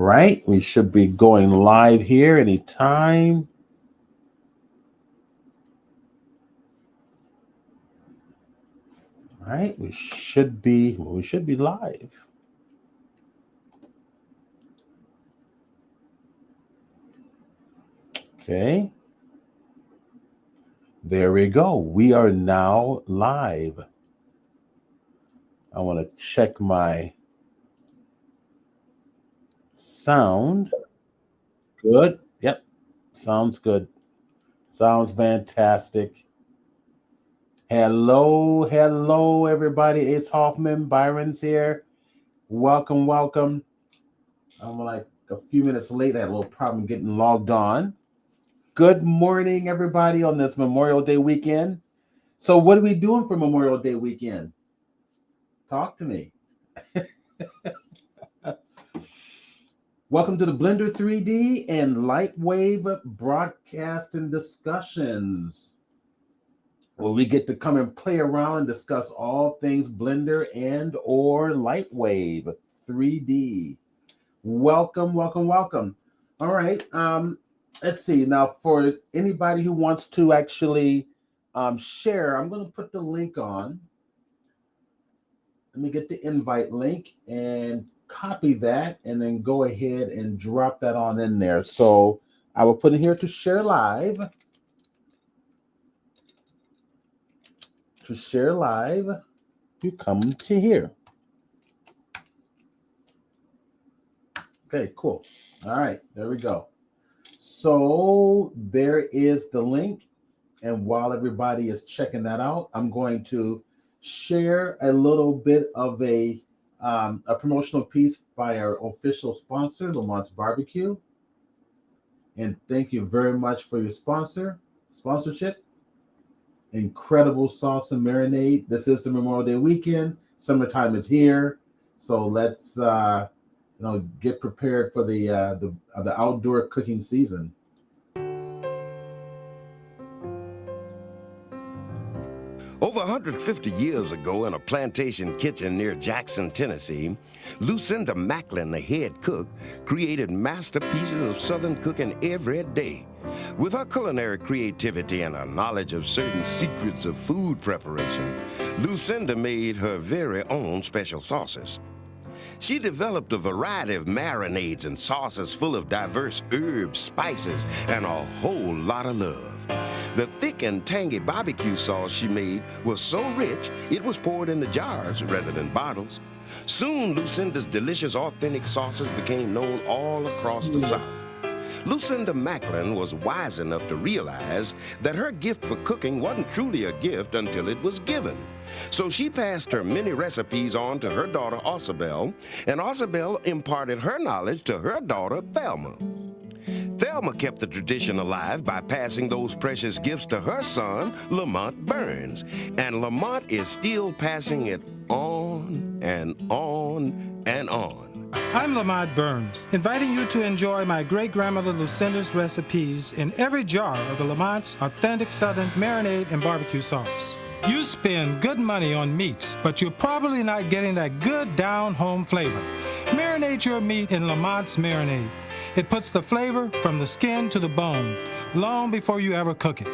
right, we should be going live here anytime. All right, we should be live. Okay. There we go. We are now live. I want to check my sound. Good. Yep. Sounds good. Sounds fantastic. Hello, everybody. It's Hoffman. Byron's here. Welcome. I'm like a few minutes late. I had a little problem getting logged on. Good morning, everybody, on this Memorial Day weekend. So, what are we doing for Memorial Day weekend? Talk to me. Welcome to the Blender 3D and Lightave broadcast and discussions, where we get to come and play around and discuss all things Blender and or Lightave 3D. Welcome. All right. Let's see. Now, for anybody who wants to actually share, I'm going to put the link on. Let me get the invite link and copy that, and then go ahead and drop that on in there. So I will put it here to share live. To share live, you come to here. Okay, cool. All right, there we go. So there is the link. And while everybody is checking that out, I'm going to share a little bit of a promotional piece by our official sponsor, Lamont's Barbecue. And thank you very much for your sponsorship. Incredible sauce and marinade. This is the Memorial Day weekend. Summertime is here, so let's get prepared for the outdoor cooking season. Over 150 years ago, in a plantation kitchen near Jackson, Tennessee, Lucinda Macklin, the head cook, created masterpieces of Southern cooking every day. With her culinary creativity and her knowledge of certain secrets of food preparation, Lucinda made her very own special sauces. She developed a variety of marinades and sauces full of diverse herbs, spices, and a whole lot of love. The thick and tangy barbecue sauce she made was so rich, it was poured into jars rather than bottles. Soon, Lucinda's delicious, authentic sauces became known all across the South. Lucinda Macklin was wise enough to realize that her gift for cooking wasn't truly a gift until it was given. So she passed her many recipes on to her daughter, Osabel, and Osabel imparted her knowledge to her daughter, Thelma. Thelma kept the tradition alive by passing those precious gifts to her son, Lamont Burns. And Lamont is still passing it on and on and on. I'm Lamont Burns, inviting you to enjoy my great-grandmother Lucinda's recipes in every jar of the Lamont's authentic Southern marinade and barbecue sauce. You spend good money on meats, but you're probably not getting that good down-home flavor. Marinate your meat in Lamont's marinade. It puts the flavor from the skin to the bone, long before you ever cook it.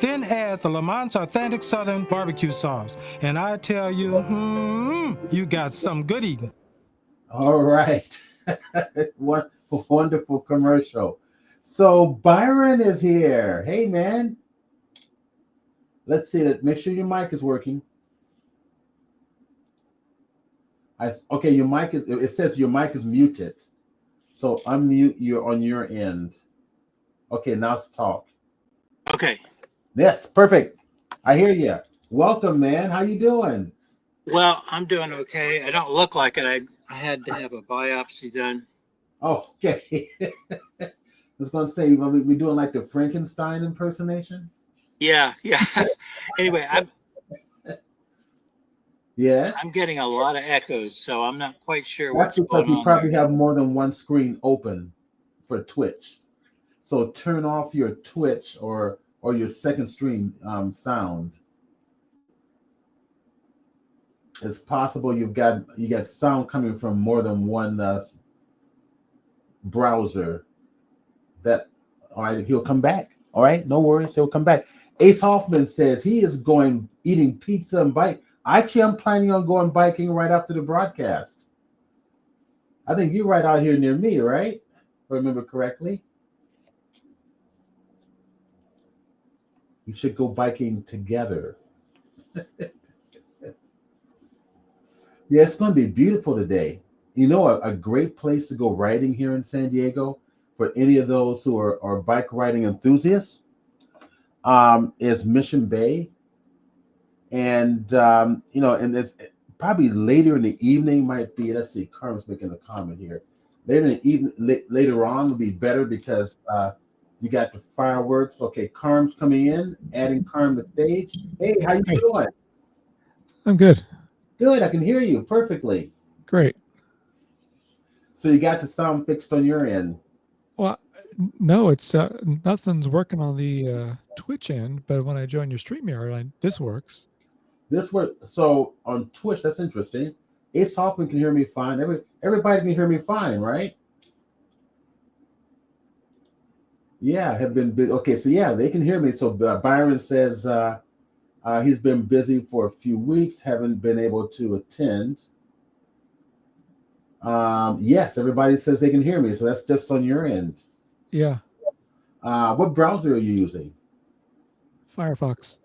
Then add the Lamont's authentic Southern barbecue sauce, and I tell you, you got some good eating. All right. What a wonderful commercial. So Byron is here. Hey, man. Let's see that. Make sure your mic is working. Okay, your mic is. It says your mic is muted. So unmute you on your end. Okay, now let's talk. Okay. Yes, perfect. I hear you. Welcome, man. How you doing? Well, I'm doing okay. I don't look like it. I had to have a biopsy done. Oh, okay. I was going to say, we doing like the Frankenstein impersonation? Yeah. Anyway, I'm getting a lot of echoes, so I'm not quite sure what's going on. That's because you probably have more than one screen open for Twitch. So turn off your Twitch or your second stream sound. It's possible you got sound coming from more than one. browser. That all right? He'll come back. All right, no worries. He'll come back. Ace Hoffman says he is going eating pizza and bike. Actually, I'm planning on going biking right after the broadcast. I think you're right out here near me, right? If I remember correctly. We should go biking together. Yeah, it's going to be beautiful today. You know, a great place to go riding here in San Diego for any of those who are bike riding enthusiasts is Mission Bay. And, and it's probably later in the evening might be, let's see, Carmen's making a comment here. Later in the evening, later on will be better because you got the fireworks. Okay, Carm's coming in, adding Carm to stage. Hey, how you doing? I'm good. Good, I can hear you perfectly. Great. So you got the sound fixed on your end. Well, no, it's nothing's working on the Twitch end, but when I join your StreamYard, this works. This work. So on Twitch, that's interesting. Ace Hoffman can hear me fine. Everybody can hear me fine, right? Yeah, have been busy. Okay, so yeah, they can hear me. So Byron says he's been busy for a few weeks, haven't been able to attend. Yes, everybody says they can hear me, so that's just on your end. Yeah. What browser are you using? Firefox.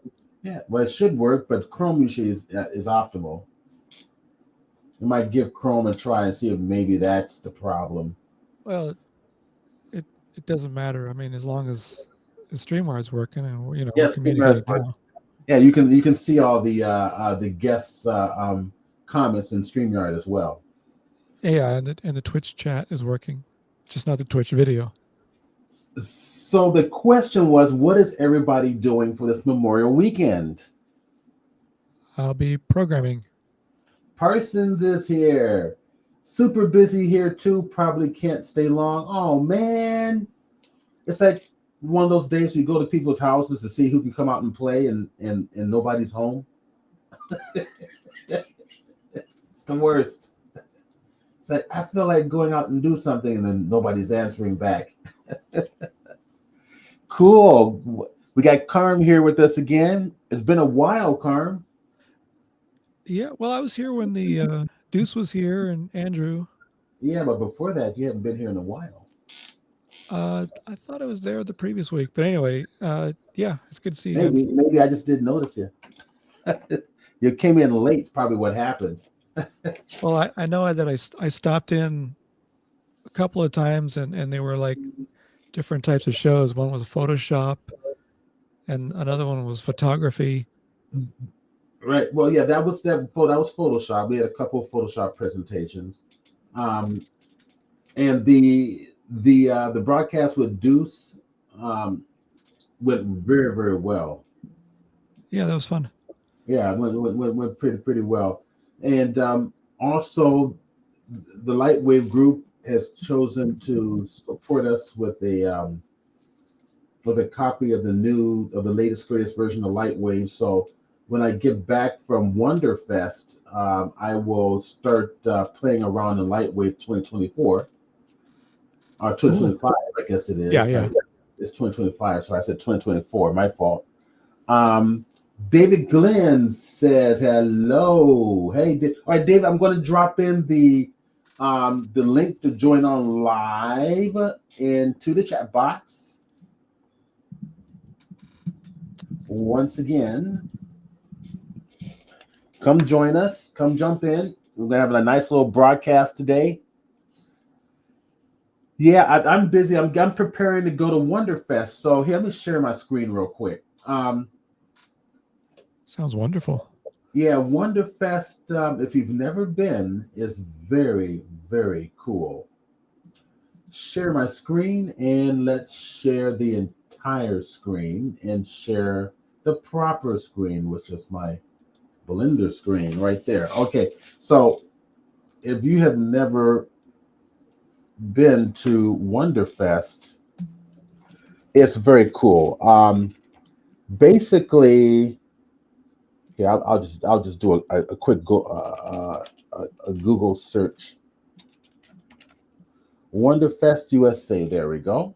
Yeah, well, it should work, but Chrome usually is optimal. You might give Chrome a try and see if maybe that's the problem. Well, it doesn't matter. I mean, as long as the StreamYard's working and we're communicating now. Yeah, you can see all the guests' comments in StreamYard as well. Yeah, and the Twitch chat is working, just not the Twitch video. So the question was, what is everybody doing for this Memorial Weekend? I'll be programming. Parsons is here. Super busy here too. Probably can't stay long. Oh man, it's like one of those days you go to people's houses to see who can come out and play, and nobody's home. It's the worst. It's like I feel like going out and do something, and then nobody's answering back. Cool. We got Carm here with us again. It's been a while, Carm. Yeah, well, I was here when the Deuce was here and Andrew. Yeah, but before that, you haven't been here in a while. I thought I was there the previous week, but anyway, yeah, it's good to see you. Maybe I just didn't notice you. You came in late. Is probably what happened. Well, I know that I stopped in a couple of times, and they were like different types of shows. One was Photoshop, and another one was photography. Right. Well, yeah, that was Photoshop. We had a couple of Photoshop presentations, and the broadcast with Deuce went very, very well. Yeah, that was fun. Yeah, it went pretty well. And also, the Lightwave group has chosen to support us with a copy of the latest greatest version of Lightwave. So when I get back from Wonderfest, I will start playing around in Lightwave 2024 or 2025, I guess it is. Yeah. It's 2025, so I said 2024. My fault. David Glenn says hello. Hey, all right, David. I'm going to drop in the link to join on live into the chat box. Once again, come join us. Come jump in. We're going to have a nice little broadcast today. Yeah, I'm busy. I'm preparing to go to Wonderfest. So here, let me share my screen real quick. Sounds wonderful. Yeah, Wonderfest, if you've never been, is very, very cool. Share my screen, and let's share the entire screen and share the proper screen, which is my Blender screen right there. Okay, so if you have never been to Wonderfest, it's very cool. Basically, yeah, I'll just do a quick Google search. Wonderfest USA. There we go.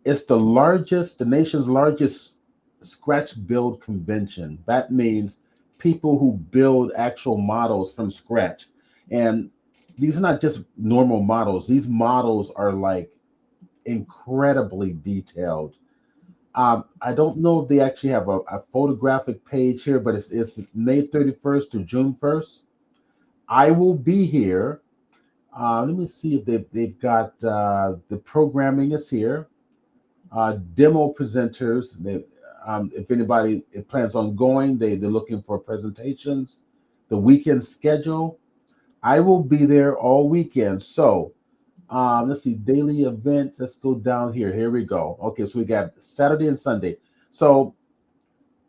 It's the nation's largest scratch build convention. That means people who build actual models from scratch. And these are not just normal models. These models are like incredibly detailed. I don't know if they actually have a photographic page here, but it's May 31st to June 1st. I will be here. Let me see if they've got the programming is here. Demo presenters. If anybody plans on going, they're looking for presentations. The weekend schedule. I will be there all weekend. So let's see, daily events. Let's go down here. Here we go. Okay, so we got Saturday and Sunday. So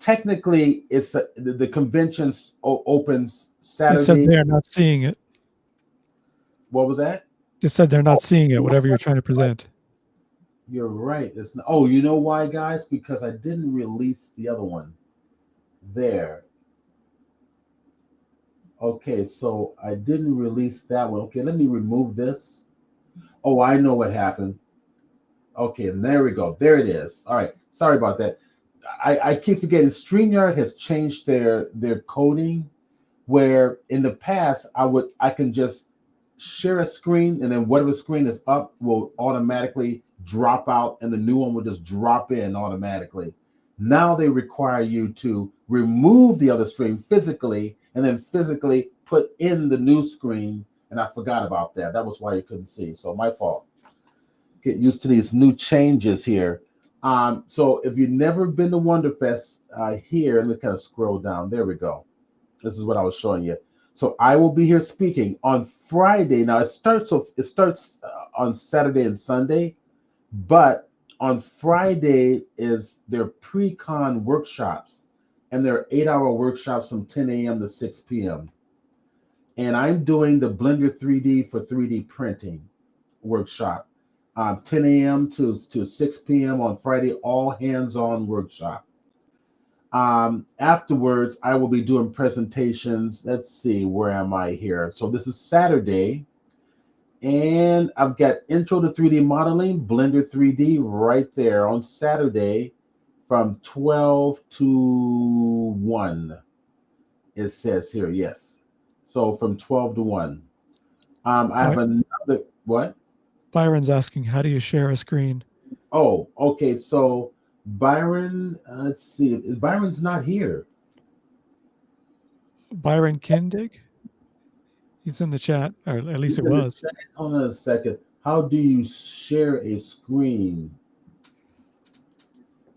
technically, it's the convention opens They said Saturday. they're not seeing it. What was that? They said they're not seeing it, whatever you're trying to present. You're right. It's not, oh, you know why, guys? Because I didn't release the other one. There. Okay, so I didn't release that one. Okay, let me remove this. Oh, I know what happened. Okay, and there we go. There it is. All right. Sorry about that. I keep forgetting StreamYard has changed their coding where in the past I can just share a screen and then whatever screen is up will automatically drop out and the new one will just drop in automatically. Now they require you to remove the other screen physically and then physically put in the new screen. And I forgot about that. That was why you couldn't see. So my fault. Get used to these new changes here. So if you've never been to Wonderfest here, let me kind of scroll down. There we go. This is what I was showing you. So I will be here speaking on Friday. Now it starts on Saturday and Sunday, but on Friday is their pre-con workshops, and they're 8-hour workshops from 10 a.m. to 6 p.m. And I'm doing the Blender 3D for 3D printing workshop, 10 a.m. to 6 p.m. on Friday, all hands-on workshop. Afterwards, I will be doing presentations. Let's see, where am I here? So this is Saturday, and I've got Intro to 3D Modeling, Blender 3D right there on Saturday from 12 to 1. It says here, yes. So from 12 to 1. I have another, what? Byron's asking, how do you share a screen? Oh, okay. So Byron, let's see. Byron's not here. Byron Kindig? He's in the chat, or at least it was. Hold on a second. How do you share a screen?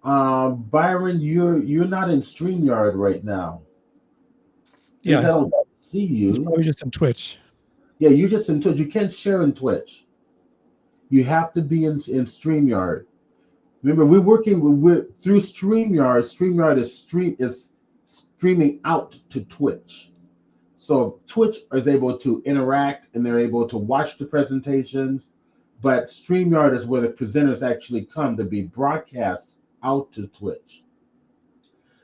Byron, you're not in StreamYard right now. Yeah, I don't see you. he's probably just in Twitch. Yeah, you're just in Twitch. You can't share in Twitch. You have to be in StreamYard. Remember, we're working through StreamYard. StreamYard is streaming out to Twitch. So Twitch is able to interact and they're able to watch the presentations, but StreamYard is where the presenters actually come to be broadcast out to Twitch.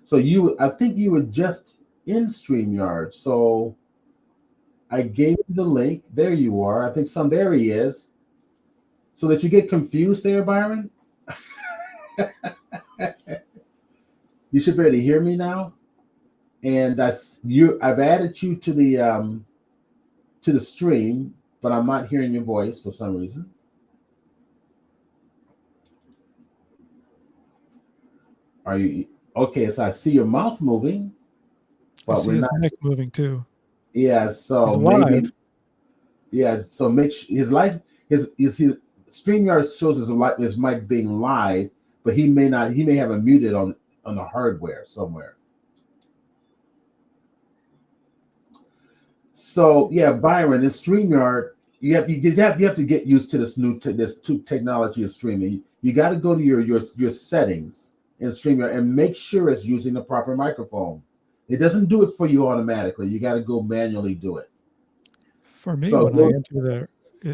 So I think you were just in StreamYard. So I gave you the link. There you are. I think there he is. So that you get confused there, Byron. You should be able to hear me now. And I've added you to the stream, but I'm not hearing your voice for some reason. Are you okay? So I see your mouth moving, but we're not. His neck moving too. Yeah. So maybe. Yeah. So make his StreamYard shows his mic being live, but he may not. He may have it muted on the hardware somewhere. So yeah, Byron, in StreamYard, you have to get used to this new technology of streaming. You got to go to your settings in StreamYard and make sure it's using the proper microphone. It doesn't do it for you automatically. You got to go manually do it. For me, when I enter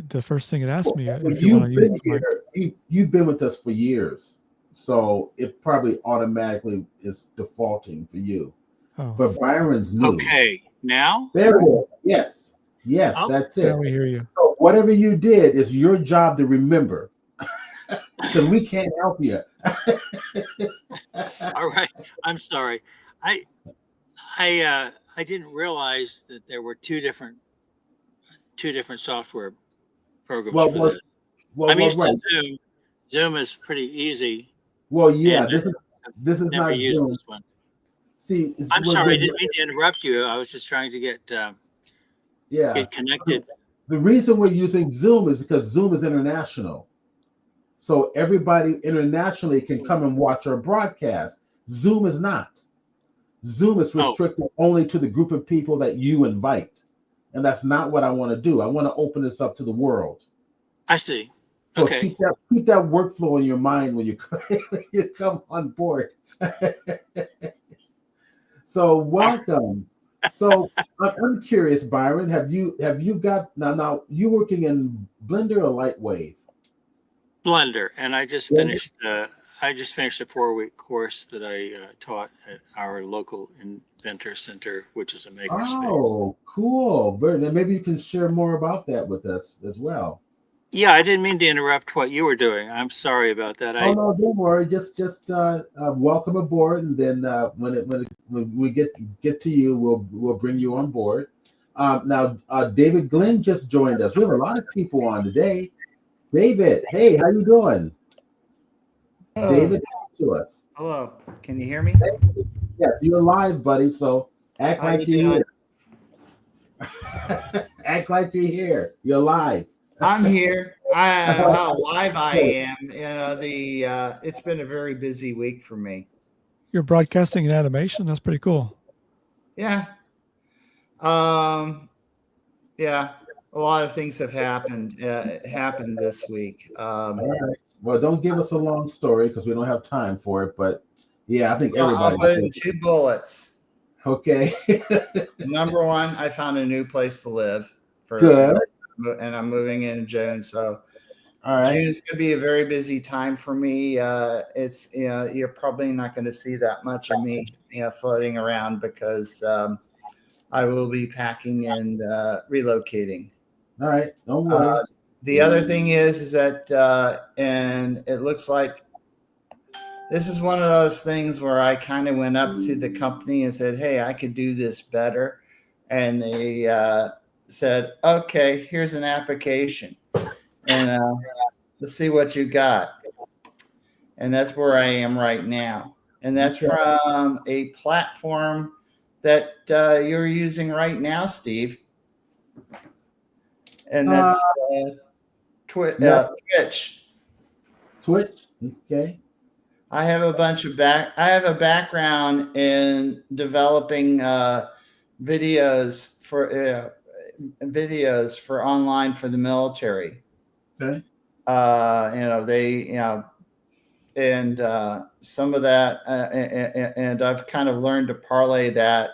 the first thing it asks me if you want to use the mic. You've been with us for years, so it probably automatically is defaulting for you. Oh. But Byron's new. Okay, now? There it is. Yes, oh, that's it. Now we hear you. So whatever you did is your job to remember, because we can't help you. All right. I'm sorry. I I didn't realize that there were two different software programs Well, for well, this. well, I'm well, used to right. Zoom. Zoom is pretty easy, Well, and yeah. I've This is never not used Zoom. this one. See, I'm sorry. I didn't mean to interrupt you. I was just trying to yeah. get connected. The reason we're using Zoom is because Zoom is international. So everybody internationally can come and watch our broadcast. Zoom is not. Zoom is Oh, restricted only to the group of people that you invite. And that's not what I want to do. I want to open this up to the world. I see. So Okay. keep that workflow in your mind when you when you come on board. So welcome. So I'm curious, Byron. Have you got now you working in Blender or Lightwave? Blender, and Blender. I just finished a 4-week course that I taught at our local inventor center, which is a makerspace. Oh, cool. Very, then maybe you can share more about that with us as well. Yeah, I didn't mean to interrupt what you were doing. I'm sorry about that. Oh no, don't worry. Just welcome aboard, and then when we get to you, we'll bring you on board. Now, David Glenn just joined us. We have a lot of people on today. David, hey, how you doing? David, talk to us. Hello. Can you hear me? Yes, you're live, buddy. So act How like you you're doing? here. Act like you're here. You're live. I'm here. I don't know how live I am. You know, it's been a very busy week for me. You're broadcasting in animation. That's pretty cool. Yeah. Yeah. A lot of things have happened this week. All right. Well, don't give us a long story because we don't have time for it. But yeah, I think I'll everybody. put in 2 bullets. Okay. Number one, I found a new place to live Good. and I'm moving in June. So All right. June's going to be a very busy time for me. It's you're probably not going to see that much of me floating around because I will be packing and relocating. All right. Don't worry. The other thing is that and it looks like this is one of those things where I kind of went up to the company and said, "Hey, I could do this better," and they said, "Okay, here's an application, and let's see what you got." And that's where I am right now, and that's from a platform that you're using right now, Steve, and that's Twitch. Twitch. Okay. I have a background in developing videos for online for the military. Okay. And some of that, and I've kind of learned to parlay that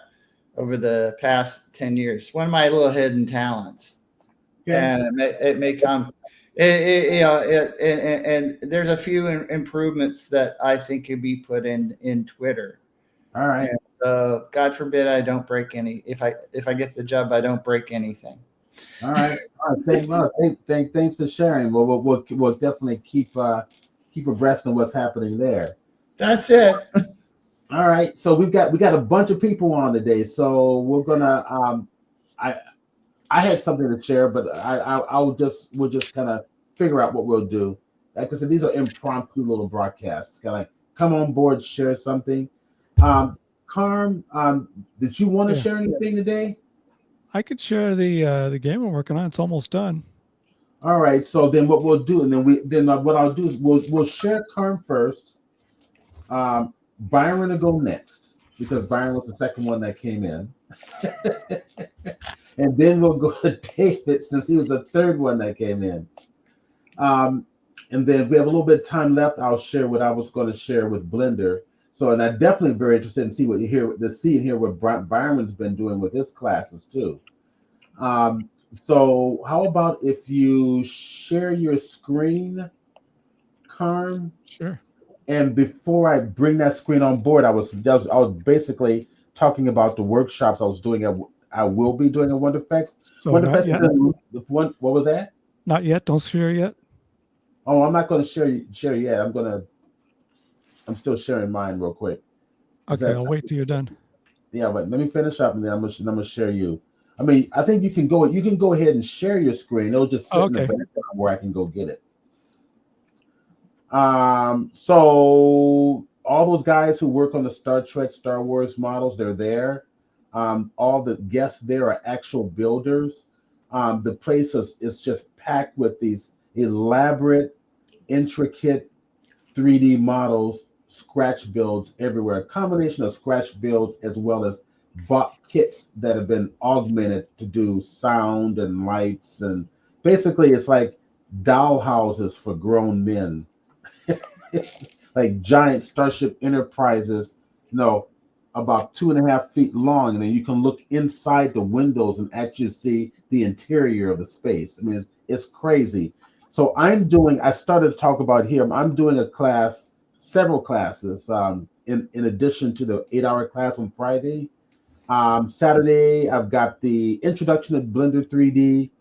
over the past 10 years. One of my little hidden talents, and it may come. And there's a few improvements that I think could be put in Twitter. All right. And so, God forbid I don't break any. If I get the job, I don't break anything. All right. All right. Thanks for sharing. We'll definitely keep abreast of what's happening there. That's it. All right. So we got a bunch of people on today. So we're gonna I had something to share, but we'll just kind of figure out what we'll do. Like I said, these are impromptu little broadcasts. Kind of come on board, share something. Carm, did you want to share anything today? I could share the game I'm working on. It's almost done. All right. So then what we'll do, and then what I'll do is we'll share Carm first. Byron will go next because Byron was the second one that came in. And then we'll go to David since he was the third one that came in. And then if we have a little bit of time left, I'll share what I was going to share with Blender. So, and I'm definitely very interested in see and hear what Byron's been doing with his classes too. So how about if you share your screen, Carm? Sure. And before I bring that screen on board, I was basically talking about the workshops I was doing I will be doing a Wonder Effects. So Wonder not Effects. yet. What was that? Not yet. Don't share yet. Oh, I'm not going to share yet. I'm still sharing mine real quick. Okay, I'll wait till you're done. Yeah, but let me finish up and then I'm gonna share you. I mean, I think you can go ahead and share your screen. It'll just sit in the background where I can go get it. So all those guys who work on the Star Trek, Star Wars models, they're there. All the guests there are actual builders. The place is just packed with these elaborate, intricate 3D models, scratch builds everywhere. A combination of scratch builds as well as bought kits that have been augmented to do sound and lights. And basically, it's like doll houses for grown men. Like giant Starship Enterprises, about 2.5 feet long, and then you can look inside the windows and actually see the interior of the space. I mean, it's crazy. So I started to talk about here. I'm doing a class, several classes, in addition to the 8-hour class on Friday. Saturday, I've got the introduction of Blender 3D.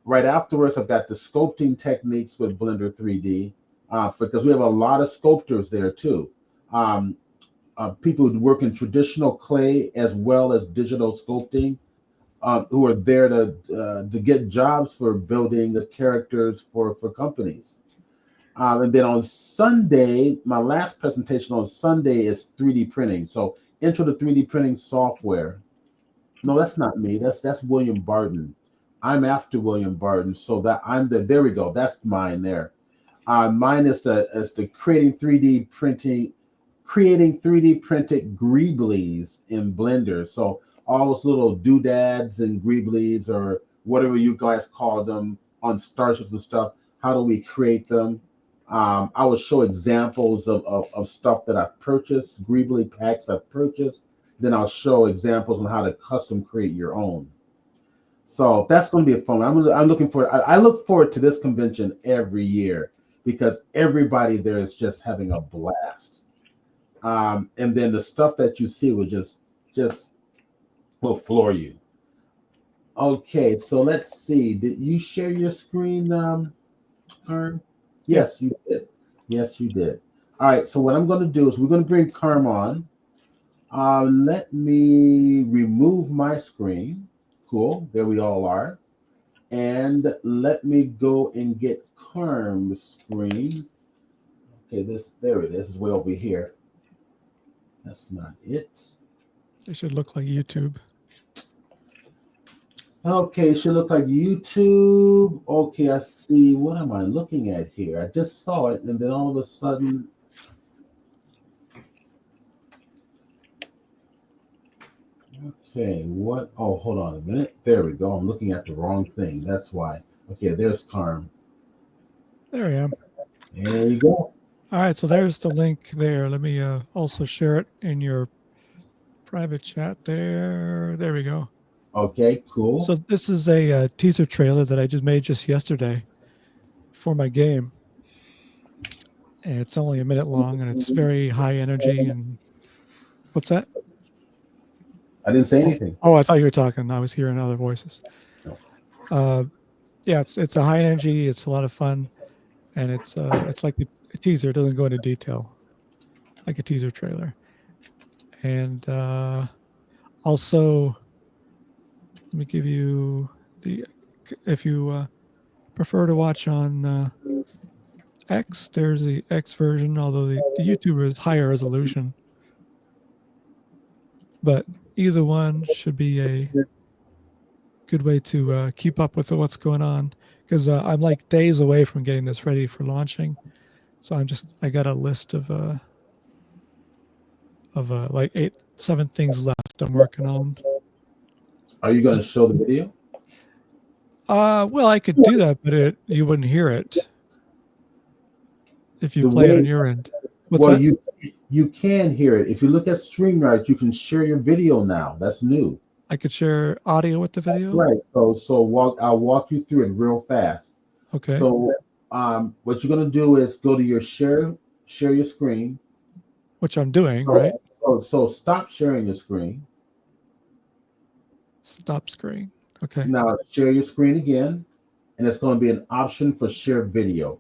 Right afterwards, I've got the sculpting techniques with Blender 3D. Because we have a lot of sculptors there too. People who work in traditional clay as well as digital sculpting, who are there to get jobs for building the characters for companies. And then on Sunday, my last presentation on Sunday is 3D printing. So intro to 3D printing software. No, that's not me. That's William Barton. I'm after William Barton. So there we go. That's mine there. Mine is the creating 3D printed greeblies in Blender. So all those little doodads and greeblies or whatever you guys call them on starships and stuff. How do we create them? I will show examples of stuff that I've purchased, greebly packs I've purchased. Then I'll show examples on how to custom create your own. So that's going to be a fun one. I'm looking forward. I look forward to this convention every year because everybody there is just having a blast. And then the stuff that you see will just will floor you. Okay, so let's see. Did you share your screen, Karm? Yes, you did. Yes, you did. All right, so what I'm going to do is we're going to bring Karm on. Let me remove my screen. Cool, there we all are. And let me go and get Karm's screen. Okay, there it is. It's way over here. That's not it. It should look like YouTube. Okay, it should look like YouTube. Okay, I see. What am I looking at here? I just saw it, and then all of a sudden, okay, what? Oh, hold on a minute. There we go. I'm looking at the wrong thing. That's why. Okay, there's Karm. There I am. There you go. All right, so there's the link there. Let me also share it in your private chat there. There we go. Okay, cool. So this is a teaser trailer that I just made yesterday for my game. And it's only a minute long, and it's very high energy. And what's that? I didn't say anything. Oh, I thought you were talking. I was hearing other voices. Yeah, it's a high energy. It's a lot of fun, and it's like a teaser. It doesn't go into detail, like a teaser trailer. And also, let me give you if you prefer to watch on X, there's the X version, although the YouTuber is higher resolution. But either one should be a good way to keep up with what's going on, because I'm like days away from getting this ready for launching. So I got a list of like 7 things left I'm working on. Are you going to show the video? Well, I could do that, but you wouldn't hear it if you play it on your end. What's that? You can hear it. If you look at StreamYard, you can share your video now. That's new. I could share audio with the video? Right. So I'll walk you through it real fast. Okay. So what you're going to do is go to your share your screen. Which I'm doing, right? So stop sharing your screen. Stop screen. Okay. Now share your screen again, and it's going to be an option for share video.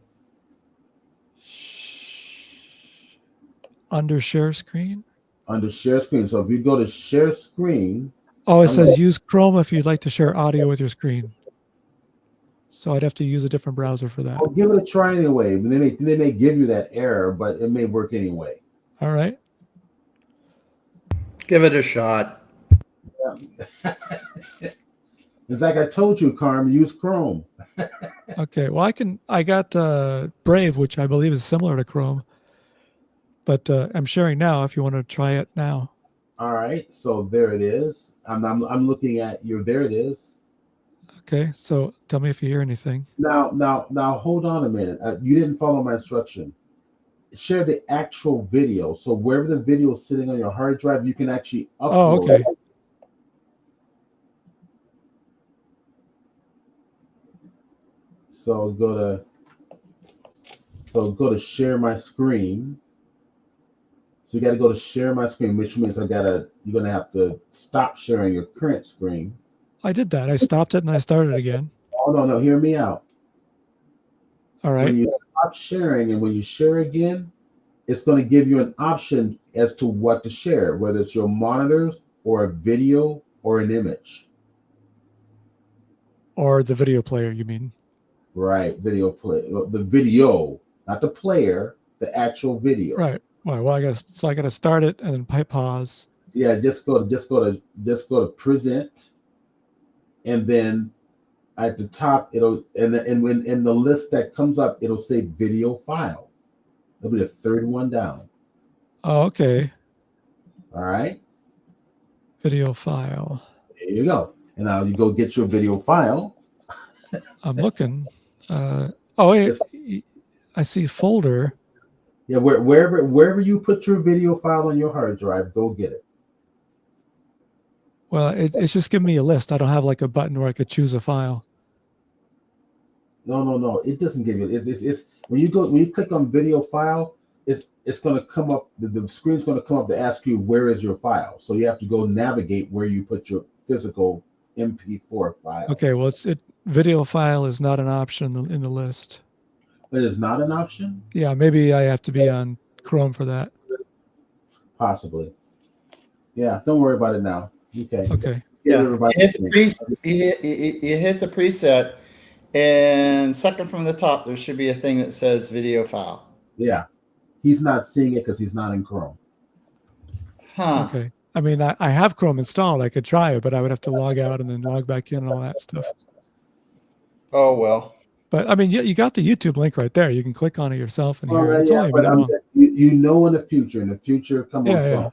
Under share screen. Under share screen. So if you go to share screen. Oh, it says use Chrome if you'd like to share audio with your screen. So I'd have to use a different browser for that. Well, give it a try anyway. They may give you that error, but it may work anyway. All right. Give it a shot. It's like I told you, Carm, use Chrome. Okay. Well, I got Brave, which I believe is similar to Chrome. But I'm sharing now if you want to try it now. All right. So there it is. I'm looking at your, there it is. Okay. So tell me if you hear anything. Now, hold on a minute. You didn't follow my instruction. Share the actual video. So wherever the video is sitting on your hard drive, you can actually upload. Oh, okay. It. So go to share my screen. So you got to go to share my screen, which means you're gonna have to stop sharing your current screen. I did that. I stopped it and I started again. Oh no, hear me out. All right. When you stop sharing and when you share again, it's going to give you an option as to what to share, whether it's your monitors or a video or an image. Or the video player, you mean? Right, video play. The video, not the player, the actual video. Right. Well, I got to start it and then pause. Yeah, just go to present, and then at the top and when in the list that comes up, it'll say video file. It'll be the third one down. Oh, okay. All right. Video file. There you go. And now you go get your video file. I'm looking. Wait. I see folder. Yeah, wherever you put your video file on your hard drive, go get it. Well, it's just giving me a list. I don't have like a button where I could choose a file. No. It doesn't give you. It's when you click on video file, it's going to come up. The screen's going to come up to ask you where is your file. So you have to go navigate where you put your physical MP4 file. Okay. Well, video file is not an option in the list. It is not an option? Yeah, maybe I have to be on Chrome for that. Possibly. Yeah, don't worry about it now. Okay. Yeah, you hit the preset, and second from the top, there should be a thing that says video file. Yeah. He's not seeing it because he's not in Chrome. Huh. Okay. I mean, I have Chrome installed. I could try it, but I would have to log out and then log back in and all that stuff. Oh, well. But I mean, you got the YouTube link right there. You can click on it yourself and hear it. It's only a minute long. You know, in the future, come on. Yeah.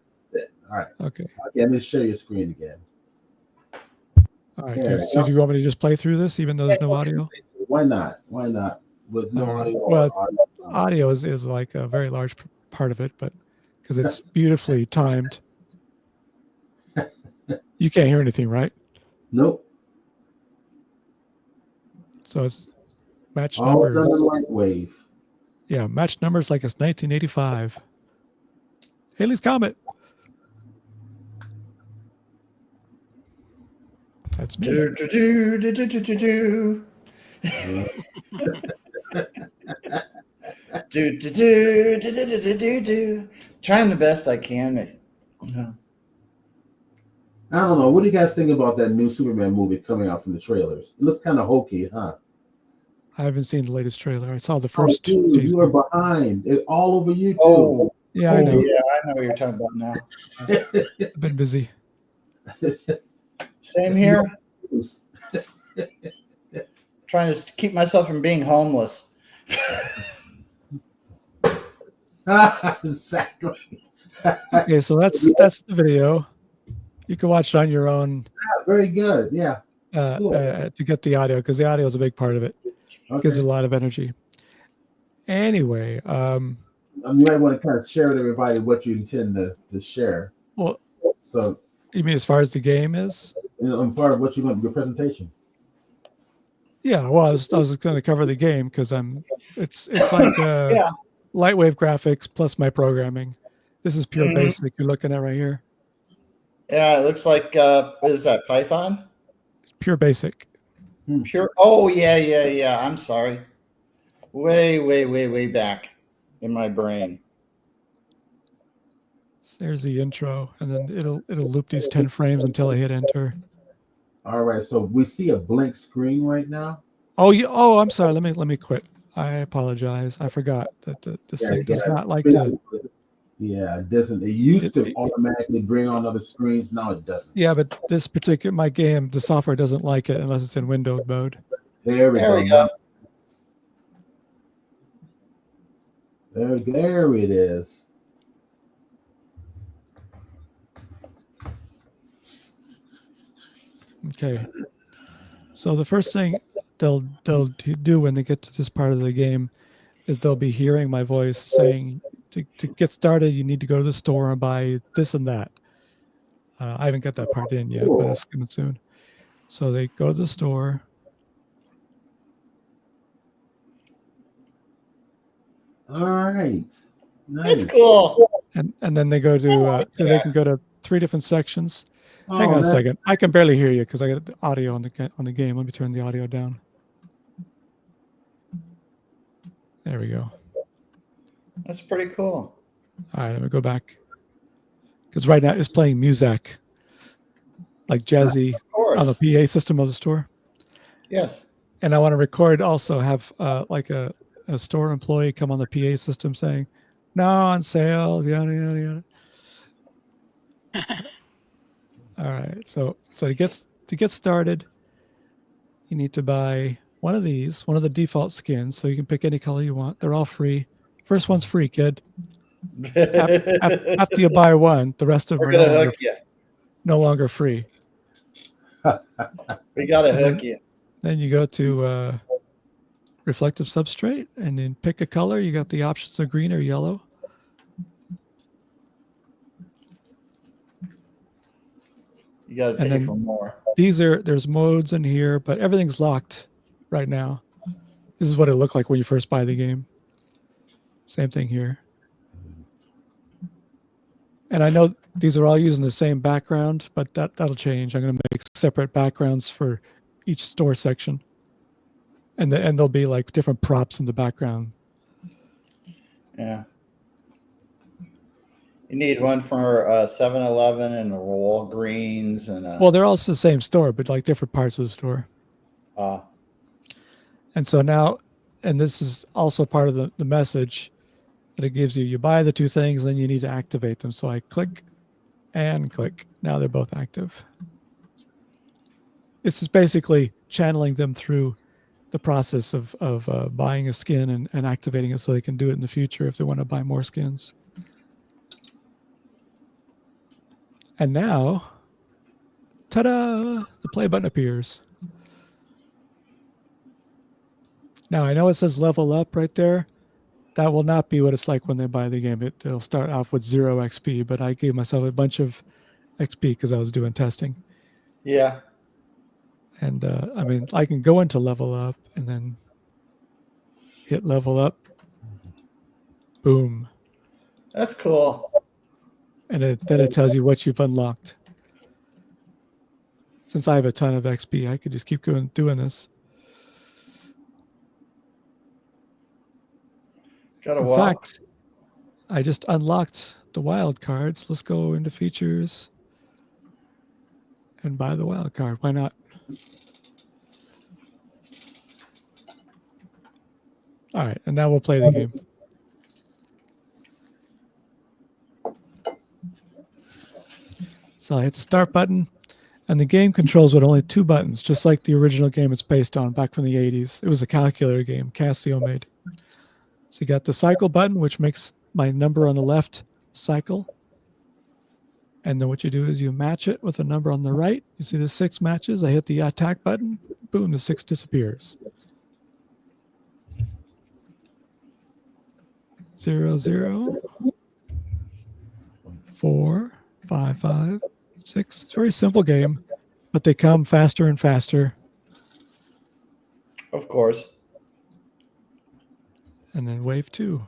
All right. Okay. Let me share your screen again. All right. So do you want me to just play through this, even though there's no audio? Why not? With no audio. Well, audio is like a very large part of it, but because it's beautifully timed. You can't hear anything, right? Nope. So it's match All numbers. done in Lightwave. Yeah, match numbers like it's 1985. Haley's Comet. That's me. Trying the best I can. I don't know. What do you guys think about that new Superman movie coming out from the trailers? It looks kind of hokey, huh? I haven't seen the latest trailer. I saw the first. Dude, you are behind. It's all over YouTube. Oh, yeah, I know. Yeah, I know what you're talking about now. I've been busy. Same here. Trying to keep myself from being homeless. Exactly. Okay, so that's the video. You can watch it on your own. Yeah, very good. Yeah. Cool. To get the audio, because the audio is a big part of it. It gives a lot of energy. Anyway, you might want to kind of share with everybody what you intend to share. Well, so you mean as far as the game is? Part of what you want your presentation. Yeah, well, I was going to cover the game because it's like Lightwave graphics plus my programming. This is pure basic you're looking at right here. Yeah, it looks like what is that, Python? Pure basic. Pure. Oh yeah. I'm sorry. Way back in my brain. There's the intro, and then it'll loop these 10 frames until I hit enter. All right, so we see a blank screen right now. Oh, I'm sorry. Let me quit. I apologize. I forgot that this thing does not like to. Yeah, it doesn't. It used to automatically bring on other screens. Now it doesn't. Yeah, but this particular my game, the software doesn't like it unless it's in windowed mode. There we go. There it is. Okay. So the first thing they'll do when they get to this part of the game is they'll be hearing my voice saying, to get started, you need to go to the store and buy this and that. I haven't got that part in yet, but it's coming soon. So they go to the store. All right. Nice. That's cool. And then they go to they can go to 3 different sections. Hang on a second. I can barely hear you because I got the audio on the game. Let me turn the audio down. There we go. That's pretty cool. All right, let me go back. Because right now it's playing music, like jazzy on the PA system of the store. Yes. And I want to record also have like a store employee come on the PA system saying, "No on sale, yada yada yada." All right, so to get started, you need to buy one of these, one of the default skins, so you can pick any color you want. They're all free. First one's free, kid. After you buy one, the rest of them are no longer free. We gotta hook you. Then you go to reflective substrate and then pick a color. You got the options of green or yellow. You gotta pay for more. There's modes in here, but everything's locked right now. This is what it looked like when you first buy the game. Same thing here. And I know these are all using the same background, but that'll change. I'm going to make separate backgrounds for each store section. And there'll be like different props in the background. Yeah. You need one for 7-Eleven and Walgreens and. Well, they're all the same store, but like different parts of the store. And so now, and this is also part of the message that it gives you. You buy the 2 things, then you need to activate them. So I click and click. Now they're both active. This is basically channeling them through the process of buying a skin and activating it so they can do it in the future if they want to buy more skins. And now, ta-da! The play button appears. Now, I know it says level up right there. That will not be what it's like when they buy the game. It'll start off with 0 XP, but I gave myself a bunch of XP because I was doing testing. Yeah. And, I mean, I can go into level up and then hit level up. Boom. That's cool. And then it tells you what you've unlocked. Since I have a ton of XP, I could just keep doing this. In fact, I just unlocked the wild cards. Let's go into features and buy the wild card. Why not? All right, and now we'll play the game. So I hit the start button, and the game controls with only 2 buttons, just like the original game it's based on back from the 80s. It was a calculator game Casio made. So you got the cycle button, which makes my number on the left cycle. And then what you do is you match it with a number on the right. You see the 6 matches. I hit the attack button. Boom, the 6 disappears. 0, 0, 4, 5, 5, 6. It's a very simple game, but they come faster and faster. Of course. And then wave 2.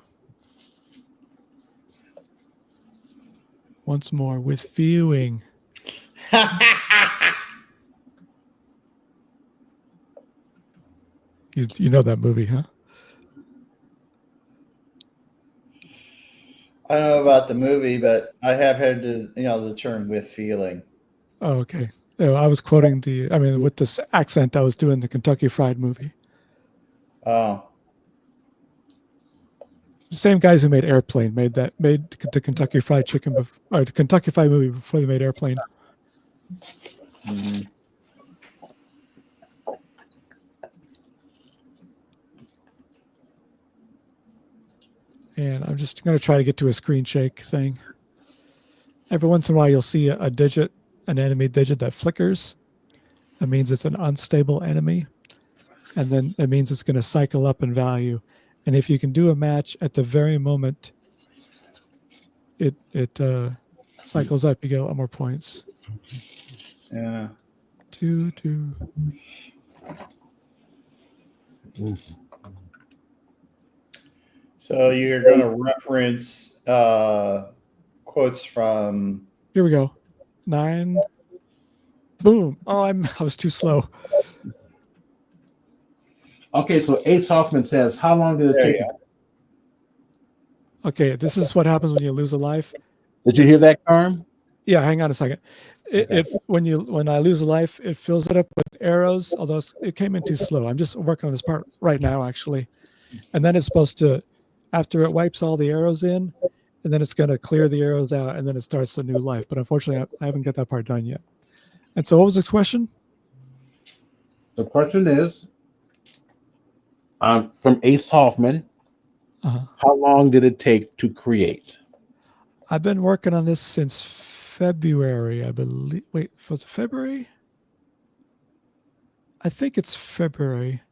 Once more with viewing. You know that movie, huh? I don't know about the movie, but I have heard the term "with feeling." Oh, okay. I was quoting with this accent, I was doing the Kentucky Fried movie. Oh, The same guys who made Airplane made the Kentucky Fried Chicken or the Kentucky Fried movie before they made Airplane. mm-hmm. And I'm just going to try to get to a screen shake thing. Every once in a while, you'll see an enemy digit that flickers. That means it's an unstable enemy. And then it means it's going to cycle up in value. And if you can do a match at the very moment it cycles up, you get a lot more points. Yeah. 2. So you're going to reference quotes from. Here we go. 9. Boom. Oh, I was too slow. Okay, so Ace Hoffman says, how long did it take? Okay, this is what happens when you lose a life. Did you hear that, Carm? Yeah, hang on a second. When I lose a life, it fills it up with arrows, although it came in too slow. I'm just working on this part right now, actually. And then it's supposed to, after it wipes all the arrows in, and then it's going to clear the arrows out, and then it starts a new life. But unfortunately, I haven't got that part done yet. And so what was the question? The question is, from Ace Hoffman, how long did it take to create? I've been working on this since February, I believe. Wait, was it February? I think it's February,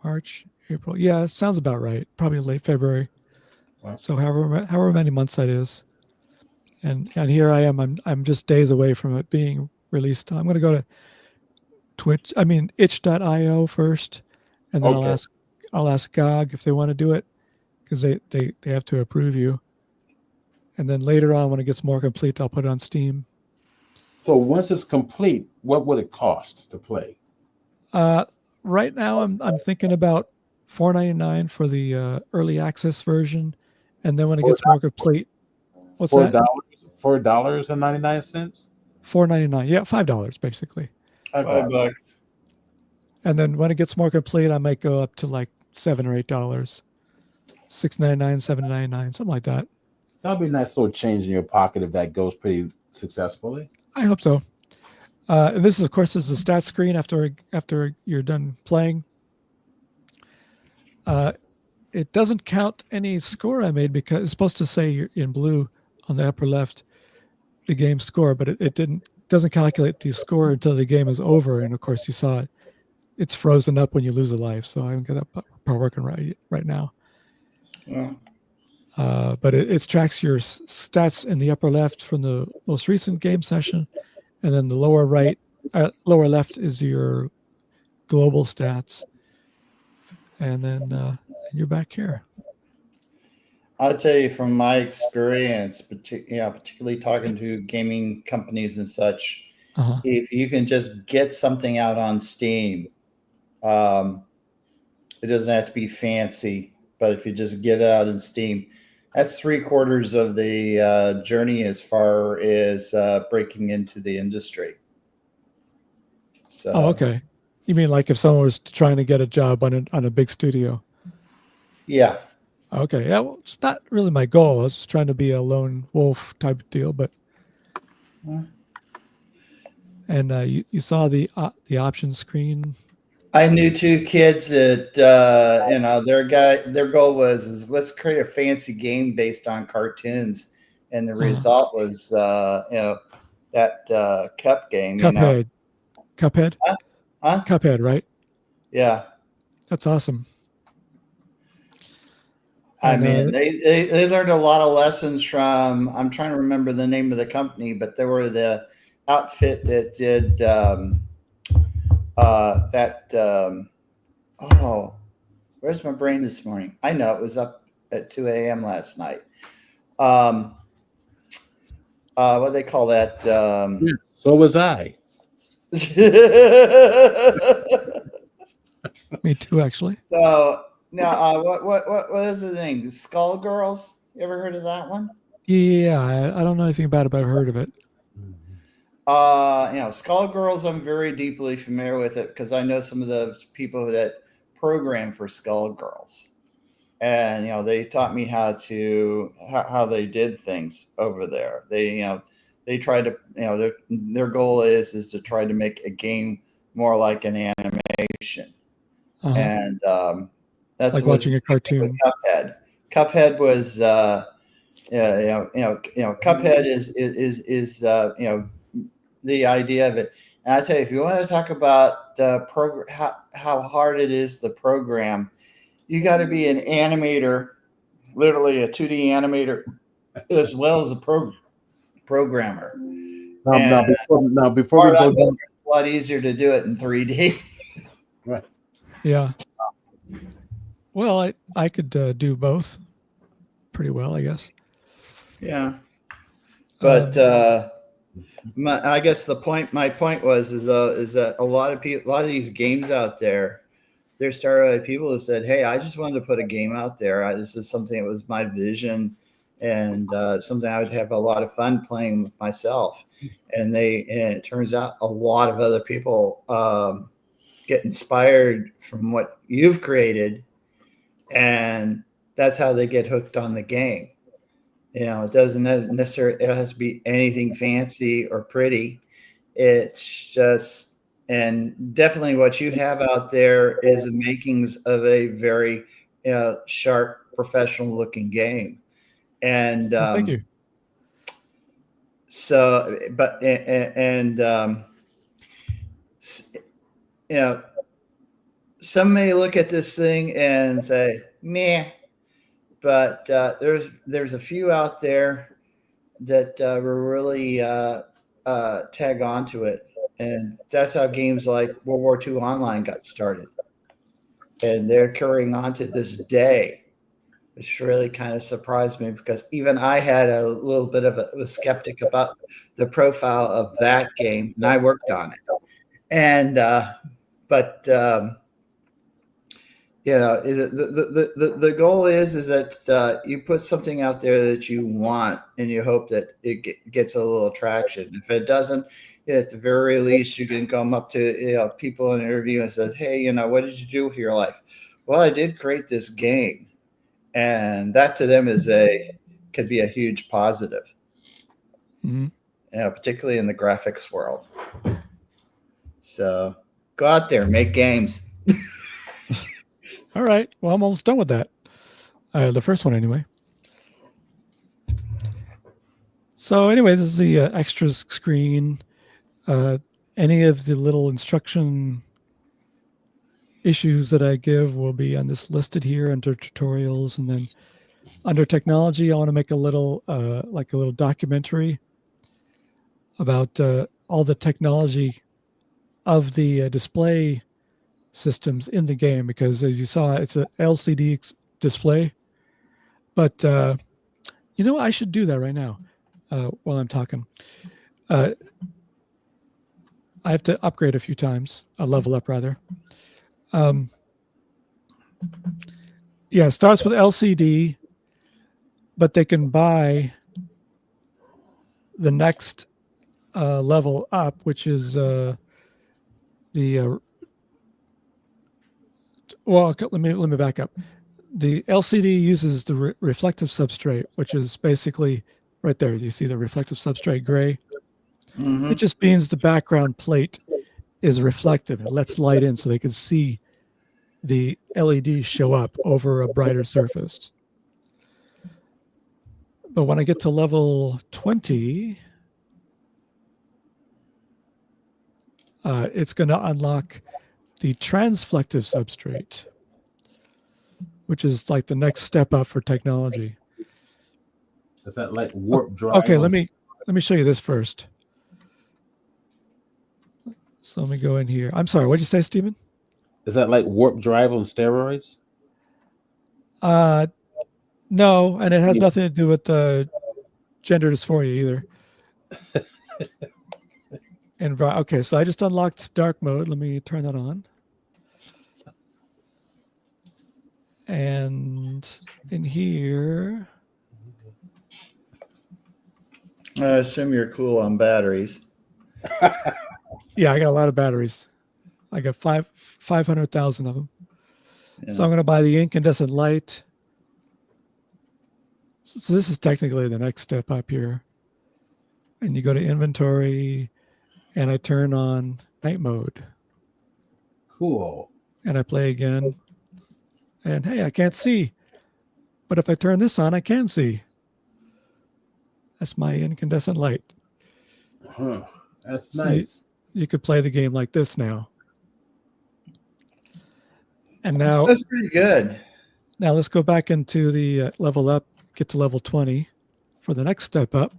March, April. Yeah, it sounds about right. Probably late February. Wow. So however many months that is, and here I am. I'm just days away from it being released. I'm going to go to itch.io first, and then I'll ask GOG if they want to do it, because they have to approve you. And then later on, when it gets more complete, I'll put it on Steam. So once it's complete, what would it cost to play? Right now, I'm thinking about $4.99 for the early access version, and then when it gets more complete, what's that? $4.99. $4.99. Yeah, $5 basically. $5. And then when it gets more complete, I might go up to like $7 or $8, $6.99, $7.99, something like that. That'll be a nice little change in your pocket if that goes pretty successfully. I hope so. And this is, of course, is a stat screen after you're done playing. It doesn't count any score I made because it's supposed to say you're in blue on the upper left, the game score, but it doesn't calculate the score until the game is over. And of course, you saw it's frozen up when you lose a life. So I haven't got that part working right now. Yeah. But it tracks your stats in the upper left from the most recent game session, and then the lower left is your global stats, and then you're back here. I'll tell you from my experience, particularly talking to gaming companies and such, if you can just get something out on Steam, it doesn't have to be fancy, but if you just get it out in Steam, that's 3/4 of the journey as far as breaking into the industry. So, okay. You mean like if someone was trying to get a job on a big studio? Yeah. Okay. Yeah. Well, it's not really my goal. I was just trying to be a lone wolf type of deal, but. And you saw the option screen. I knew 2 kids that their goal was let's create a fancy game based on cartoons, and the result was that cup game. Cuphead. Cuphead. Huh? Cuphead, right? Yeah. That's awesome. I mean, they learned a lot of lessons from. I'm trying to remember the name of the company, but they were the outfit that did. Where's my brain this morning? I know it was up at 2 a.m. last night. What do they call that? So was I. Me too, actually. So now, what is the name? Skull Girls? You ever heard of that one? Yeah, I don't know anything about it, but I've heard of it. Skull Girls, I'm very deeply familiar with it because I know some of the people that program for Skull Girls, and they taught me how they did things over there. They tried to their goal is to try to make a game more like an animation, Uh-huh. and that's Like watching a cartoon. Cuphead. Cuphead was Cuphead is the idea of it. And I tell you, if you want to talk about how hard it is to program, you got to be an animator, literally a 2D animator, as well as a programmer. Now, before we go down, it's a lot easier to do it in 3D. right. Yeah. Well, I could do both pretty well, I guess. Yeah. But I guess my point was that a lot of these games out there, they're started by people who said, "Hey, I just wanted to put a game out there. This is something that was my vision, and something I would have a lot of fun playing with myself." And it turns out a lot of other people get inspired from what you've created, and that's how they get hooked on the game. It doesn't necessarily, it has to be anything fancy or pretty. It's just, and definitely what you have out there is the makings of a very sharp, professional looking game. And thank you. So, but, some may look at this thing and say, meh. But there's a few out there that were really tag onto it, and that's how games like World War II Online got started, and they're carrying on to this day, which really kind of surprised me because even I had a little bit of a skeptic about the profile of that game, and I worked on it, and the goal is that you put something out there that you want, and you hope that it gets a little traction. If it doesn't, at the very least, you can come up to people in an interview and says, "Hey, what did you do with your life?" Well, I did create this game, and that to them could be a huge positive, particularly in the graphics world. So go out there, make games. All right. Well, I'm almost done with that. The first one, anyway. So, anyway, this is the extras screen. Any of the little instruction issues that I give will be on this listed here under tutorials, and then under technology, I want to make a little documentary about all the technology of the display systems in the game, because as you saw, it's a LCD display. But I should do that right now while I'm talking. I have to upgrade a few times, level up rather. It starts with LCD, but they can buy the next level up, which is let me back up. The LCD uses the reflective substrate, which is basically right there. You see the reflective substrate gray? Mm-hmm. It just means the background plate is reflective. It lets light in so they can see the LED show up over a brighter surface. But when I get to level 20, it's going to unlock the transflective substrate, which is like the next step up for technology. Is that like warp drive? Okay, let me show you this first. So let me go in here. I'm sorry, what did you say, Stephen? Is that like warp drive on steroids? No, and it has nothing to do with gender dysphoria either. Okay, so I just unlocked dark mode. Let me turn that on. And in here, I assume you're cool on batteries. yeah, I got a lot of batteries. I got 500,000 of them. Yeah. So I'm going to buy the incandescent light. So this is technically the next step up here. And you go to inventory, and I turn on night mode. Cool. And I play again. And hey, I can't see. But if I turn this on, I can see. That's my incandescent light. Huh. That's So nice. you could play the game like this now. And now That's pretty good. Now let's go back into the level up, get to level 20 for the next step up.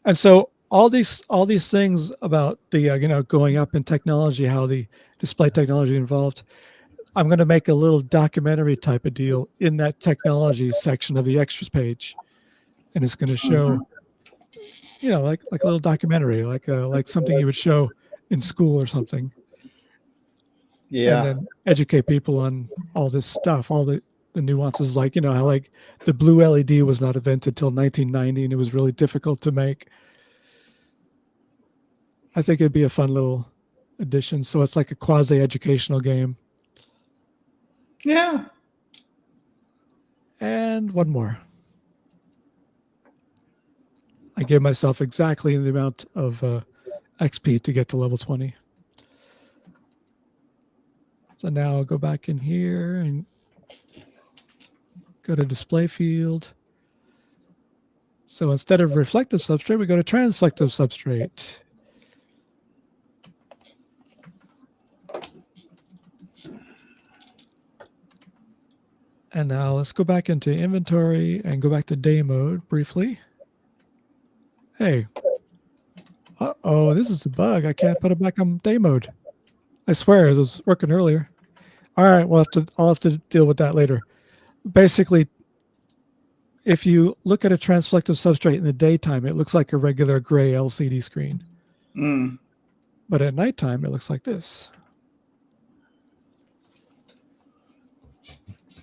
And so all these things about the going up in technology, how the display technology involved, I'm going to make a little documentary type of deal in that technology section of the extras page, and it's going to show, like a little documentary, like something you would show in school or something. Yeah. And then educate people on all this stuff, all the nuances, like, how like the blue LED was not invented till 1990 and it was really difficult to make. I think it'd be a fun little addition. So it's like a quasi-educational game. Yeah. And one more. I gave myself exactly the amount of XP to get to level 20. So now I'll go back in here and go to display field. So instead of reflective substrate, we go to transflective substrate. And now let's go back into inventory and go back to day mode briefly. Hey. Uh-oh, this is a bug. I can't put it back on day mode. I swear it was working earlier. All right, I'll have to deal with that later. Basically, if you look at a transflective substrate in the daytime, it looks like a regular gray LCD screen. Mm. But at nighttime, it looks like this.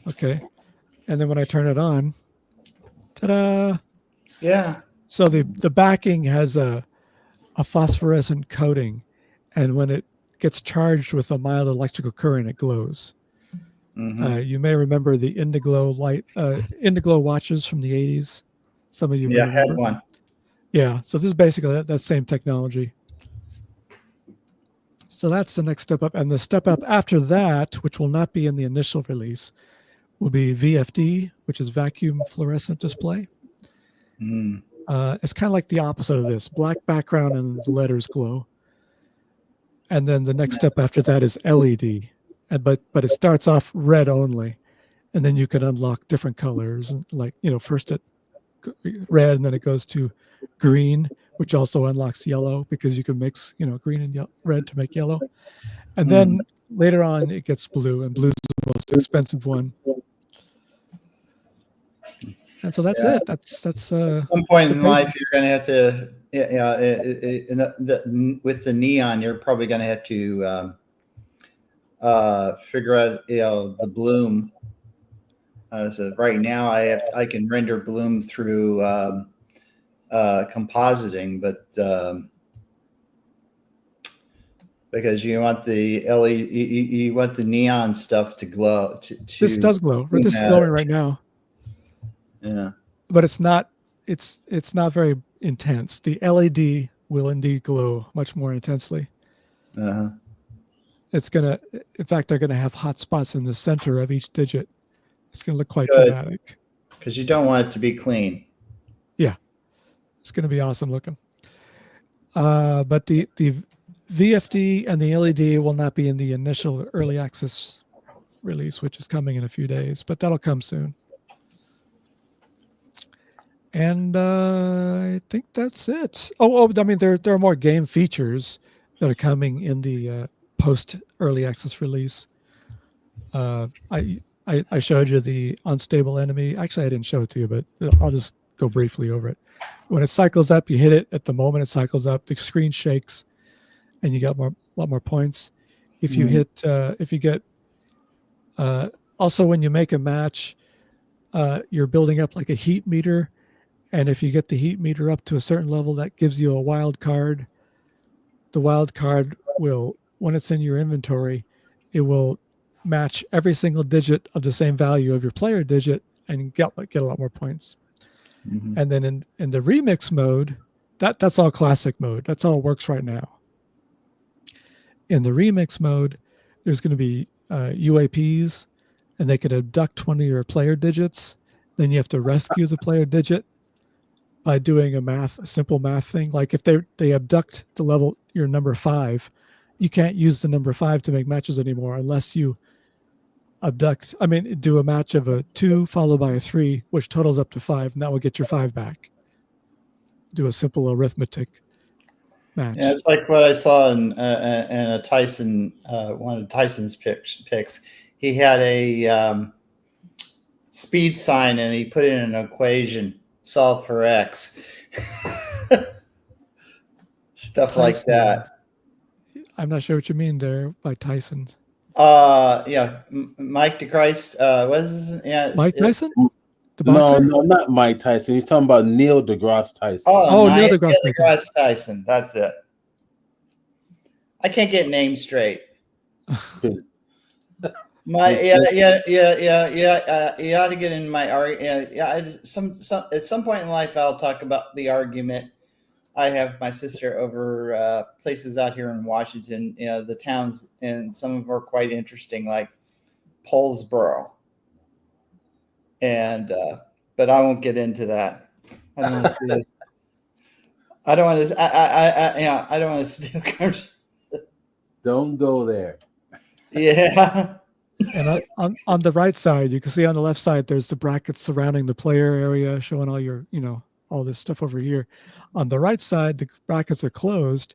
Okay. And then when I turn it on, ta-da! Yeah. So the backing has a phosphorescent coating, and when it gets charged with a mild electrical current, it glows. Mm-hmm. You may remember the Indiglo watches from the 80s. Some of you may Yeah, remember. had one. Yeah, so this is basically that same technology. So that's the next step up. And the step up after that, which will not be in the initial release, will be VFD, which is vacuum fluorescent display. Mm. It's kind of like the opposite of this. Black background and the letters glow. And then the next step after that is LED. But it starts off red only. And then you can unlock different colors. And first it red, and then it goes to green, which also unlocks yellow because you can mix, green and red to make yellow. And then later on it gets blue, and blue's the most expensive one. And so that's it. That's at some point in life you're going to have to, with the neon, you're probably going to have to figure out, the bloom. So right now I can render bloom through compositing, but because you want the LED, you want the neon stuff to glow. This does glow. This is glowing right now. Yeah, but it's not very intense. The LED will indeed glow much more intensely. uh-huh. In fact, they're gonna have hot spots in the center of each digit. It's gonna look quite Good. dramatic. Because you don't want it to be clean. Yeah, it's gonna be awesome looking. But the VFD and the LED will not be in the initial early access release, which is coming in a few days, but that'll come soon. And I think that's it. I mean, there are more game features that are coming in the post early access release. I showed you the unstable enemy. Actually, I didn't show it to you, but I'll just go briefly over it. When it cycles up, you hit it. At the moment it cycles up, the screen shakes, and you got a lot more points. If you hit, if you get, also when you make a match, you're building up like a heat meter, and if you get the heat meter up to a certain level, that gives you a wild card. The wild card will, when it's in your inventory, it will match every single digit of the same value of your player digit and get a lot more points. And then in the remix mode, that's all classic mode. That's all works right now. In the remix mode, there's going to be UAPs, and they could abduct one of your player digits. Then you have to rescue the player digit by doing a simple math thing. Like if they abduct the level your number 5, you can't use the number 5 to make matches anymore unless you do a match of a 2 followed by a 3, which totals up to 5, and that will get your 5 back. Do a simple arithmetic match. Yeah, it's like what I saw in a Tyson, one of Tyson's picks. He had a speed sign and he put in an equation, solve for X. Stuff Tyson, like that. I'm not sure what you mean there by Tyson. Yeah, Mike DeChrist. What is his? Yeah, Mike Tyson? The No, boxer? not Mike Tyson. He's talking about Neil deGrasse Tyson. Neil deGrasse Tyson. That's it. I can't get names straight. You ought to get in my argument. At some point in life, I'll talk about the argument. I have my sister over places out here in Washington. The towns, and some of them are quite interesting, like Paulsboro. And but I won't get into that. I don't want to see it. I don't want to. I don't want to steal cars. Don't go there. Yeah. And on the right side, you can see on the left side, there's the brackets surrounding the player area, showing all your, all this stuff over here. On the right side, the brackets are closed,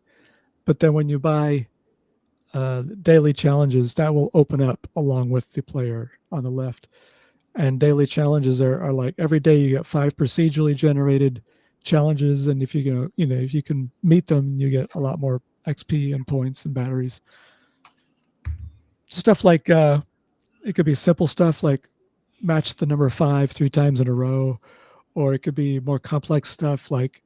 but then when you buy daily challenges, that will open up along with the player on the left. And daily challenges are like every day you get 5 procedurally generated challenges, and if if you can meet them, you get a lot more XP and points and batteries. Stuff like it could be simple stuff like match the number 5 3 times in a row, or it could be more complex stuff like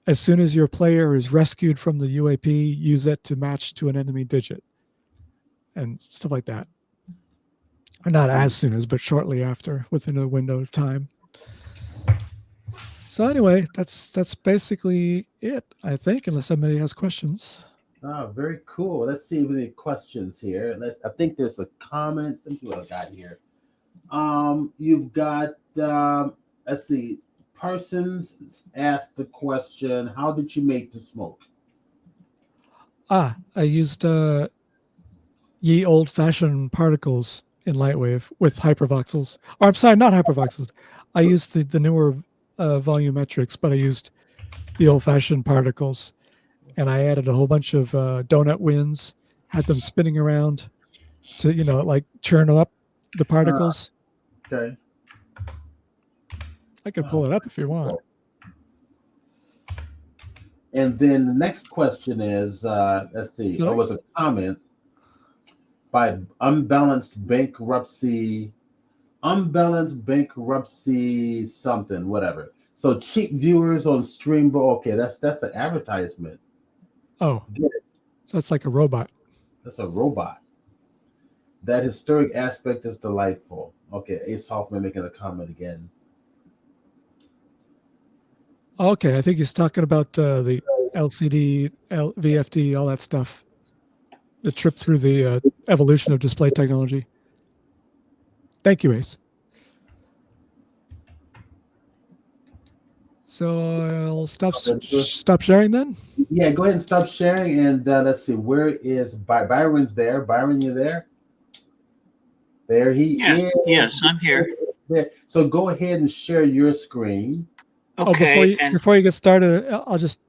as soon as your player is rescued from the UAP, use it to match to an enemy digit and stuff like that. Or not as soon as, but shortly after, within a window of time. So anyway, that's basically it, I think, unless somebody has questions. Oh, very cool. Let's see if we have any questions here. I think there's a comment. Let me see what I got here. You've got let's see. Persons asked the question, how did you make the smoke? I used ye old-fashioned particles in Lightwave with hypervoxels. Or I'm sorry, not hypervoxels. I used the newer volumetrics, but I used the old-fashioned particles. And I added a whole bunch of donut winds, had them spinning around to, like churn up the particles. Okay. I could pull it up if you want. And then the next question is, let's see, there was a comment by unbalanced bankruptcy something, whatever. So cheap viewers on Streambo. Okay, that's an advertisement. Oh, Get it. So that's like a robot. That's a robot. That historic aspect is delightful. Okay, Ace Hoffman making a comment again. Okay, I think he's talking about the LCD, VFD, all that stuff. The trip through the evolution of display technology. Thank you, Ace. So I'll stop sharing then? Yeah, go ahead and stop sharing. And let's see, where is Byron's there? Byron, you there? There he is. Yes, I'm here. There. So go ahead and share your screen. Okay. Before you get started, I'll just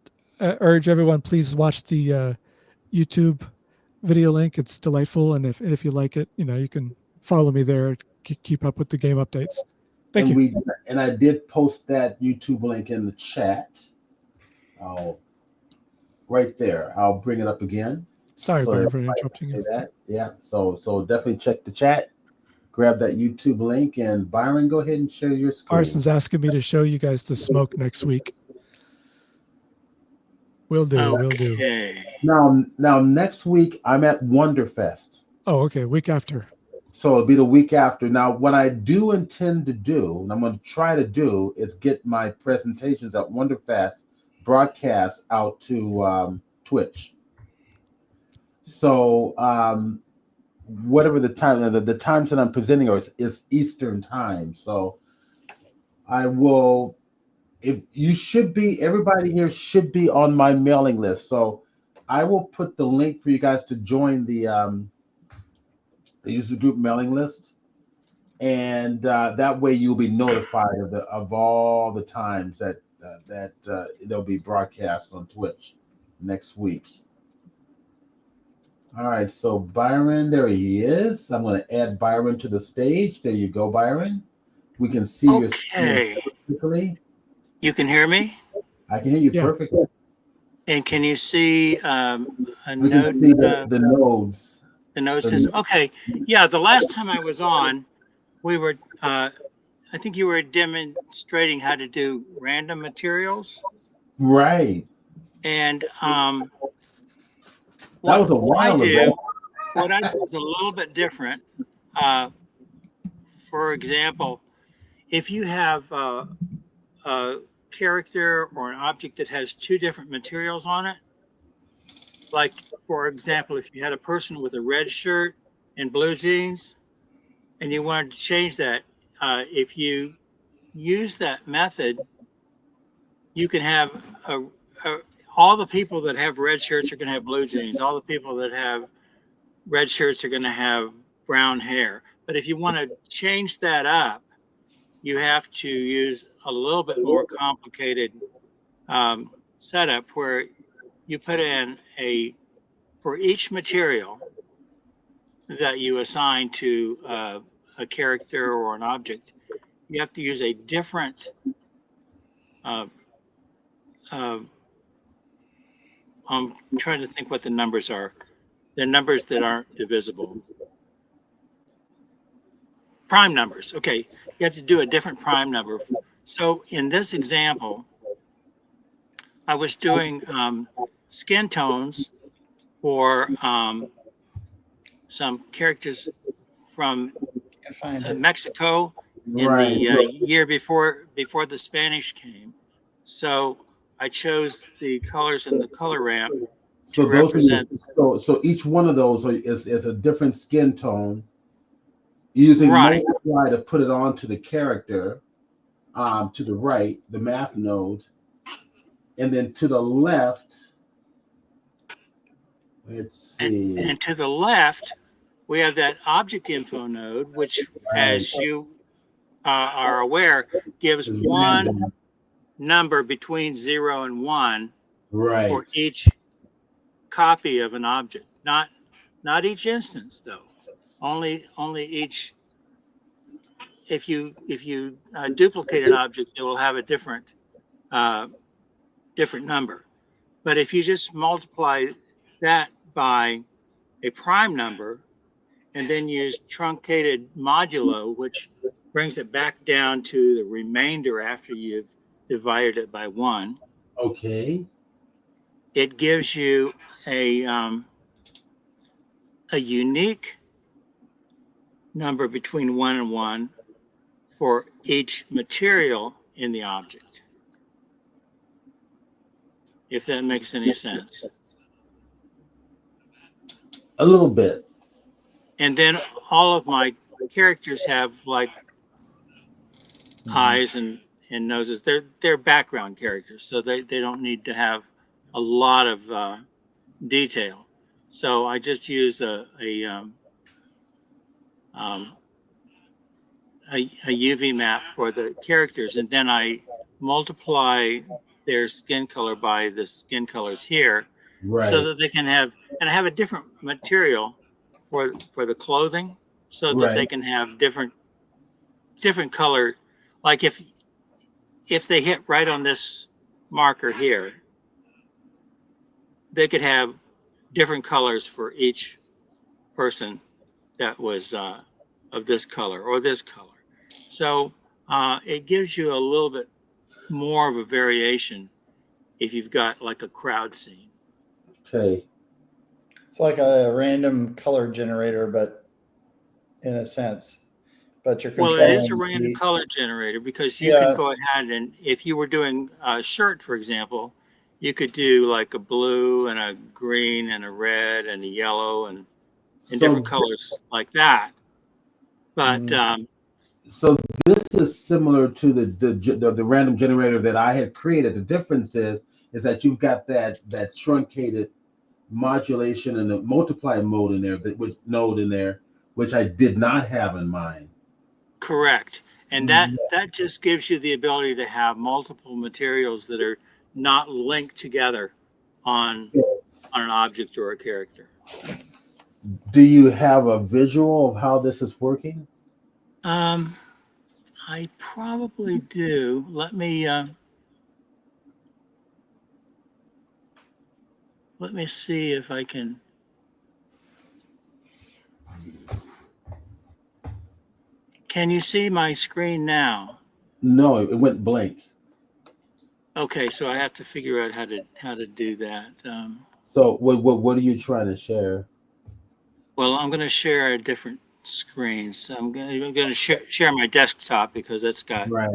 urge everyone, please watch the YouTube video link. It's delightful, and if you like it, you can follow me there. Keep up with the game updates. Thank you. And I did post that YouTube link in the chat. right there. I'll bring it up again. Sorry, So Byron, that for everybody interrupting can you. see that. Yeah. So definitely check the chat. Grab that YouTube link, and Byron, go ahead and share your screen. Arson's asking me to show you guys the smoke next week. Will do. Will do. Okay. Now next week I'm at Wonderfest. Oh, okay. Week after. So it'll be the week after. Now, what I do intend to do, and I'm going to try to do, is get my presentations at Wonderfest broadcast out to Twitch. So whatever the time, the times that I'm presenting is Eastern time. So I will, if you should be, everybody here should be on my mailing list. So I will put the link for you guys to join the user group mailing list. And that way you'll be notified of all the times that they'll be broadcast on Twitch next week. All right, so Byron, there he is. I'm going to add Byron to the stage. There you go, Byron. We can see your screen perfectly. You can hear me? I can hear you perfectly. And can you see a we node? Can see the nodes. The node system. Okay. Yeah, the last time I was on, we were, I think you were demonstrating how to do random materials. Right. And that was a while ago. What I do is a little bit different. For example, if you have a character or an object that has two different materials on it, like, for example, if you had a person with a red shirt and blue jeans, and you wanted to change that, if you use that method, you can have all the people that have red shirts are going to have blue jeans. All the people that have red shirts are going to have brown hair. But if you want to change that up, you have to use a little bit more complicated setup where you put in for each material that you assign to a character or an object, you have to use a different I'm trying to think what the numbers are. They're numbers that aren't divisible. Prime numbers. Okay, you have to do a different prime number. So in this example, I was doing skin tones for some characters from Mexico in the year before the Spanish came. So I chose the colors in the color ramp to represent. So each one of those is a different skin tone. Using multiply to put it onto the character, to the right, the math node, and then to the left. Let's see. And to the left, we have that object info node, which, as you are aware, gives one number between 0 and 1 for each copy of an object. Not each instance, though. Only each. If you duplicate an object, it will have a different number. But if you just multiply that by a prime number and then use truncated modulo, which brings it back down to the remainder after you've divided it by 1. Okay. It gives you a unique number between 1 and 1 for each material in the object, if that makes any sense. A little bit. And then all of my characters have like eyes and noses. They're background characters, so they don't need to have a lot of detail. So I just use a UV map for the characters, and then I multiply their skin color by the skin colors here, so that they can have, and I have a different material for the clothing, so that they can have different color. Like if they hit right on this marker here, they could have different colors for each person that was of this color or this color. So it gives you a little bit more of a variation if you've got like a crowd scene. Okay. It's like a random color generator, but in a sense, but you're Well, it is a controlling random the color generator because you can yeah. go ahead and if you were doing a shirt, for example, you could do like a blue and a green and a red and a yellow and different So colors like that. But so this is similar to the random generator that I had created. The difference is that you've got that truncated modulation and the multiply mode in there, node in there, which I did not have in mine. correct. And that just gives you the ability to have multiple materials that are not linked together on an object or a character. Do you have a visual of how this is working? I probably do. Let me see if I can. Can you see my screen now? No, it went blank. Okay, so I have to figure out how to do that. So what are you trying to share? Well, I'm going to share a different screen. So I'm going to share my desktop because it's got Right.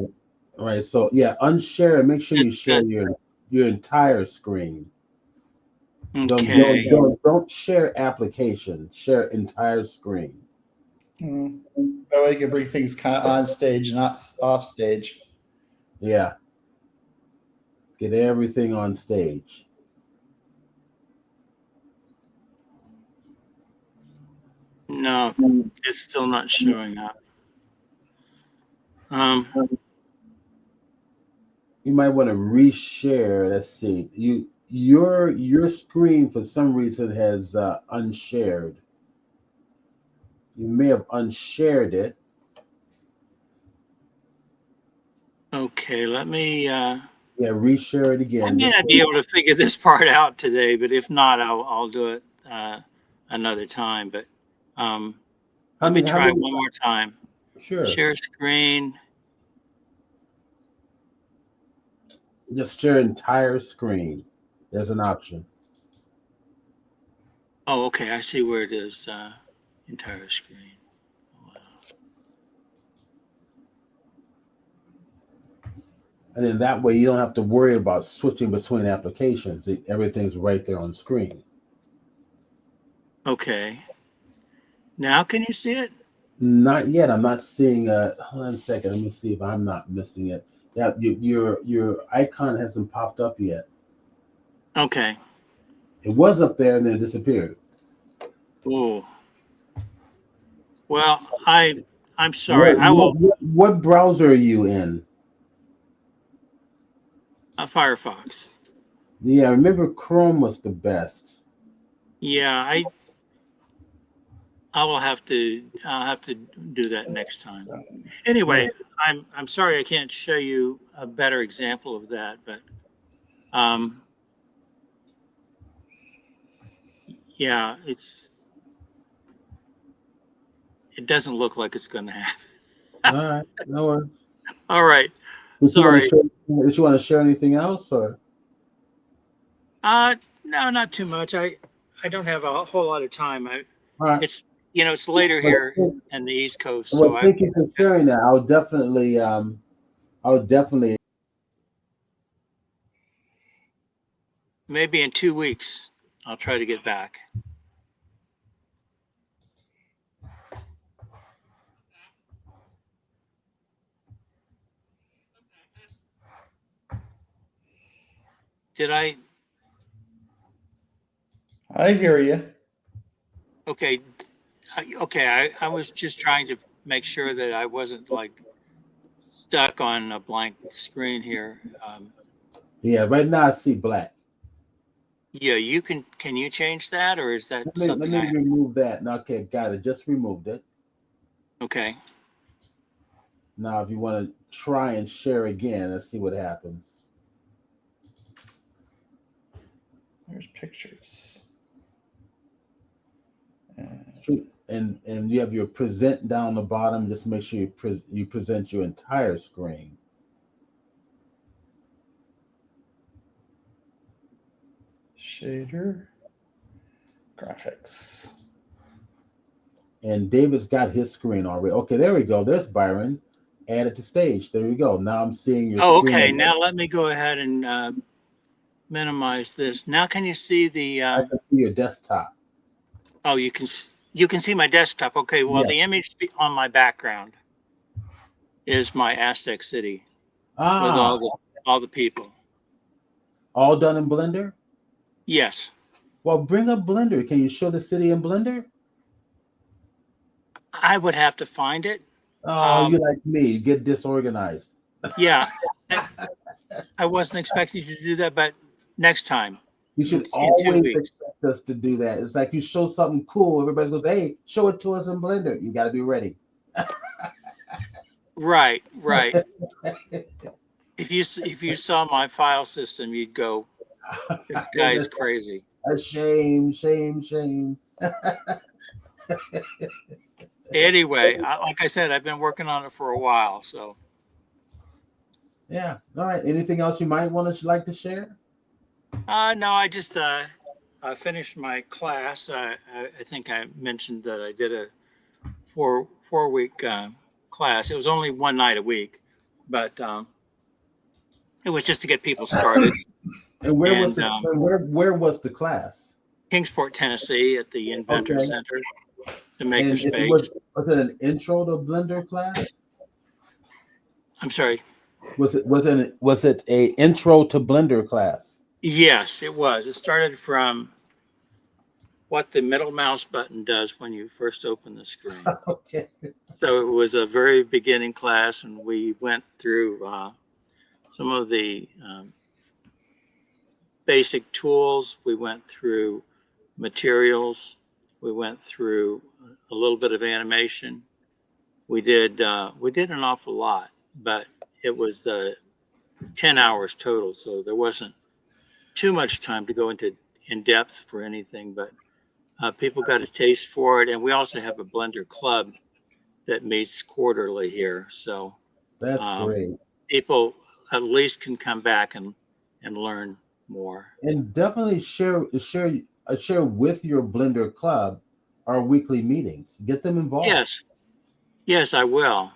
Right. So yeah, unshare and make sure you it's share got your entire screen. okay. Don't share application. Share entire screen. That way you can bring things kind of on stage, not off stage. Yeah. Get everything on stage. No, it's still not showing up. You might want to reshare. Let's see. Your screen for some reason has unshared. You may have unshared it. Okay, let me. Yeah, reshare it I again. may Just not be able to figure this part out today, but if not, I'll do it another time. But how let me many? How try many? one more time. Sure. Share screen. Just share entire screen. There's an option. Oh, okay. I see where it is. Entire screen. Wow. And then that way you don't have to worry about switching between applications. Everything's right there on screen. Okay. Now can you see it? Not yet. I'm not seeing hold on a second. Let me see if I'm not missing it. Yeah, your icon hasn't popped up yet. Okay. It was up there and then it disappeared. Oh. Well, I'm sorry. What I will. what browser are you in? Firefox. Yeah, remember Chrome was the best. Yeah, I'll have to do that next time. Yeah. Anyway, I'm sorry I can't show you a better example of that, but um, yeah, it doesn't look like it's going to happen. All right. No worries. All right, Did you want to sorry. share, did you want to share anything else or? No, not too much. I don't have a whole lot of time. All right. It's it's later here in the East Coast, so Well, thank you for sharing that. I would definitely. maybe in 2 weeks I'll try to get back. Did I? I hear you. Okay, okay. I was just trying to make sure that I wasn't like stuck on a blank screen here. Yeah, right now I see black. Yeah, you can. Can you change that, or is that Let something me I? remove that. Okay, got it. Just removed it. Okay. Now, if you want to try and share again, let's see what happens. There's pictures. And you have your present down the bottom. Just make sure you present your entire screen. Shader. Graphics. And David's got his screen already. Okay, there we go. There's Byron. Add it to stage. There you go. Now I'm seeing your Oh, screen. okay. Now let me go ahead and minimize this. Now can you see the? I can see your desktop. Oh, you can see my desktop. Okay. Well, Yes. the image on my background is my Aztec City with all the people. All done in Blender? Yes. Well, bring up Blender. Can you show the city in Blender? I would have to find it. Oh, you're like me. You get disorganized. Yeah. I wasn't expecting you to do that, but next time. You should In 2 always weeks. expect us to do that. It's like you show something cool. Everybody goes, hey, show it to us in Blender. You got to be ready. Right. If you saw my file system, you'd go, this guy's crazy. A shame. Anyway, like I said, I've been working on it for a while. So, yeah. All right. Anything else you might like to share? No, I just finished my class. I think I mentioned that I did a four-week class. It was only one night a week, but it was just to get people started. And where was the class? Kingsport, Tennessee, at the Inventor Center, the Makerspace. Was it an intro to Blender class? I'm sorry. Was it a intro to Blender class? Yes, it was. It started from what the middle mouse button does when you first open the screen. Okay. So it was a very beginning class, and we went through some of the basic tools. We went through materials. We went through a little bit of animation. We did an awful lot, but it was 10 hours total, so there wasn't too much time to go into in depth for anything, but people got a taste for it. And we also have a Blender club that meets quarterly here. So that's great. People at least can come back and learn more. And definitely share with your Blender club our weekly meetings. Get them involved. Yes, I will.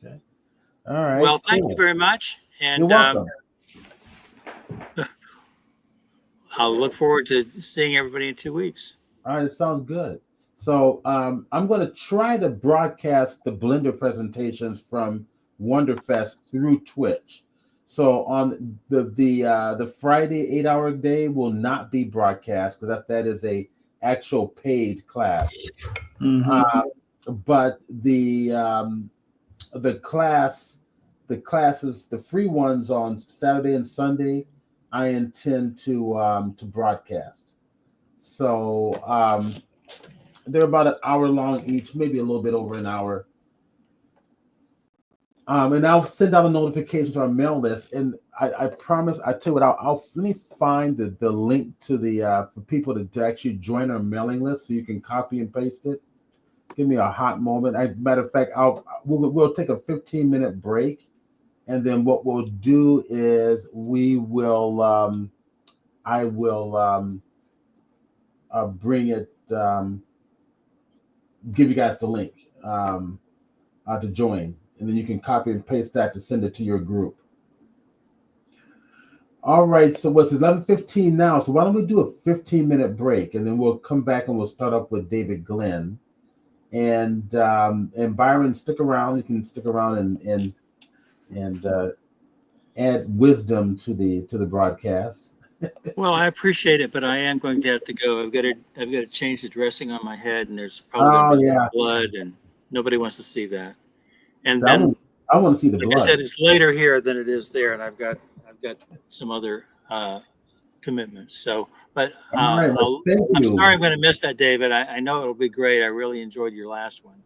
Okay. All right. Well, thank you very much. And you're welcome. I'll look forward to seeing everybody in 2 weeks. All right, it sounds good. So I'm going to try to broadcast the Blender presentations from Wonderfest through Twitch. So on the Friday 8-hour day will not be broadcast because that is a actual paid class. Mm-hmm. But the classes, the free ones on Saturday and Sunday, I intend to broadcast. So they're about an hour long each, maybe a little bit over an hour. And I'll send out a notification to our mail list. And I promise, I tell you what, I'll let me find the link to the for people to actually join our mailing list so you can copy and paste it. Give me a hot moment. Matter of fact, we'll take a 15-minute break. And then what we'll do is I will bring it, give you guys the link to join. And then you can copy and paste that to send it to your group. All right, so it's 11:15 now. So why don't we do a 15-minute break, and then we'll come back and we'll start up with David Glenn. And Byron, stick around. You can stick around and add wisdom to the broadcast. Well, I appreciate it, but I am going to have to go. I've got to change the dressing on my head, and there's probably blood, and nobody wants to see that. And then I want to see the blood. I said, it's later here than it is there, and I've got some other commitments. So, but I'm sorry I'm going to miss that, David. I know it'll be great. I really enjoyed your last one.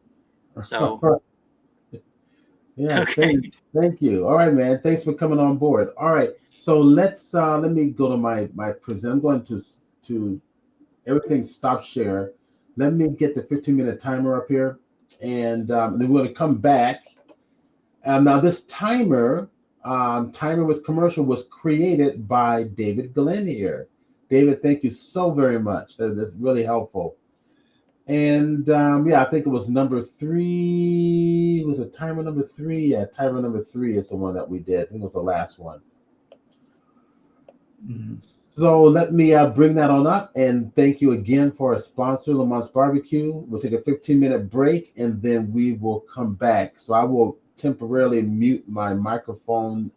So Yeah, Okay. thank you. All right, man. Thanks for coming on board. All right. So let me go to my present. I'm going to everything stop share. Let me get the 15-minute timer up here, and then we're going to come back. Now this timer with commercial was created by David Glenn here. David, thank you so very much. That's really helpful. And yeah, I think it was number three. Was it timer number three? Yeah, timer number three is the one that we did. I think it was the last one. Mhm. So let me bring that on up and thank you again for our sponsor, Lamont's Barbecue. We'll take a 15-minute break and then we will come back. So I will temporarily mute my microphone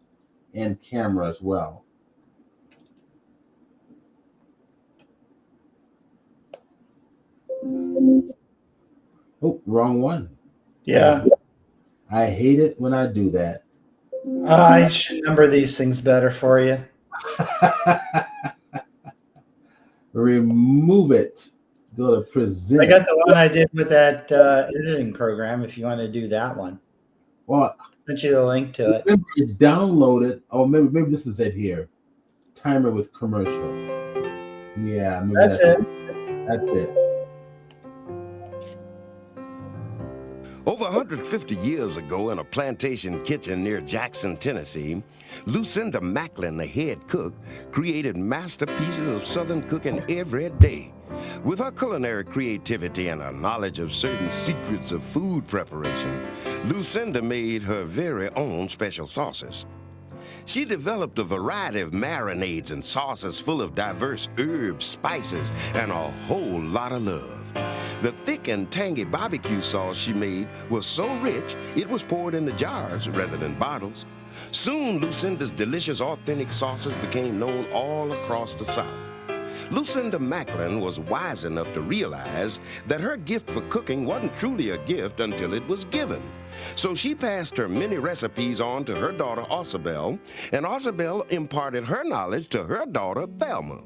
and camera as well. Oh, wrong one. Yeah. I hate it when I do that. I should number these things better for you. Remove it. Go to present. I got the one I did with that editing program. If you want to do that one, Well, sent you the link to it. remember to download it. Oh, maybe this is it here. Timer with commercial. Yeah, maybe That's it. That's it. Over 150 years ago, in a plantation kitchen near Jackson, Tennessee, Lucinda Macklin, the head cook, created masterpieces of Southern cooking every day. With her culinary creativity and her knowledge of certain secrets of food preparation, Lucinda made her very own special sauces. She developed a variety of marinades and sauces full of diverse herbs, spices, and a whole lot of love. The thick and tangy barbecue sauce she made was so rich, it was poured into jars rather than bottles. Soon, Lucinda's delicious, authentic sauces became known all across the South. Lucinda Macklin was wise enough to realize that her gift for cooking wasn't truly a gift until it was given. So she passed her many recipes on to her daughter, Osabel, and Osabel imparted her knowledge to her daughter, Thelma.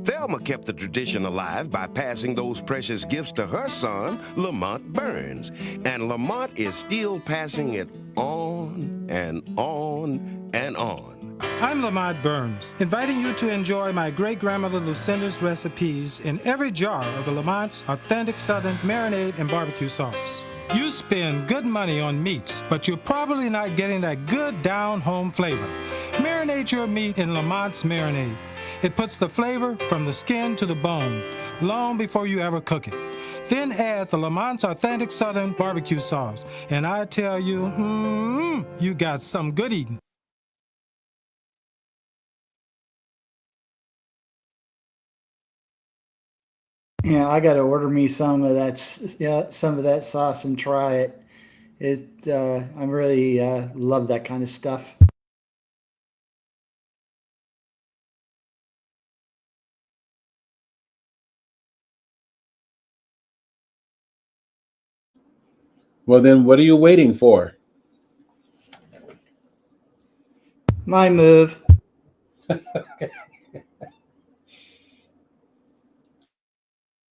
Thelma kept the tradition alive by passing those precious gifts to her son, Lamont Burns. And Lamont is still passing it on and on and on. I'm Lamont Burns, inviting you to enjoy my great-grandmother Lucinda's recipes in every jar of the Lamont's authentic Southern marinade and barbecue sauce. You spend good money on meats, but you're probably not getting that good down-home flavor. Marinate your meat in Lamont's marinade. It puts the flavor from the skin to the bone, long before you ever cook it. Then add the Lamont's authentic Southern barbecue sauce, and I tell you, you got some good eating. Yeah, I got to order me some of that. Yeah, some of that sauce and try it. I really love that kind of stuff. Well, then what are you waiting for? My move.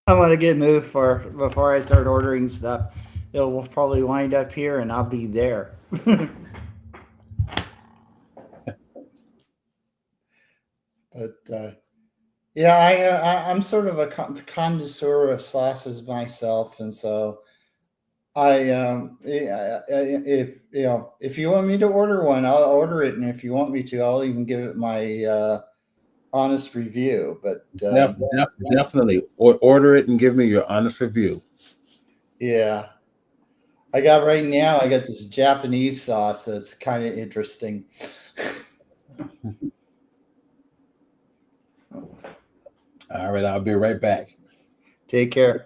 I want to get moved for before I start ordering stuff. It will probably wind up here, and I'll be there. But yeah, I'm sort of a connoisseur of sauces myself, and so if you want me to order one, I'll order it, and if you want me to, I'll even give it my honest review. But Definitely order it and give me your honest review. yeah, I got right now. I got this Japanese sauce that's kind of interesting. All right, I'll be right back. Take care.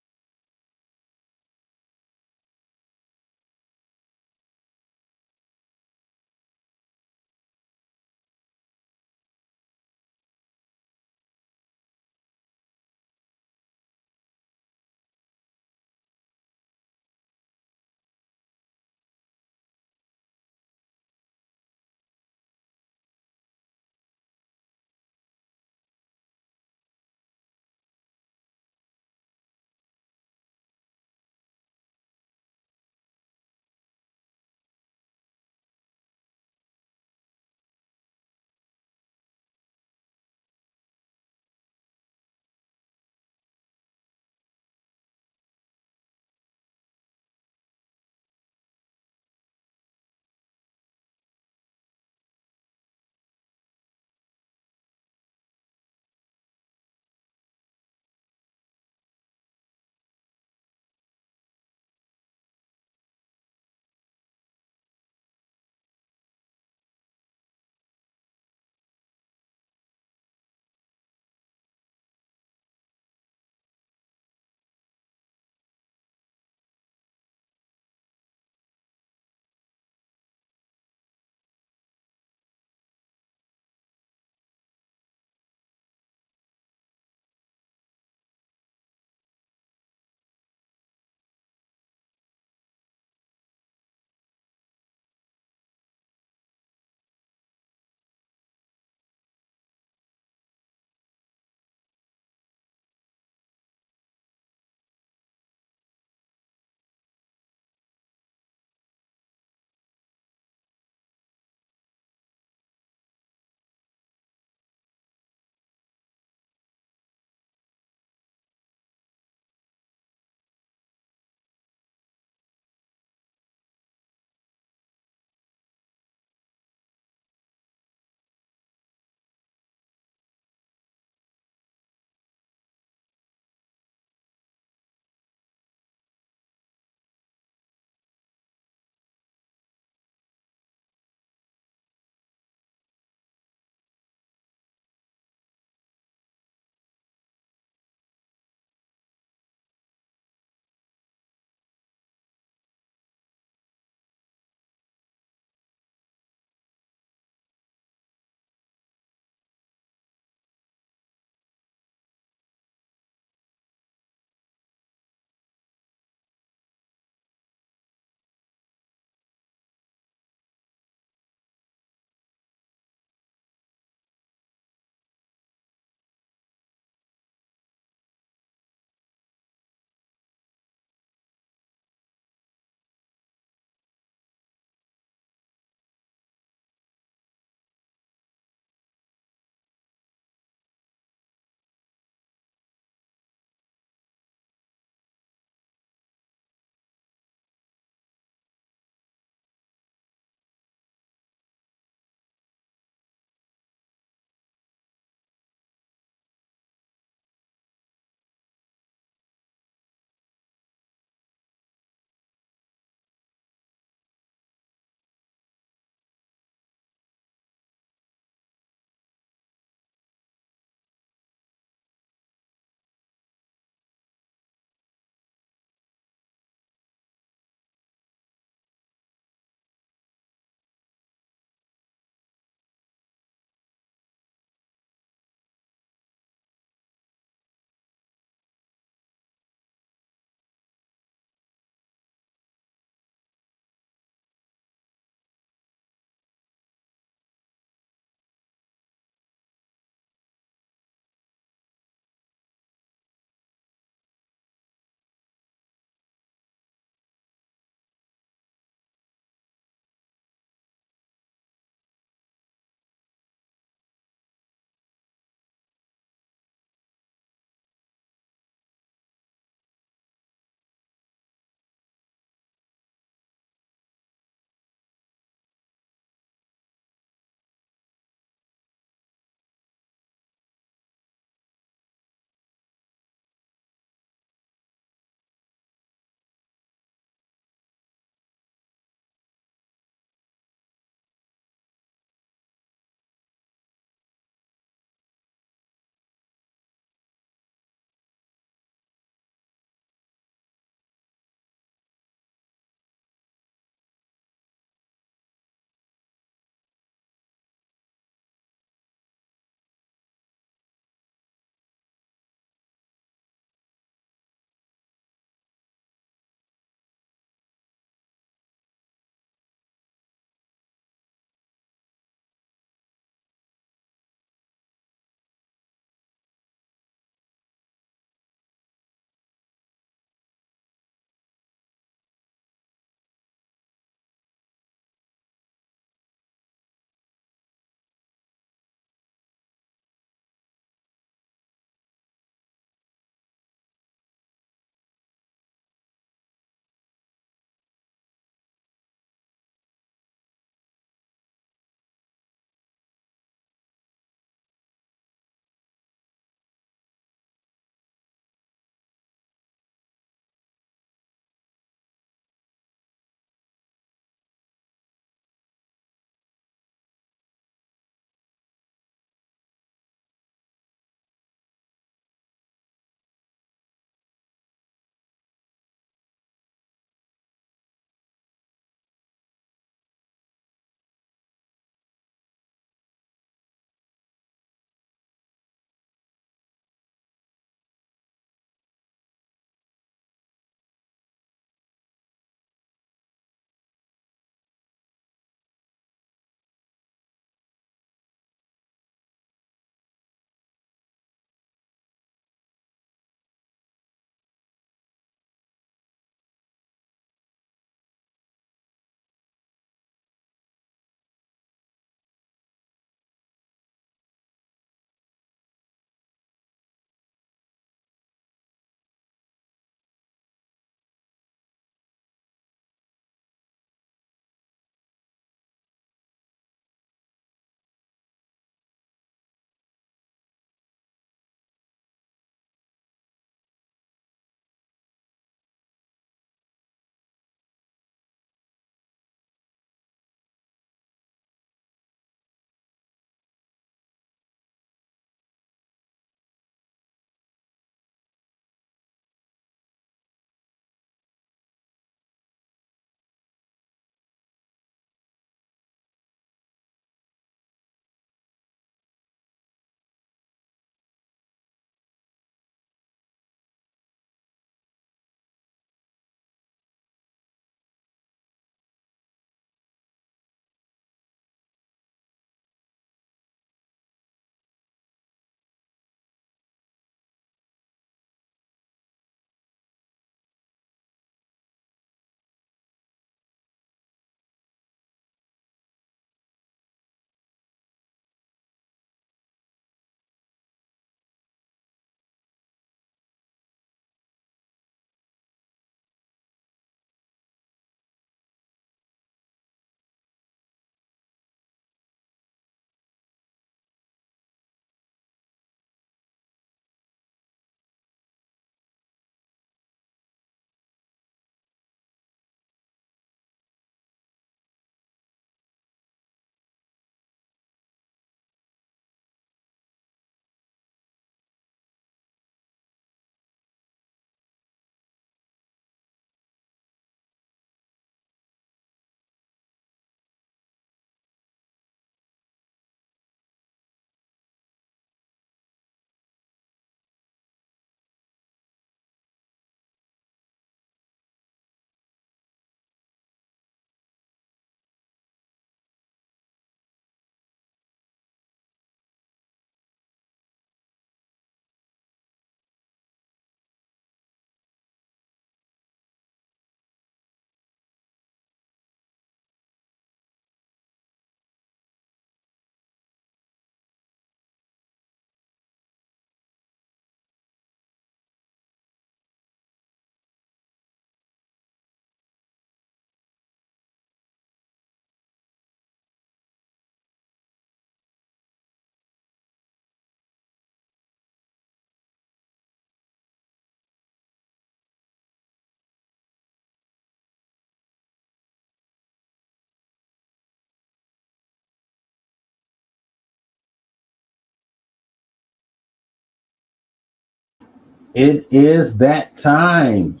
It is that time.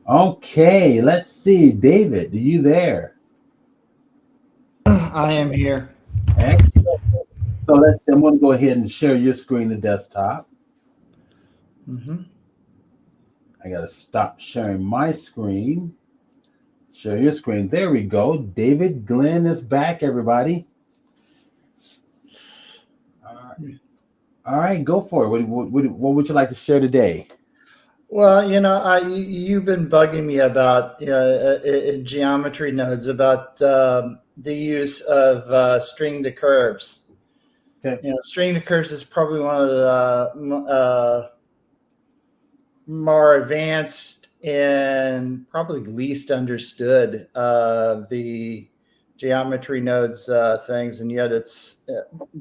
Okay, let's see. David, are you there? I am here. Excellent. So let's see. I'm going to go ahead and share your screen to desktop. Mm-hmm. I got to stop sharing my screen. Share your screen. There we go. David Glenn is back, everybody. All right, go for it. What would you like to share today? Well, you've been bugging me about in geometry nodes about the use of string to curves. Okay. String to curves is probably one of the more advanced and probably least understood of the geometry nodes things, and yet it's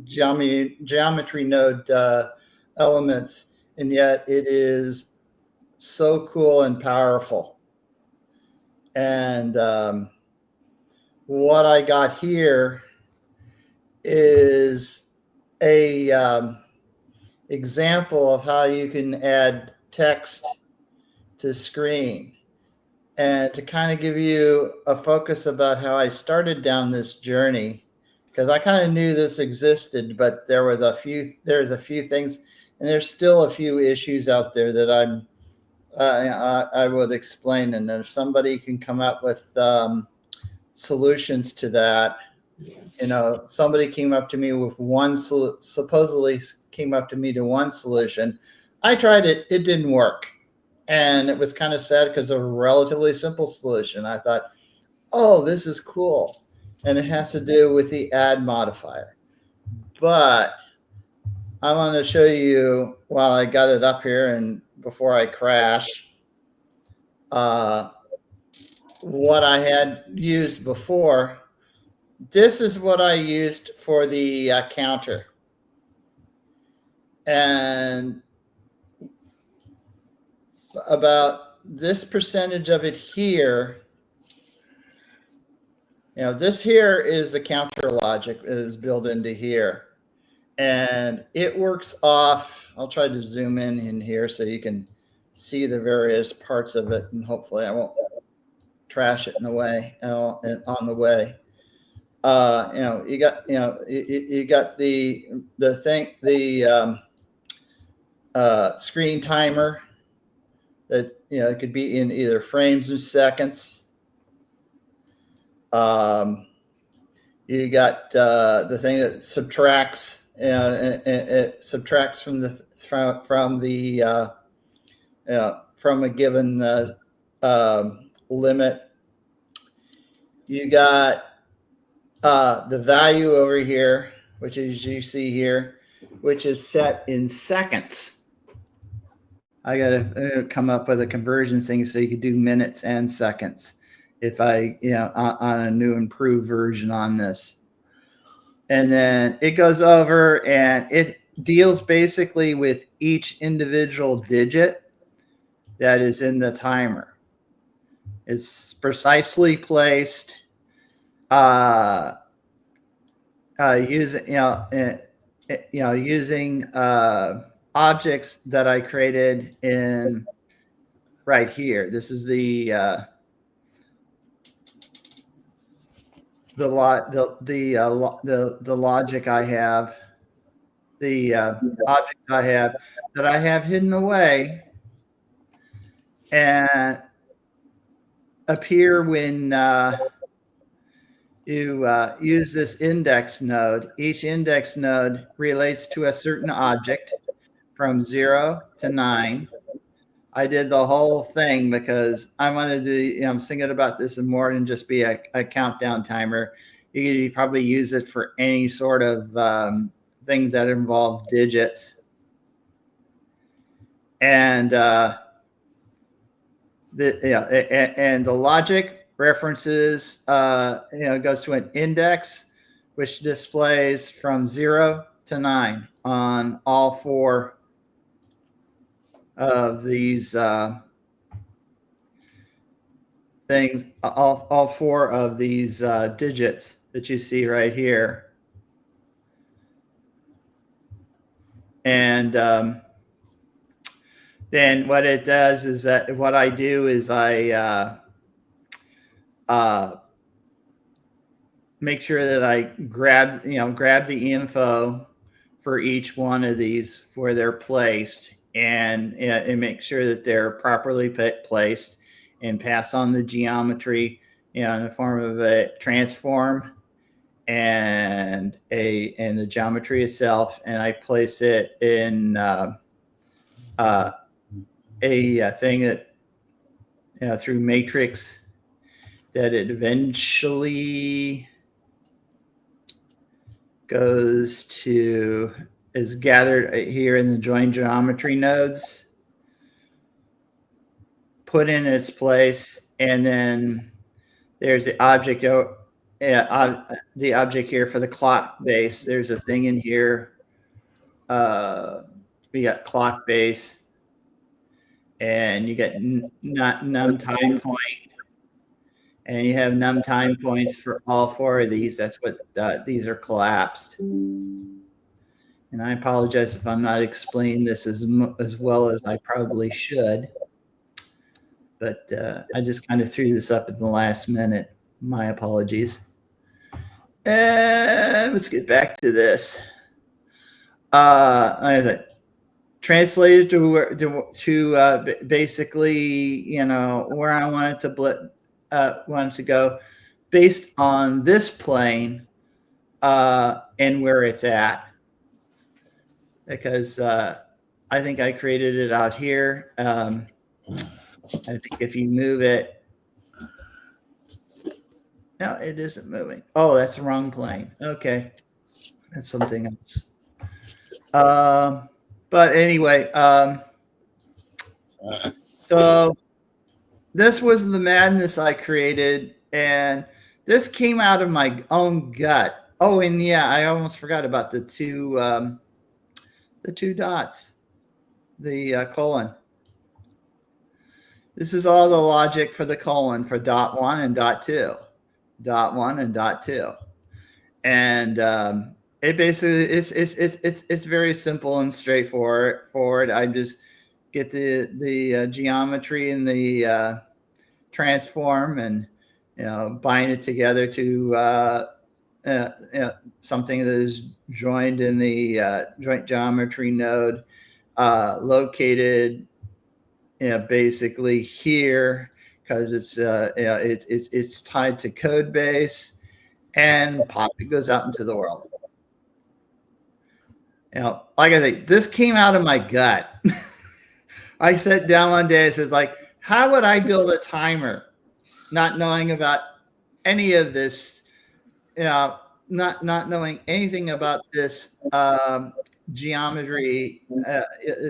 geometry node elements, and yet it is so cool and powerful. And what I got here is a example of how you can add text to screen, and to kind of give you a focus about how I started down this journey, because I kind of knew this existed, but there's a few things, and there's still a few issues out there that I would explain, and if somebody can come up with solutions to that. Somebody came up to me with supposedly came up to me to one solution. I tried it, it didn't work. And it was kind of sad because of a relatively simple solution. I thought, oh, this is cool. And it has to do with the add modifier. But I want to show you while I got it up here and before I crash, what I had used before. This is what I used for the counter. And about this percentage of it here, this here is the counter logic is built into here. And it works off, I'll try to zoom in here so you can see the various parts of it, and hopefully I won't trash it in the way, on the way. You got the thing, the screen timer that it could be in either frames or seconds. You got the thing that subtracts, it subtracts from a given limit. You got the value over here, which is you see here, which is set in seconds. I got to come up with a conversion thing so you could do minutes and seconds if I, on a new improved version on this. And then it goes over and it deals basically with each individual digit that is in the timer. It's precisely placed using objects that I created in right here. This is the logic I have, the objects I have that I have hidden away and appear when you use this index node. Each index node relates to a certain object from 0 to 9. I did the whole thing because I wanted to, I'm thinking about this and more than just be a countdown timer. You could probably use it for any sort of thing that involve digits. And the logic references, goes to an index, which displays from 0 to 9 on all four of these things, all four of these digits that you see right here. And then what it does is that what I do is I make sure that I grab the info for each one of these where they're placed, and make sure that they're properly placed, and pass on the geometry in the form of a transform and the geometry itself, and I place it in a thing that through matrix that it eventually is gathered here in the join geometry nodes, put in its place, and then there's the object the object here for the clock base. There's a thing in here. We got clock base, and you get num time point, and you have num time points for all four of these. That's what these are collapsed. And I apologize if I'm not explaining this as well as I probably should, but I just kind of threw this up at the last minute. My apologies. And let's get back to this. Like I said, translated to basically, where I want it to go, based on this plane and where it's at. Because I think I created it out here. I think if you move it, no, it isn't moving. Oh, that's the wrong plane. Okay, that's something else. But anyway, so this was the madness I created, and this came out of my own gut. Oh, and yeah, I almost forgot about the two dots, the colon. This is all the logic for the colon for dot 1 and dot 2. Dot 1 and dot 2. And it basically it's very simple and straightforward. I just get the geometry and the transform, and bind it together to something that is joined in the joint geometry node, located basically here, because it's tied to code base, and pop, it goes out into the world. Like I say, this came out of my gut. I sat down one day and says, like, how would I build a timer, not knowing about any of this, not knowing anything about this geometry,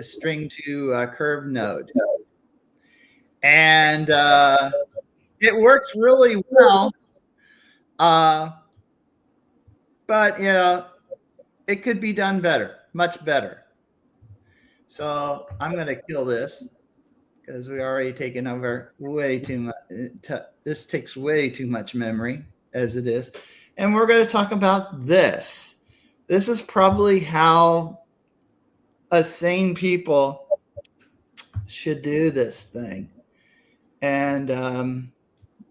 string to curve node. And it works really well, but it could be done better, much better. So I'm going to kill this, because we already taken over way too much. This takes way too much memory as it is. And we're going to talk about this. This is probably how a sane people should do this thing. And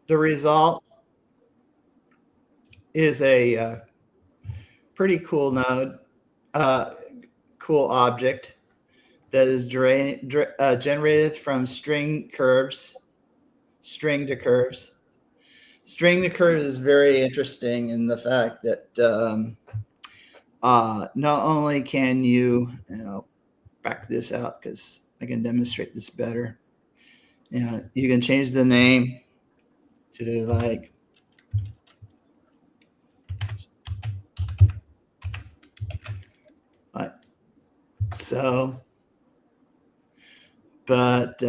the result is a pretty cool node, cool object that is generated from string to curves. String to curves is very interesting in the fact that not only can you back this out, because I can demonstrate this better. You can change the name to like so, but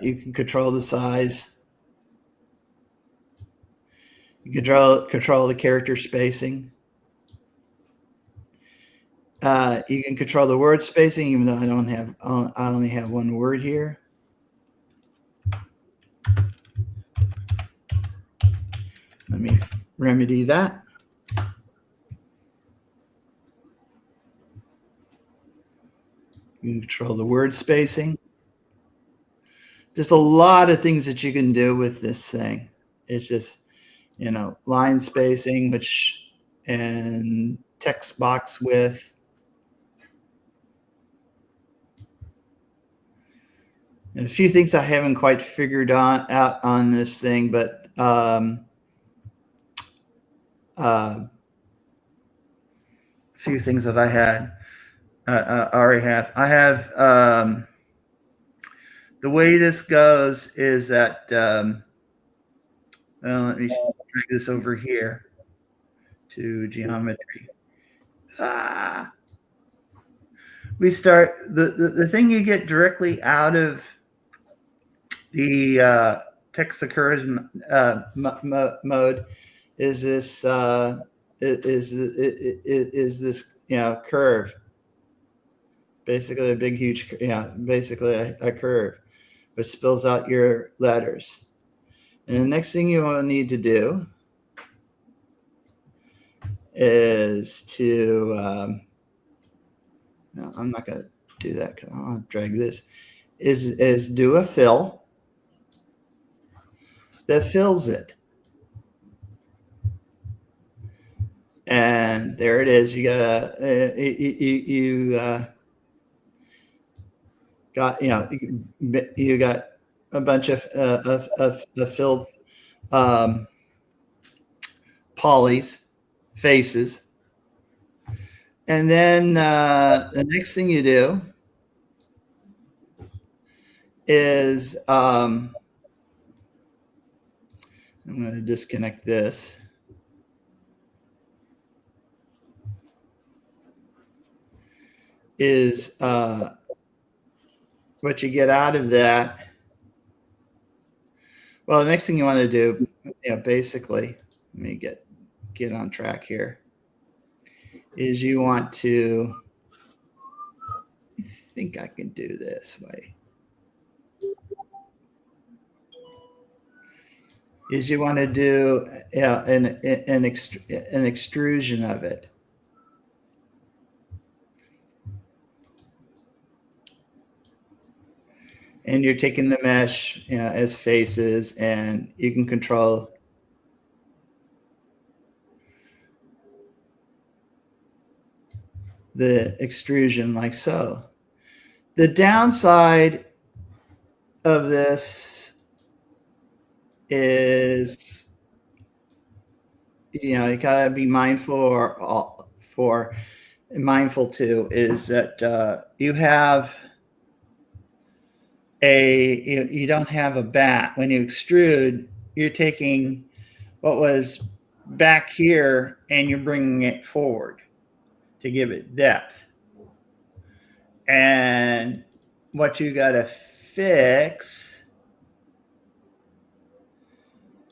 you can control the size. You control the character spacing. You can control the word spacing, even though I only have one word here. Let me remedy that. You can control the word spacing. Just a lot of things that you can do with this thing. It's just, line spacing, and text box width. And a few things I haven't quite figured out on this thing, but a few things that I already have. I have the way this goes is that let me drag this over here to geometry. We start the thing you get directly out of the text occurs mode is this is this curve, basically a big huge basically a curve which spills out your letters. And the next thing you will need to do is to no, I'm not going to do that because I want to drag this. Is do a fill that fills it, and there it is. You got you got a bunch of filled polys, faces, and then the next thing you do is I'm going to disconnect this. Is what you get out of that. Well, the next thing you want to do, basically, let me get on track here, is you want to, I think I can do this way, is you want to do an extrusion of it. And you're taking the mesh as faces, and you can control the extrusion like so. The downside of this is, you gotta be mindful to is that you have you don't have a bat. When you extrude, you're taking what was back here and you're bringing it forward to give it depth. And what you got to fix,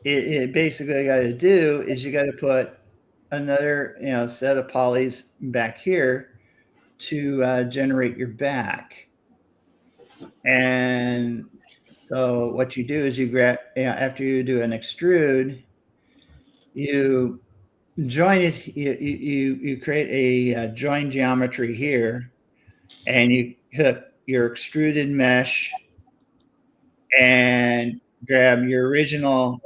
it basically got to do is you got to put another set of polys back here to generate your back. And so what you do is you grab, after you do an extrude, you join it, you create a join geometry here, and you hook your extruded mesh and grab your original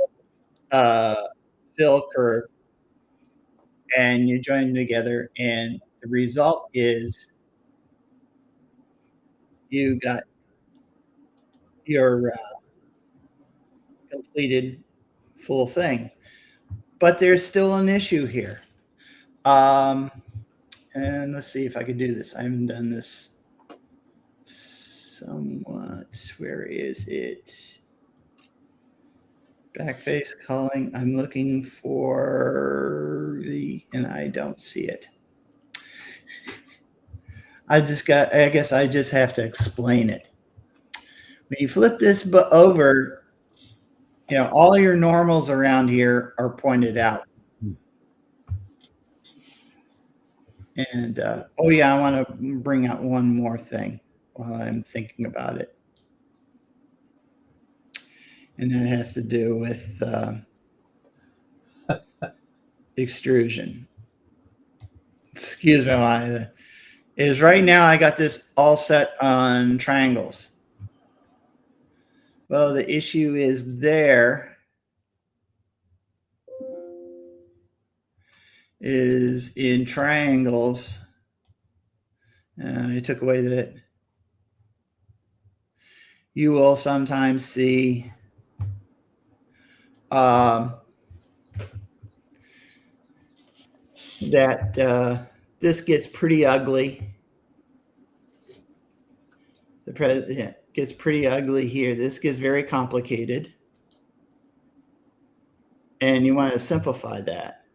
fill curve, and you join them together, and the result is you got your completed full thing. But there's still an issue here. And let's see if I can do this. I haven't done this somewhat. Where is it? Backface calling. I'm looking for and I don't see it. I guess I just have to explain it. When you flip this over, all your normals around here are pointed out. And, oh yeah, I want to bring out one more thing while I'm thinking about it. And that has to do with extrusion. Excuse me, is right now I got this all set on triangles. Well, the issue is there is in triangles. I took away that. You will sometimes see that this gets pretty ugly. The president gets pretty ugly here. This gets very complicated. And you want to simplify that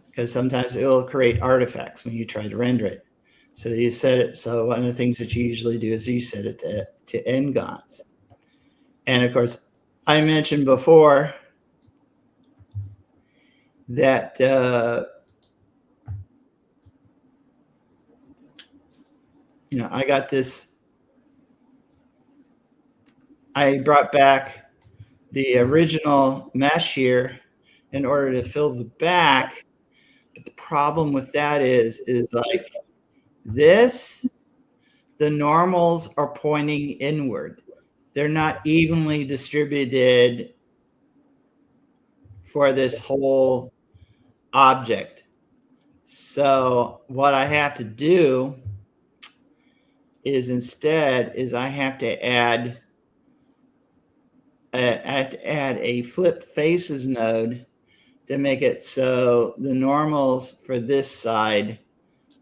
because sometimes it will create artifacts when you try to render it. So you set it. So one of the things that you usually do is you set it to n-gons. And of course, I mentioned before that I got this. I brought back the original mesh here in order to fill the back. But the problem with that is like this, the normals are pointing inward. They're not evenly distributed for this whole object. So what I have to do is instead I have to add a flip faces node to make it so the normals for this side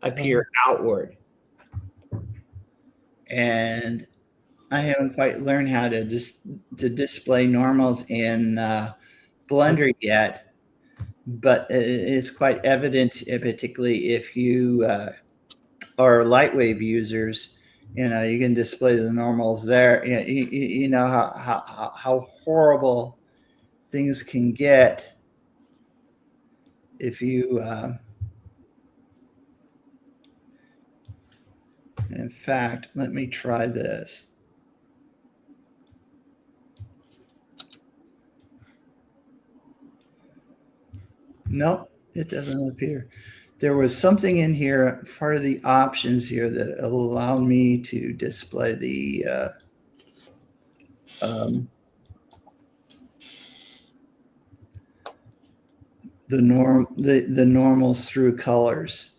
appear outward. And I haven't quite learned how to display normals in Blender yet, but it's quite evident, particularly if you are Lightwave users. You can display the normals there. You know how horrible things can get if you. In fact, let me try this. Nope, it doesn't appear. There was something in here, part of the options here, that allowed me to display the normals through colors.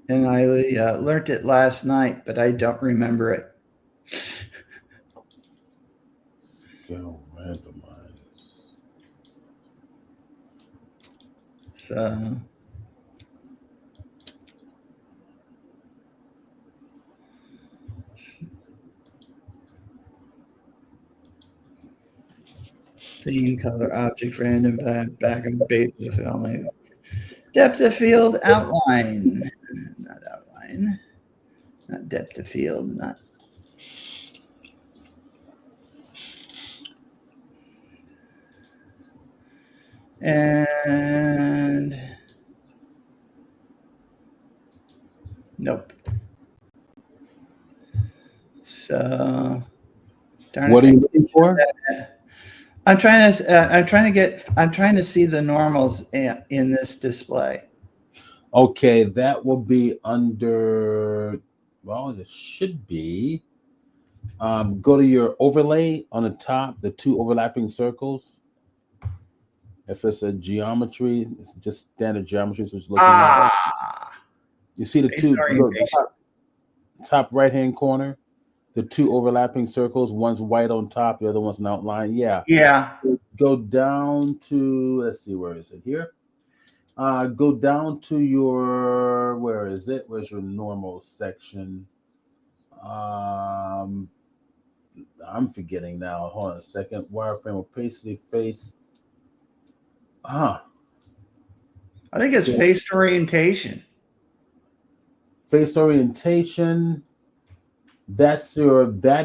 And I learned it last night, but I don't remember it. Go randomize. So scene color object random back and base only depth of field outline, not outline, not depth of field, not. And nope. So, What are you looking for? I'm trying to see the normals in this display. Okay, that will be under. Well, it should be. Go to your overlay on the top, the two overlapping circles. If it's a geometry, it's just standard geometry. So it's looking at. You see the two top right hand corner, the two overlapping circles. One's white on top, the other one's an outline. Yeah. Yeah. Go down to, let's see, where is it here? Go down to your, where is it? Where's your normal section? I'm forgetting now. Hold on a second. Wireframe opacity face. I think it's face orientation. Face orientation. That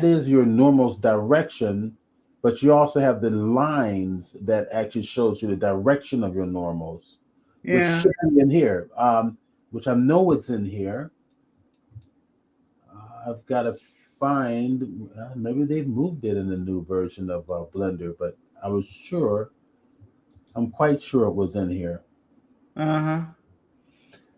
is your normal's direction, but you also have the lines that actually shows you the direction of your normals, which should be in here. Which I know it's in here. I've got to find. Maybe they've moved it in the new version of Blender, but I'm quite sure it was in here. And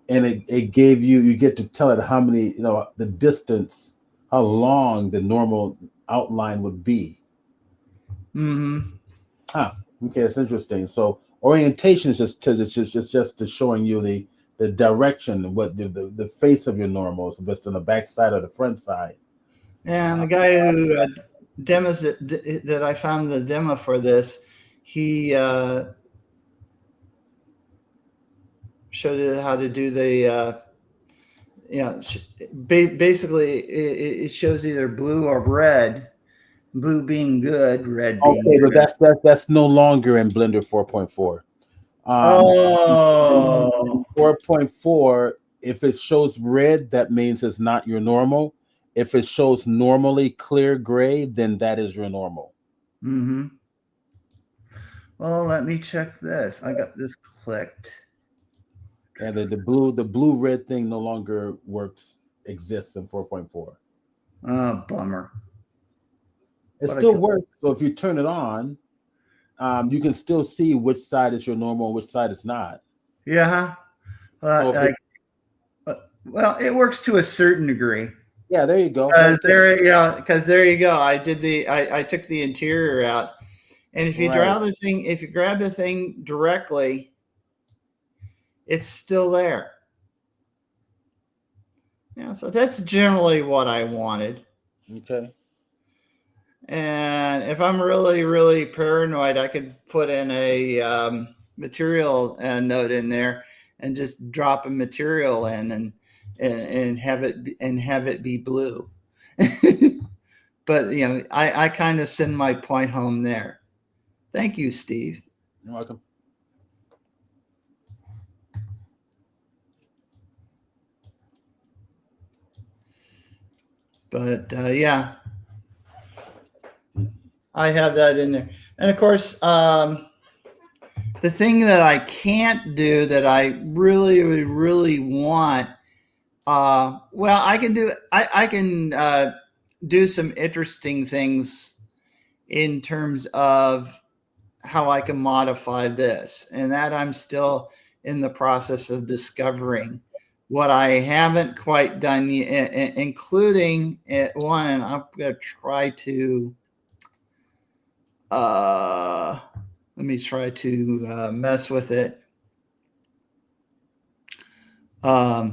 it gave you get to tell it how many, the distance, how long the normal outline would be. Mm-hmm. Ah, okay, that's interesting. So orientation is just to showing you the direction, what the face of your normals, if it's on the back side or the front side. And the guy who demos it, that I found the demo for this, he showed it how to do the basically it shows either blue or red. Blue being good, red being Okay, but good. that's no longer in Blender 4.4. Oh. 4.4, if it shows red, that means it's not your normal. If it shows normally clear gray, then that is your normal. Mm-hmm. Well, let me check this. I got this clicked. And the blue red thing no longer exists in 4.4. Oh, bummer. It But still works. So if you turn it on, you can still see which side is your normal and which side is not. yeah. So Well, it works to a certain degree. yeah, there you go. Because there you go. I took the interior out, and if you if you grab the thing directly, it's still there. Yeah, so that's generally what I wanted. Okay. And if I'm really, really paranoid, I could put in a material note in there and just drop a material in and have it be blue. But I kind of send my point home there. Thank you, Steve. You're welcome. But yeah, I have that in there. And of course, the thing that I can't do that I really, really want, well, I can do some interesting things in terms of how I can modify this, and that I'm still in the process of discovering. What I haven't quite done yet, including one, and I'm going to try to let me try to mess with it. I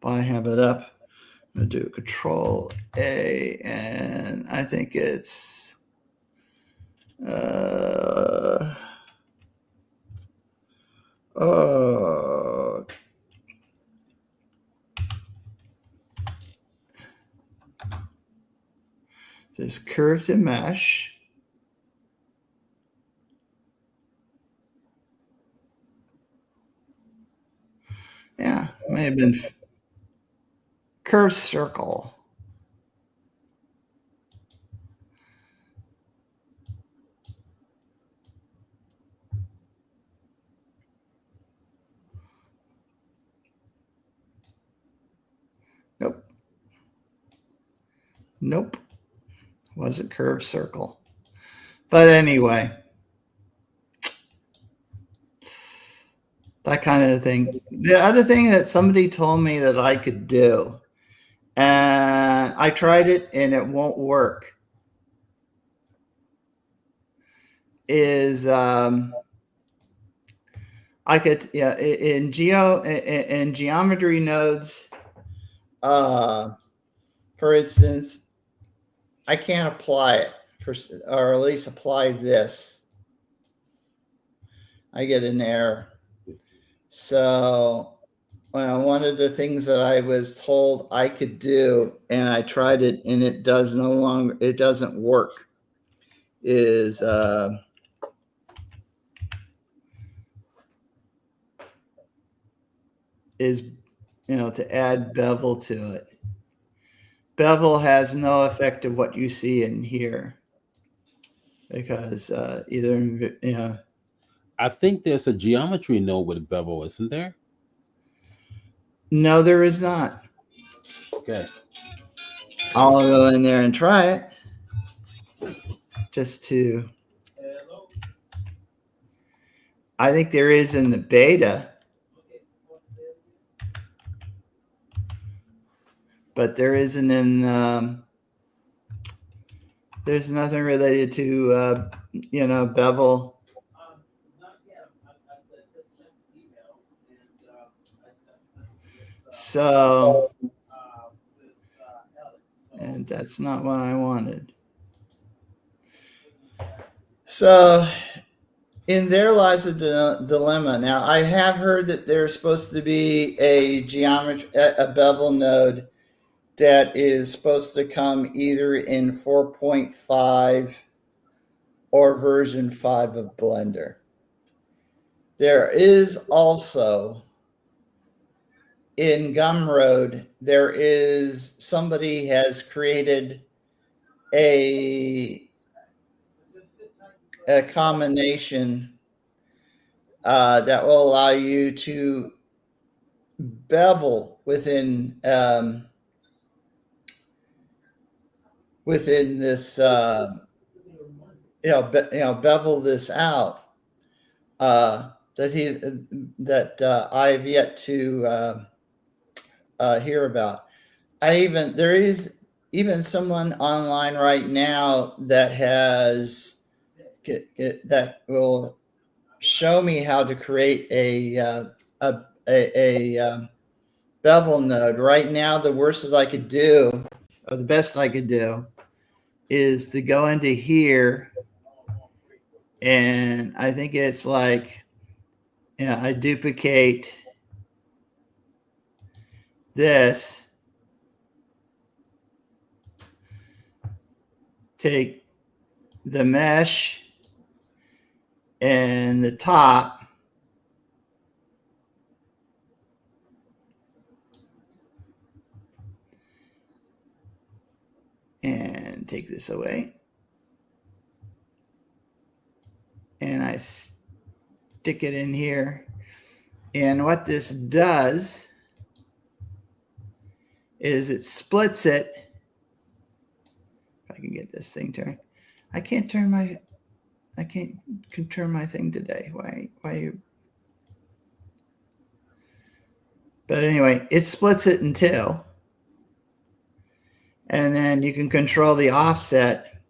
have it up. I'm going to do Control A, and I think it's this curve to mesh. Yeah, may have been curve circle. Nope. Nope. Wasn't curve circle. But anyway, that kind of thing. The other thing that somebody told me that I could do, and I tried it and it won't work, is I could in geometry nodes, for instance, I can't apply it or at least apply this. I get an error. So one of the things that I was told I could do, and I tried it, and it doesn't work, is to add bevel to it. Bevel has no effect of what you see in here, because I think there's a geometry node with bevel, isn't there? No, there is not. Okay. I'll go in there and try it just to. I think there is in the beta, but there isn't in There's nothing related to, bevel. So, and that's not what I wanted. So, in there lies a dilemma. Now, I have heard that there's supposed to be a bevel node that is supposed to come either in 4.5 or version 5 of Blender. There is also in Gumroad, somebody has created a combination that will allow you to bevel within this bevel this out that I've yet to hear about. There is even someone online right now that that will show me how to create a bevel node. Right now, the worst that I could do, or the best I could do, is to go into here, and I think it's like, I duplicate this, take the mesh and the top, and take this away, and I stick it in here. And what this does is it splits it. If I can get this thing turned. I can't turn my thing today. Why you? But anyway, it splits it in two. And then you can control the offset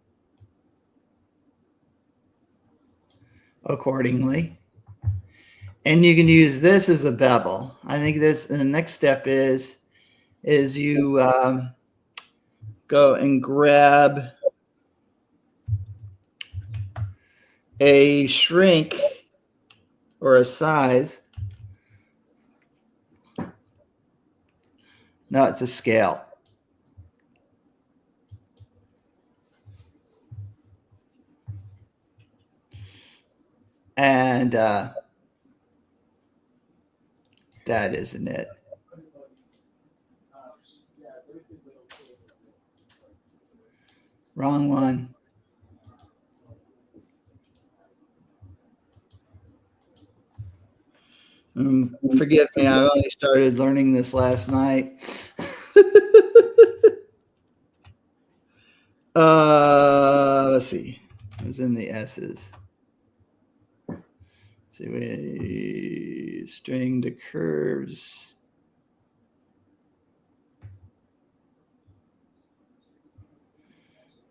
accordingly. And you can use this as a bevel. I think the next step is you go and grab a shrink or a size. No, it's a scale. And that isn't it. Wrong one. Forgive me, I only started learning this last night. Let's see. It was in the S's. See, we string to curves.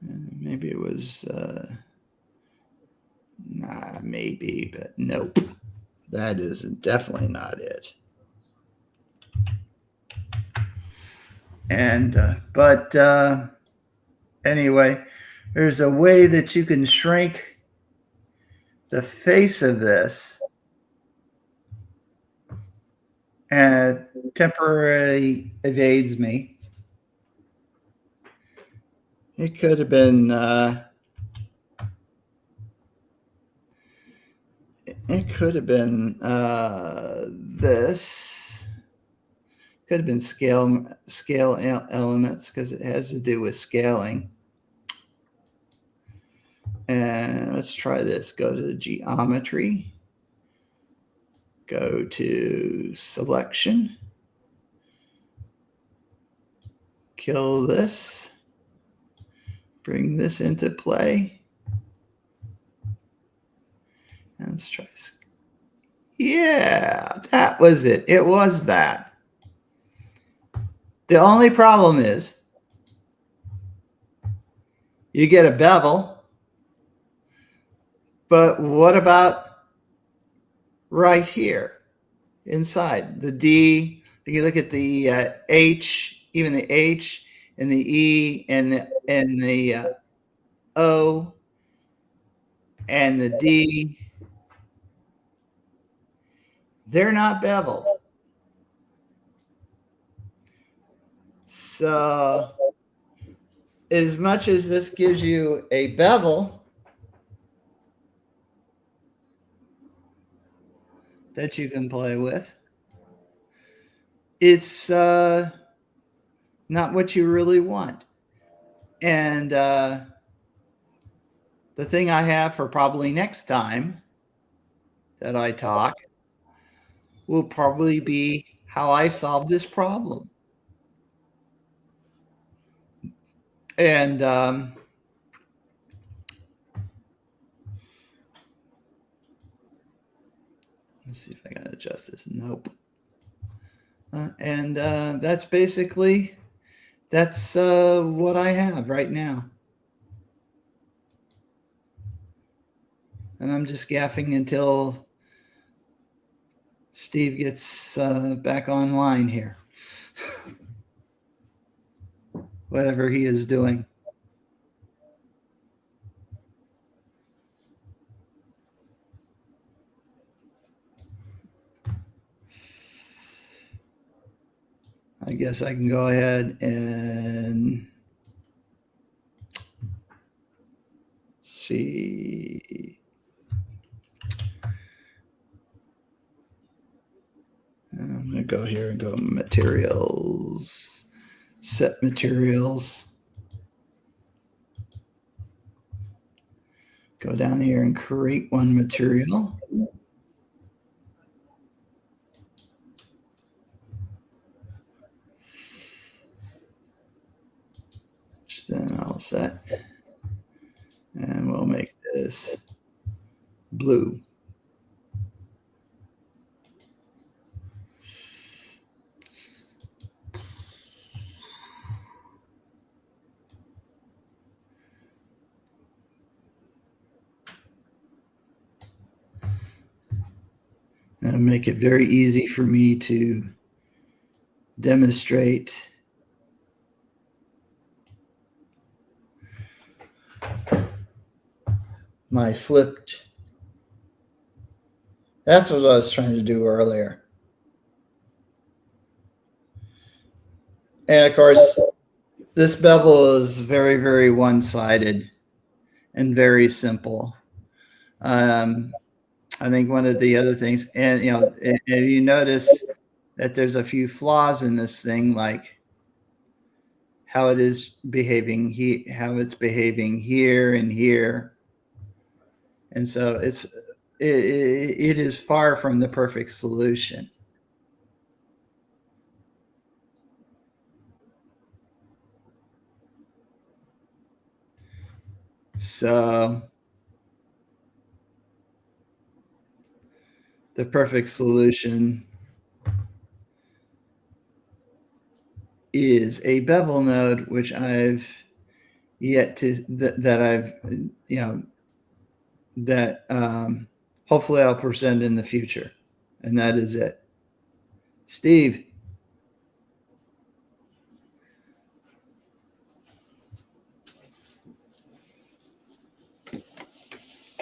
Maybe it was, maybe, but nope. That is definitely not it. And, anyway, there's a way that you can shrink the face of this, and it temporarily evades me. It could have been this. Could have been scale elements, because it has to do with scaling. And let's try this. Go to geometry. Go to selection. Kill this. Bring this into play. And let's try. Yeah, that was it. It was that. The only problem is you get a bevel. But what about right here inside the D? You look at the H, even the H and the E and the O and the D. They're not beveled. So as much as this gives you a bevel that you can play with, it's not what you really want. And the thing I have for probably next time that I talk will probably be how I solved this problem. And let's see if I can adjust this. Nope. And that's basically, that's what I have right now. And I'm just gaffing until Steve gets back online here. Whatever he is doing. I guess I can go ahead and see. I'm going to go here and go materials, set materials. Go down here and create one material. Which then I'll set. And we'll make this blue. And make it very easy for me to demonstrate my flipped. That's what I was trying to do earlier. And of course, this bevel is very, very one-sided and very simple. I think one of the other things, and if you notice that there's a few flaws in this thing, like how it is behaving, how it's behaving here and here, and so it is far from the perfect solution. So the perfect solution is a bevel node, which I've yet to hopefully I'll present in the future, and that is it. Steve.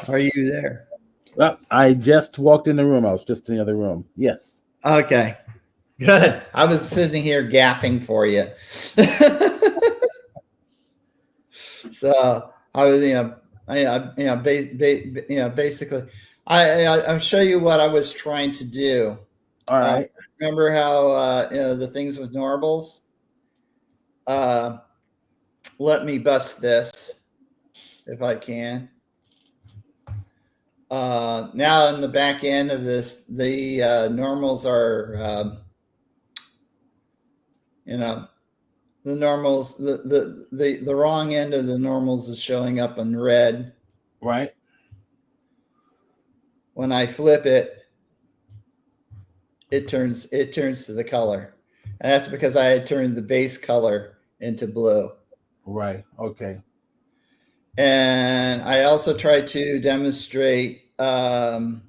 Are you there? Well, I just walked in the room. I was just in the other room. Yes. Okay. Good. I was sitting here gaffing for you. So I was, basically, I'll show you what I was trying to do. All right. Remember how the things with normals? Let me bust this if I can. Now in the back end of this, the normals are, the normals, the wrong end of the normals is showing up in red. Right. When I flip it, it turns to the color. And that's because I had turned the base color into blue. Right. Okay. And I also try to demonstrate what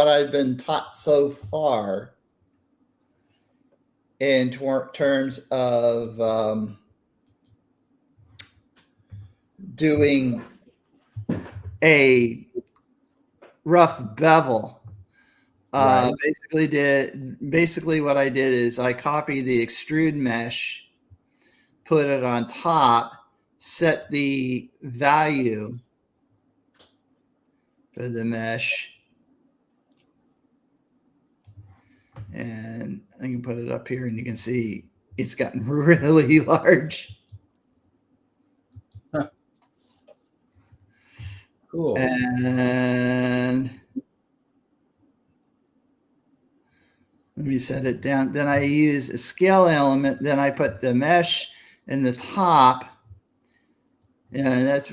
I've been taught so far in terms of doing a rough bevel. Right. Basically what I did is I copied the extrude mesh, put it on top, set the value for the mesh, and I can put it up here and you can see it's gotten really large. Cool. And let me set it down. Then I use a scale element. Then I put the mesh in the top, and it's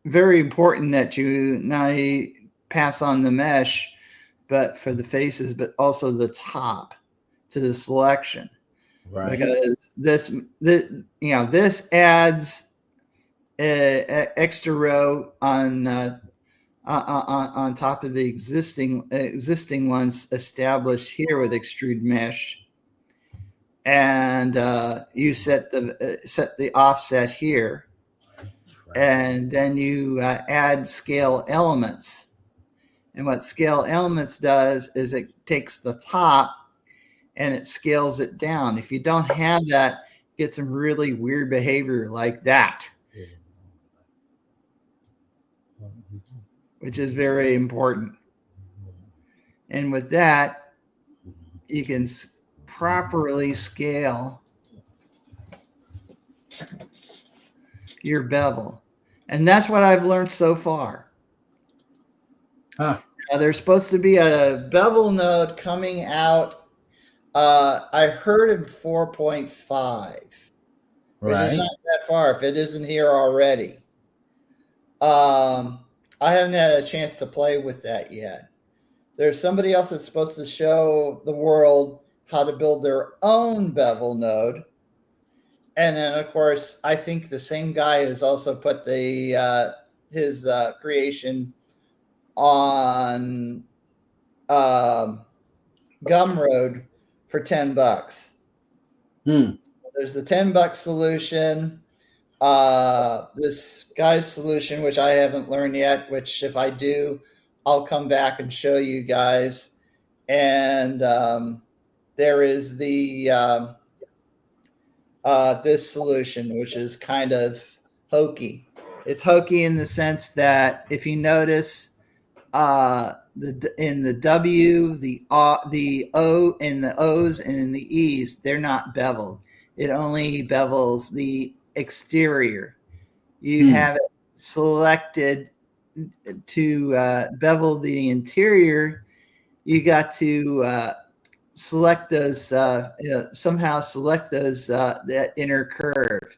very important that you not only pass on the mesh, but for the faces, but also the top to the selection, Right. because this adds an extra row on top of the existing ones established here with extrude mesh, and you set the offset here, and then you add scale elements. And what scale elements does is it takes the top and it scales it down. If you don't have that, get some really weird behavior like that, which is very important. And with that, you can properly scale your bevel. And that's what I've learned so far. There's supposed to be a bevel node coming out. I heard in 4.5, which is not that far if it isn't here already. I haven't had a chance to play with that yet. There's somebody else that's supposed to show the world how to build their own bevel node. And then, of course, I think the same guy has also put his creation on Gumroad for $10. There's the $10 solution. This guy's solution, which I haven't learned yet, which if I do, I'll come back and show you guys. And there is the this solution, which is kind of hokey. It's hokey in the sense that if you notice in the W, the O, and the O's and in the E's, they're not beveled. It only bevels the exterior. You have it selected to bevel the interior. You got to select those somehow select those that inner curve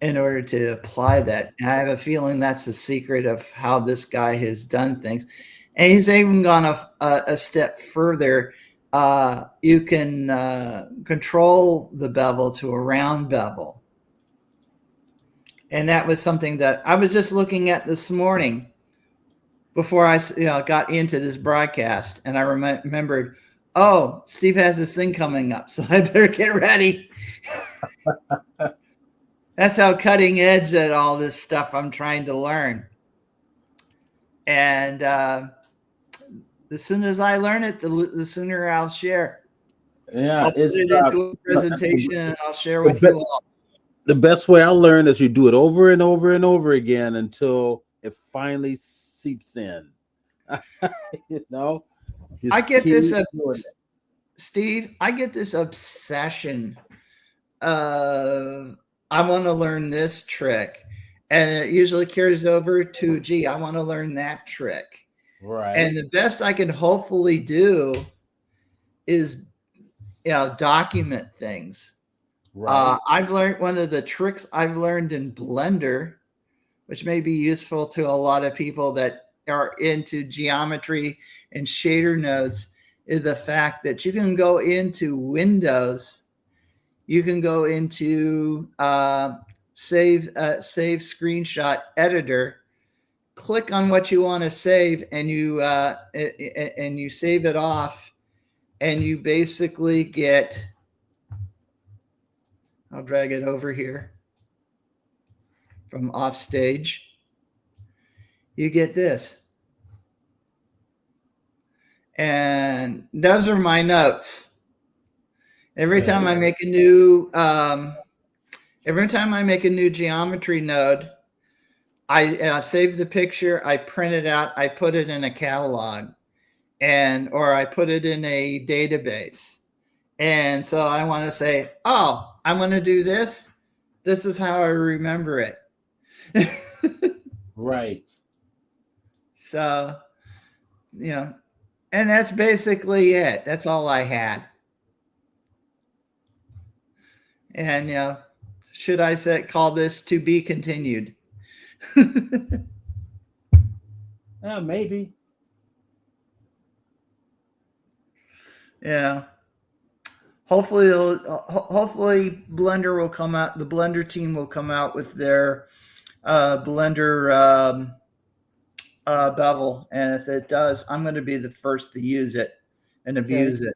in order to apply that. And I have a feeling that's the secret of how this guy has done things. And he's even gone a step further. You can control the bevel to a round bevel. And that was something that I was just looking at this morning before I got into this broadcast. And I remembered, oh, Steve has this thing coming up, so I better get ready. That's how cutting edge that all this stuff I'm trying to learn. And as soon as I learn it, the sooner I'll share. Yeah, I'll put it into a presentation and I'll share with you all. The best way I learn is you do it over and over and over again until it finally seeps in. I get this, Steve. I get this obsession. I want to learn this trick, and it usually carries over to, gee, I want to learn that trick. Right. And the best I can hopefully do is, document things. Right. I've learned one of the tricks I've learned in Blender, which may be useful to a lot of people that are into geometry and shader nodes, is the fact that you can go into Windows you can go into save screenshot editor, click on what you want to save, and you save it off, and you basically get, I'll drag it over here from off stage. You get this. And those are my notes. Every time I make a new geometry node, I save the picture, I print it out, I put it in a catalog, or I put it in a database. And so I want to say, oh, I want to do this. This is how I remember it. Right. So, and that's basically it. That's all I had. And, should I call this to be continued? Maybe. Yeah. Hopefully Blender will come out. The Blender team will come out with their Blender bevel, and if it does, I'm going to be the first to use it and abuse it.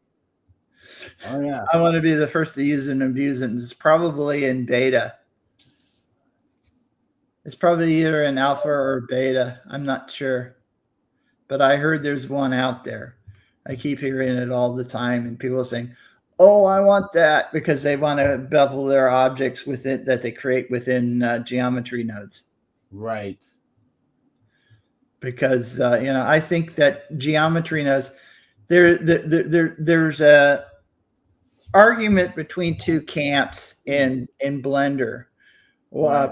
Oh yeah. I want to be the first to use it and abuse it. And it's probably in beta. It's probably either in alpha or beta. I'm not sure, but I heard there's one out there. I keep hearing it all the time, and people are saying, "Oh, I want that," because they want to bevel their objects with it that they create within geometry nodes. Right. Because I think that geometry nodes, there's a argument between two camps in Blender.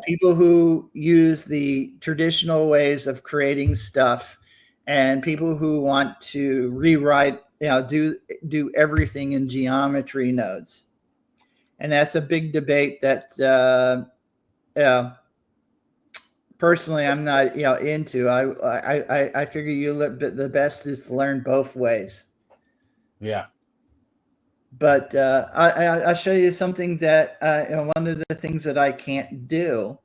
People who use the traditional ways of creating stuff, and people who want to rewrite, do everything in geometry nodes. And that's a big debate that personally I'm not into. I figure the best is to learn both ways. Yeah. But I'll show you something that one of the things that I can't do,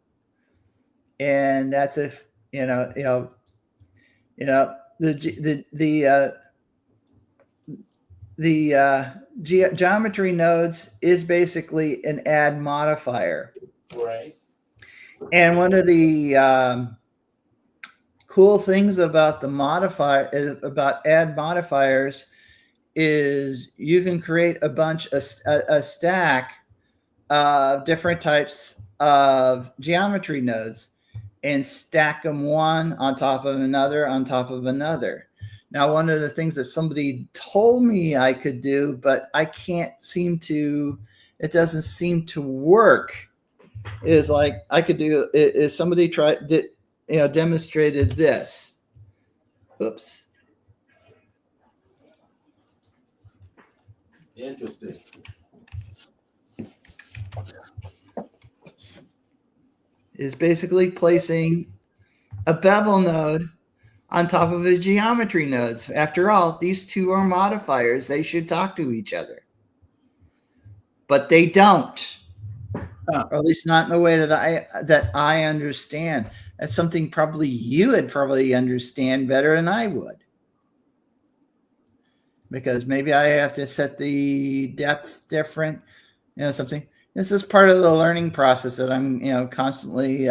and that's if the geometry nodes is basically an add modifier. Right. And one of the cool things about add modifiers is you can create a stack of different types of geometry nodes and stack them one on top of another on top of another. Now, one of the things that somebody told me I could do, but I can't it doesn't seem to work, is like I could do is somebody demonstrated this. Oops. Interesting. Is basically placing a bevel node on top of a geometry nodes. After all, these two are modifiers. They should talk to each other. But they don't. Or at least not in a way that I understand. That's something probably you would probably understand better than I would. Because maybe I have to set the depth different, something. This is part of the learning process that I'm, constantly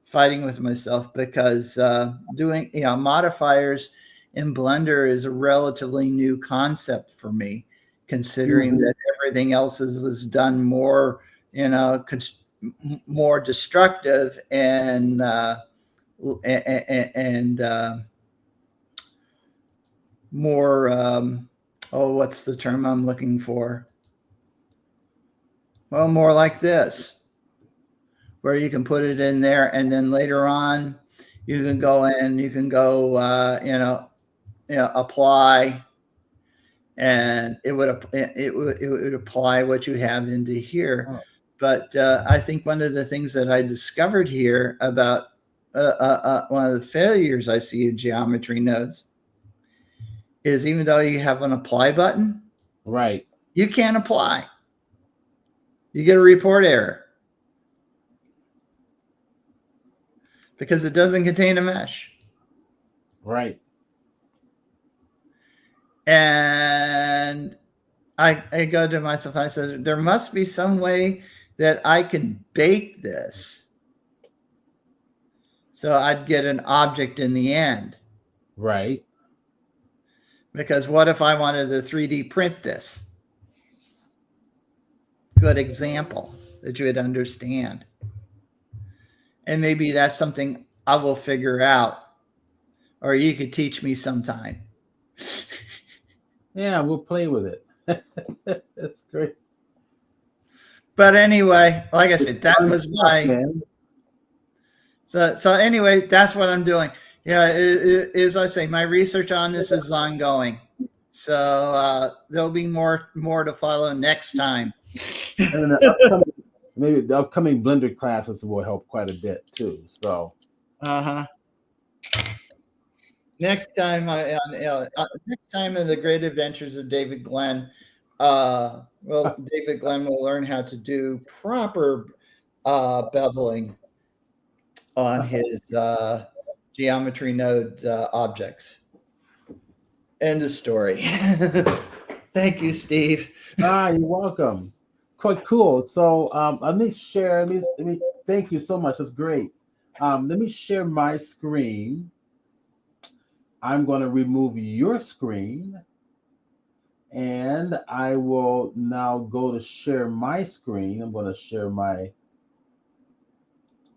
fighting with myself, because doing, modifiers in Blender is a relatively new concept for me, considering that everything else was done more, more destructive and more, what's the term I'm looking for? Well, more like this, where you can put it in there, and then later on, you can go in, you can go, apply, and it would apply what you have into here. Oh. But I think one of the things that I discovered here about one of the failures I see in geometry nodes is, even though you have an apply button, right, you can't apply. you get a report error because it doesn't contain a mesh. Right. And I go to myself and I said, there must be some way that I can bake this so I'd get an object in the end. Right. Because what if I wanted to 3D print this? Good example that you would understand. And maybe that's something I will figure out, or you could teach me sometime. Yeah, we'll play with it. That's great. But anyway, like I said, that was my man. So anyway, that's what I'm doing. Yeah, as I say, my research on this is ongoing. So there'll be more to follow next time. And maybe the upcoming Blender classes will help quite a bit too. So next time next time in the Great Adventures of David Glenn, David Glenn will learn how to do proper beveling on his geometry node objects. End of story. Thank you, Steve. You're welcome. Quite cool. So let me share. Let me thank you so much. That's great. Let me share my screen. I'm going to remove your screen, and I will now go to share my screen. I'm going to share my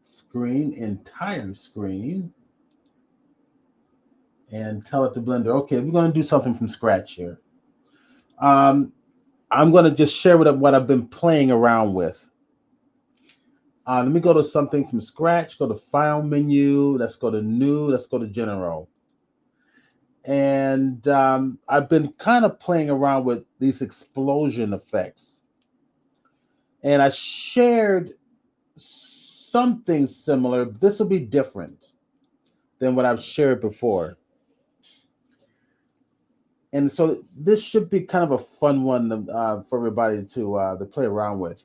screen, entire screen, and tell it to Blender. Okay, we're going to do something from scratch here. I'm going to just share what I've been playing around with. Let me go to something from scratch. Go to File menu. Let's go to New. Let's go to General. And I've been kind of playing around with these explosion effects. And I shared something similar. This will be different than what I've shared before. And so this should be kind of a fun one for everybody to play around with.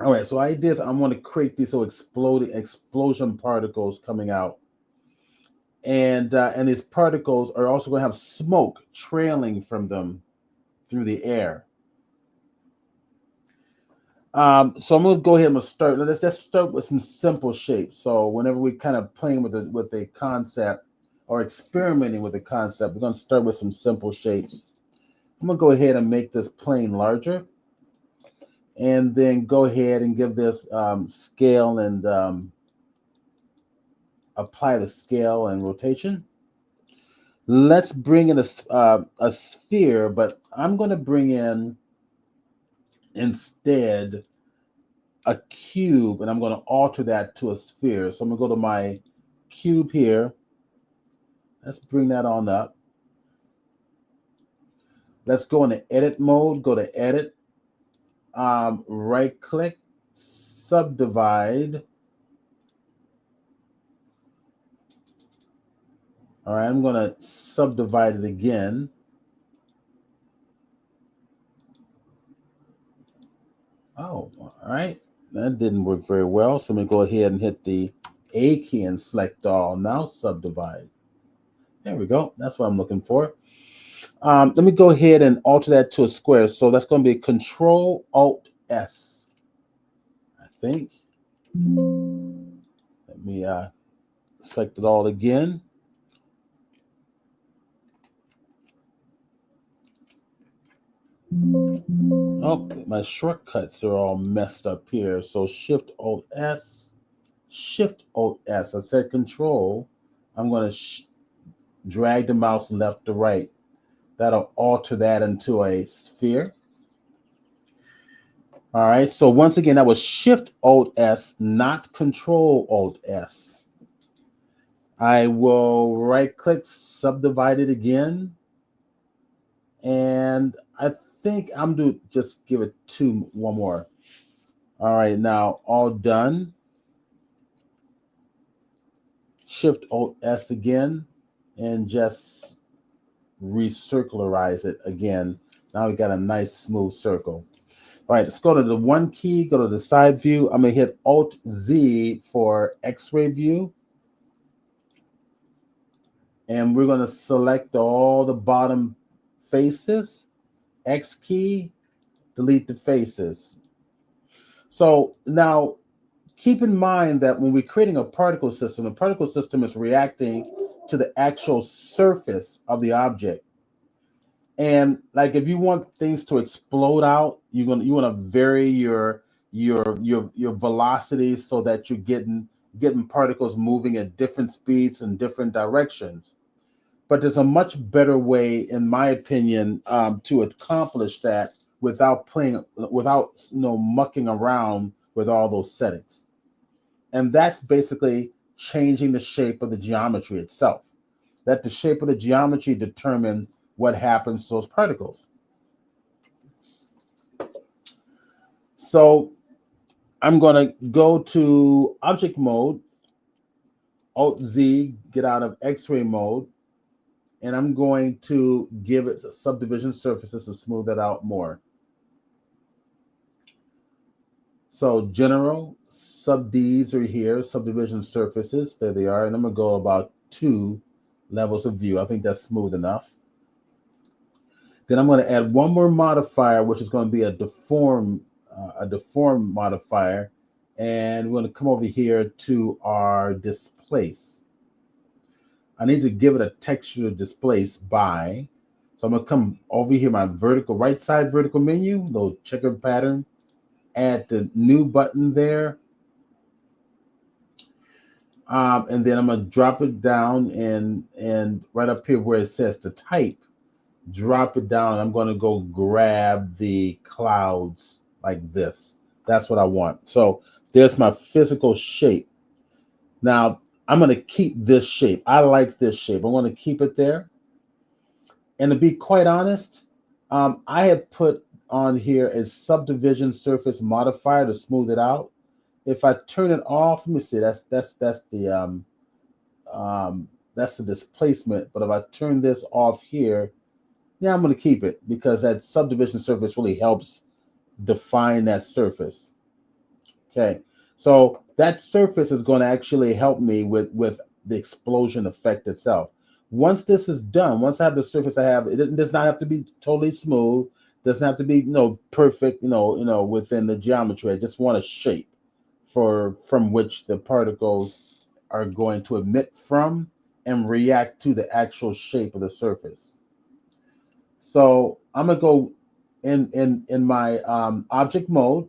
All right, so ideas, I want to create these explosion particles coming out. And these particles are also going to have smoke trailing from them through the air. So I'm going to go ahead and start. Let's start with some simple shapes. So whenever we kind of playing with a concept or experimenting with a concept, we're going to start with some simple shapes. I'm going to go ahead and make this plane larger, and then go ahead and give this scale and apply the scale and rotation. Let's bring in a sphere, but I'm going to bring in instead a cube, and I'm going to alter that to a sphere. So I'm going to go to my cube here. Let's bring that on up. Let's go into edit mode, go to edit, right click, subdivide. All right, I'm going to subdivide it again. Oh, all right. That didn't work very well. So I'm going to go ahead and hit the A key and select all. Now subdivide. There we go. That's what I'm looking for. Let me go ahead and alter that to a square. So that's going to be Control Alt S, I think. Let me select it all again. Oh, my shortcuts are all messed up here. So Shift Alt S, Shift Alt S. I said Control. I'm going to drag the mouse left to right. That'll alter that into a sphere. All right. So once again, that was Shift Alt S, not Control Alt S. I will right click, subdivide it again. And I think I'm going to just give it one more. All right, now all done. Shift Alt S again and just recircularize it again Now we got a nice smooth circle. All right, let's go to the one key, go to the side view. I'm gonna hit Alt Z for X-ray view. And we're gonna select all the bottom faces, X key, delete the faces. So now keep in mind that when we're creating a particle system, the particle system is reacting to the actual surface of the object. And like if you want things to explode out, you want to vary your velocity so that you're getting particles moving at different speeds and different directions. But there's a much better way, in my opinion, to accomplish that without mucking around with all those settings. And that's basically changing the shape of the geometry itself. Let the shape of the geometry determine what happens to those particles. So I'm going to go to object mode, Alt Z, get out of X-ray mode, and I'm going to give it subdivision surfaces to smooth that out more. So general, sub Ds are here, subdivision surfaces, there they are, and I'm gonna go about 2 levels of view. I think that's smooth enough. Then I'm gonna add one more modifier, which is gonna be a deform modifier, and we're gonna come over here to our displace. I need to give it a texture to displace by. So I'm gonna come over here, my right side vertical menu, little checkered pattern, add the new button there. And then I'm gonna drop it down and right up here where it says the type, drop it down. And I'm gonna go grab the clouds like this. That's what I want. So there's my physical shape. Now I'm going to keep this shape. I like this shape. I want to keep it there. And to be quite honest, I had put on here a subdivision surface modifier to smooth it out. If I turn it off, let me see. That's the displacement. But if I turn this off here, yeah, I'm going to keep it because that subdivision surface really helps define that surface. Okay. So that surface is going to actually help me with the explosion effect itself. Once this is done, once I have the surface I have, it does not have to be totally smooth. Doesn't have to be perfect, within the geometry. I just want a shape from which the particles are going to emit from and react to the actual shape of the surface. So I'm gonna go in my object mode.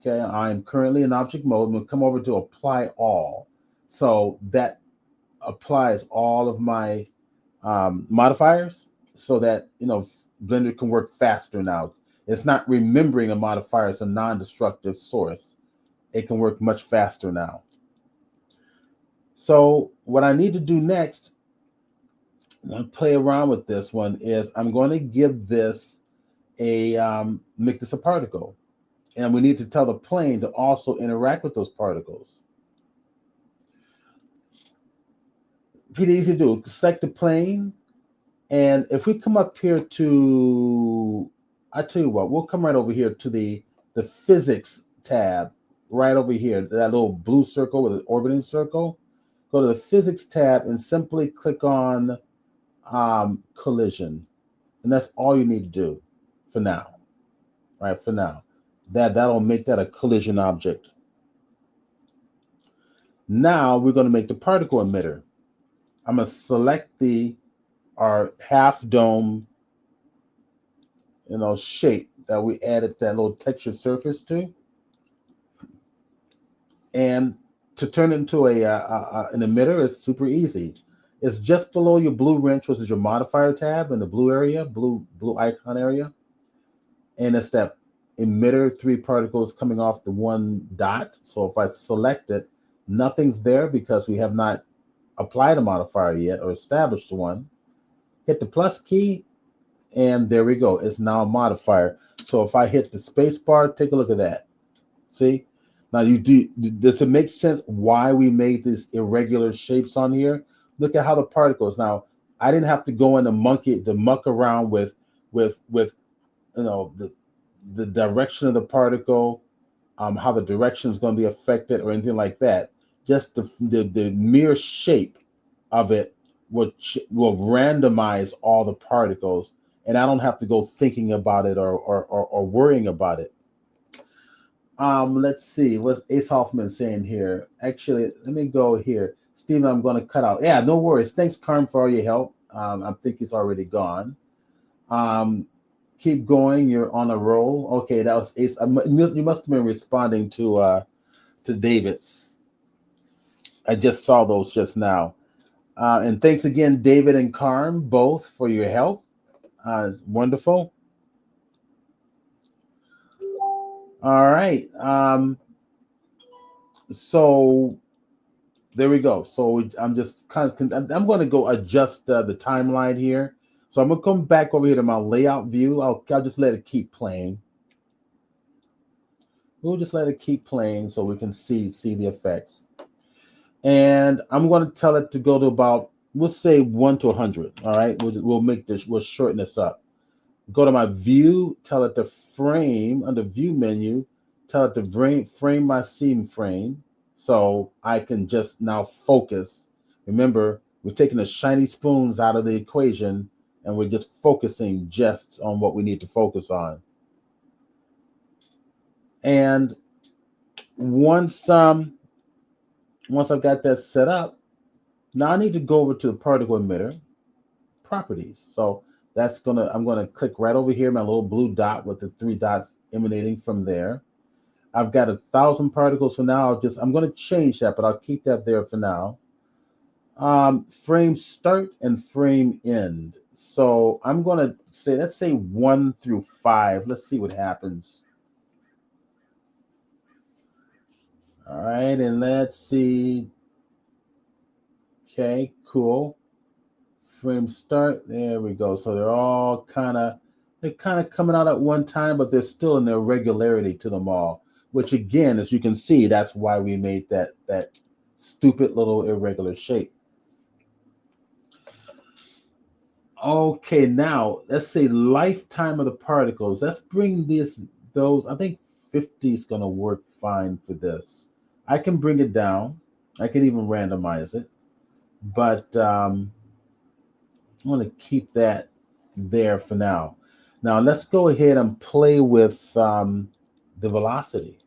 Okay, I'm currently in object mode. I'm going to come over to apply all. So that applies all of my modifiers so that, Blender can work faster now. It's not remembering a modifier as a non-destructive source. It can work much faster now. So what I need to do next, I'm going to play around with this one, is I'm going to give this make this a particle. And we need to tell the plane to also interact with those particles. Pretty easy to do. Select the plane. And if we come up here to, I tell you what, we'll come right over here to the physics tab, right over here, that little blue circle with an orbiting circle. Go to the physics tab and simply click on collision. And that's all you need to do for now. Right, for now. That'll make that a collision object. Now we're going to make the particle emitter. I'm going to select our half dome, shape that we added that little textured surface to, and to turn it into an emitter is super easy. It's just below your blue wrench, which is your modifier tab in the blue area, blue icon area, and it's that emitter 3 particles coming off the one dot. So if I select it, nothing's there because we have not applied a modifier yet or established one. Hit the plus key, and there we go. It's now a modifier. So if I hit the space bar, take a look at that. See? Now does it make sense why we made these irregular shapes on here? Look at how the particles. Now, I didn't have to go in and muck around with the direction of the particle, how the direction is going to be affected or anything like that. Just the mere shape of it will randomize all the particles, and I don't have to go thinking about it or worrying about it. Let's see, what's Ace Hoffman saying here? Actually, let me go here. Steven, I'm going to cut out. Yeah, no worries. Thanks, Carm, for all your help. I think he's already gone. Keep going. You're on a roll. Okay, that was Ace. You must have been responding to David. I just saw those just now. And thanks again, David and Carm, both for your help. It's wonderful. All right. So there we go. So I'm just I'm going to go adjust the timeline here. So I'm going to come back over here to my layout view. I'll just let it keep playing. We'll just let it keep playing so we can see the effects. And I'm going to tell it to go to about, we'll say 1 to 100. All right. We'll shorten this up. Go to my view, tell it to frame under view menu, tell it to frame my scene frame. So I can just now focus. Remember, we're taking the shiny spoons out of the equation and we're just focusing just on what we need to focus on. And once I've got that set up, now I need to go over to the particle emitter properties. So I'm gonna click right over here, my little blue dot with the 3 dots emanating from there. I've got 1,000 particles for now. I'm gonna change that, but I'll keep that there for now. Frame start and frame end. So I'm gonna say, let's say 1 through 5. Let's see what happens. All right, and let's see. Okay, cool. Frame start. There we go. So they're all kind of coming out at one time, but there's still an irregularity to them all. Which again, as you can see, that's why we made that stupid little irregular shape. Okay, now let's say lifetime of the particles. Let's bring those. I think 50 is going to work fine for this. I can bring it down. I can even randomize it, but I'm going to keep that there for now. Now let's go ahead and play with the velocity.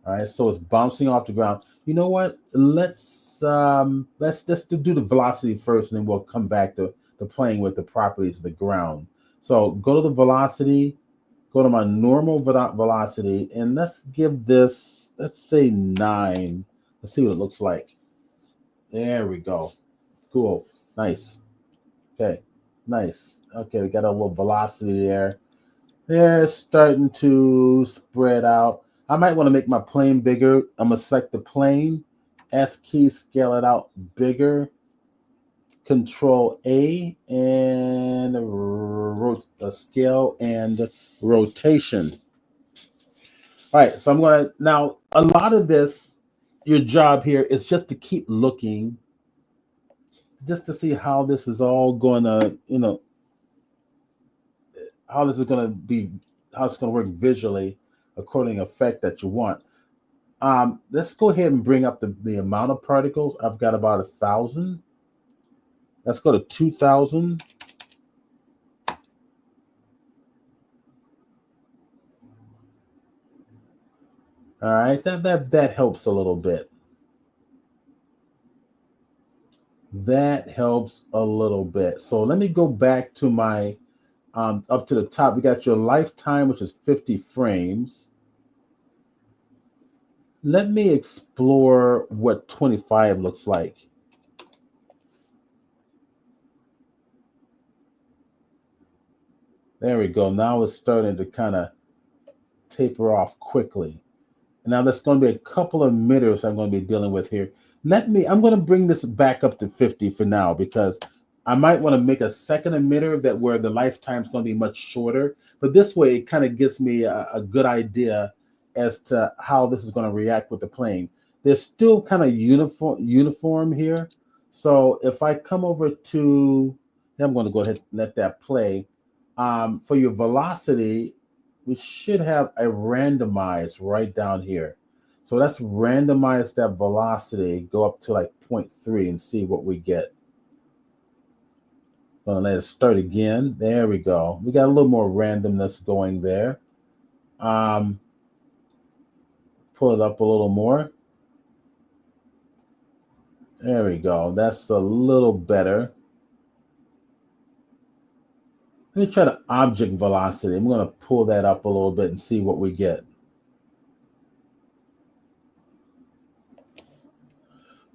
All right, so it's bouncing off the ground. You know what? Let's do the velocity first, and then we'll come back to playing with the properties of the ground. So go to the velocity, go to my normal velocity, and let's give this, let's say 9. Let's see what it looks like. There we go. Cool. Nice. Okay. Nice. Okay, we got a little velocity there. They're starting to spread out. I might want to make my plane bigger. I'm going to select the plane, S key, scale it out bigger, Control A, and scale and rotation. All right, so I'm going to, now a lot of this, your job here is just to keep looking, just to see how this is all going to, how this is going to be, how it's going to work visually according to the effect that you want. Let's go ahead and bring up the amount of particles. I've got about 1,000. Let's go to 2,000. All right, that helps a little bit. That helps a little bit. So let me go back to my up to the top. We got your lifetime, which is 50 frames. Let me explore what 25 looks like. There we go. Now it's starting to kind of taper off quickly. Now there's going to be a couple of emitters I'm going to be dealing with here. I'm going to bring this back up to 50 for now, because I might want to make a second emitter where the lifetime is going to be much shorter. But this way, it kind of gives me a good idea as to how this is going to react with the plane. They're still kind of uniform here. So if I come over to, I'm going to go ahead and let that play. For your velocity, we should have a randomize right down here. So let's randomize that velocity, go up to like 0.3 and see what we get. Gonna let it start again. There we go. We got a little more randomness going there. Pull it up a little more. There we go. That's a little better. Let me try the object velocity. I'm going to pull that up a little bit and see what we get.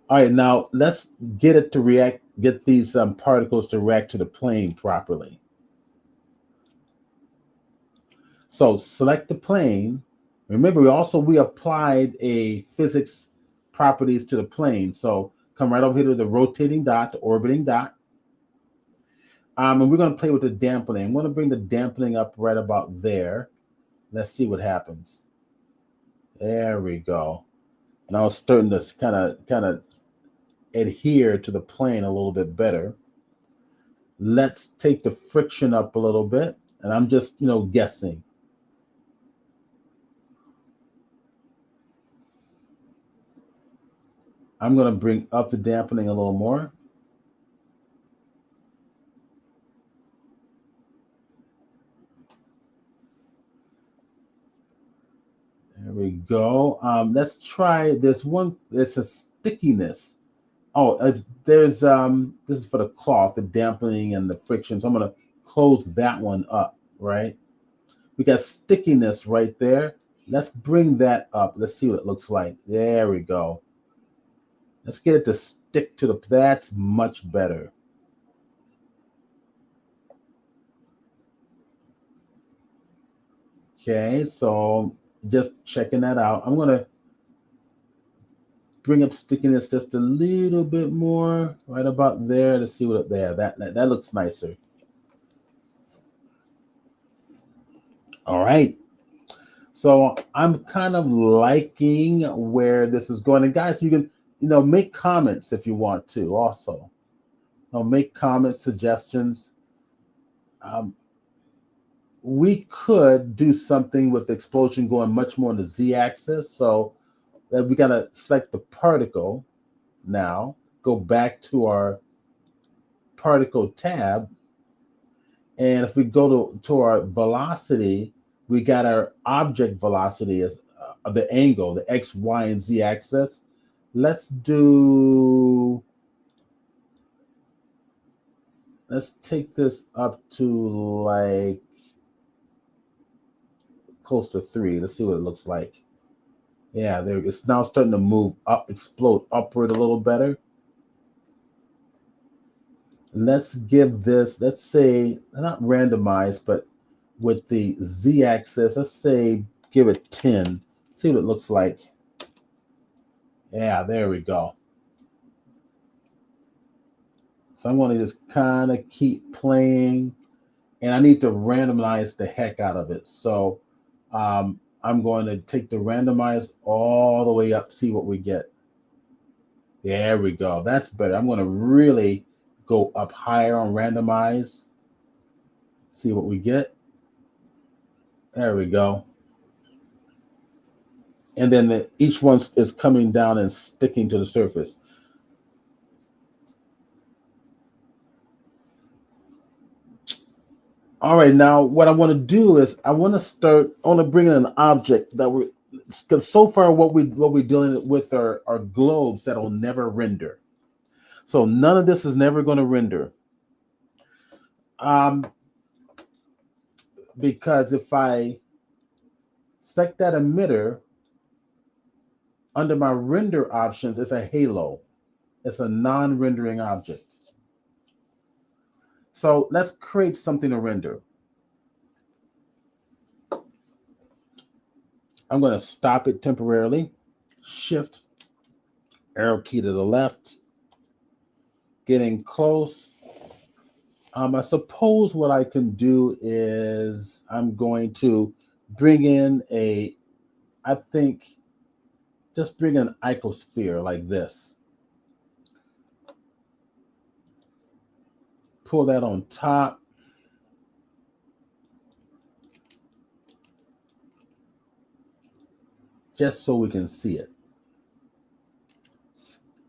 All right, now let's get it to react, get these particles to react to the plane properly. So select the plane. Remember, we applied a physics properties to the plane. So come right over here to the rotating dot, the orbiting dot. And we're going to play with the dampening. I'm going to bring the dampening up right about there. Let's see what happens. There we go. Now it's starting to kind of adhere to the plane a little bit better. Let's take the friction up a little bit. And I'm just, guessing. I'm going to bring up the dampening a little more. There we go. Let's try this one. It's a stickiness. Oh, this is for the cloth, the dampening and the friction. So I'm going to close that one up, right? We got stickiness right there. Let's bring that up. Let's see what it looks like. There we go. Let's get it to stick to that's much better. Okay, so just checking that out. I'm going to bring up stickiness just a little bit more, right about there, to see what there. That looks nicer. All right. So I'm kind of liking where this is going. And guys, you can, make comments if you want to also. Make comments, suggestions. We could do something with the explosion going much more on the z-axis. So that we got to select the particle now, go back to our particle tab. And if we go to our velocity, we got our object velocity as the angle, the X, Y, and Z axis. Let's take this up to like close to 3. Let's see what it looks like. Yeah, it's now starting to move up, explode upward a little better. Let's give this, let's say, not randomized, but with the z-axis, let's say give it 10. See what it looks like. Yeah, there we go. So I'm going to just kind of keep playing, and I need to randomize the heck out of it. So I'm going to take the randomize all the way up, see what we get. There we go. That's better. I'm going to really go up higher on randomize, see what we get. There we go. And then each one is coming down and sticking to the surface. All right, now what I want to do is I want to bring in an object that because so far what we're dealing with are globes that'll never render. So none of this is never going to render. Because if I select that emitter, under my render options, it's a halo. It's a non-rendering object. So let's create something to render. I'm going to stop it temporarily. Shift, arrow key to the left. Getting close. I suppose what I can do is I'm going to bring in just bring an icosphere like this. Pull that on top. just so we can see it.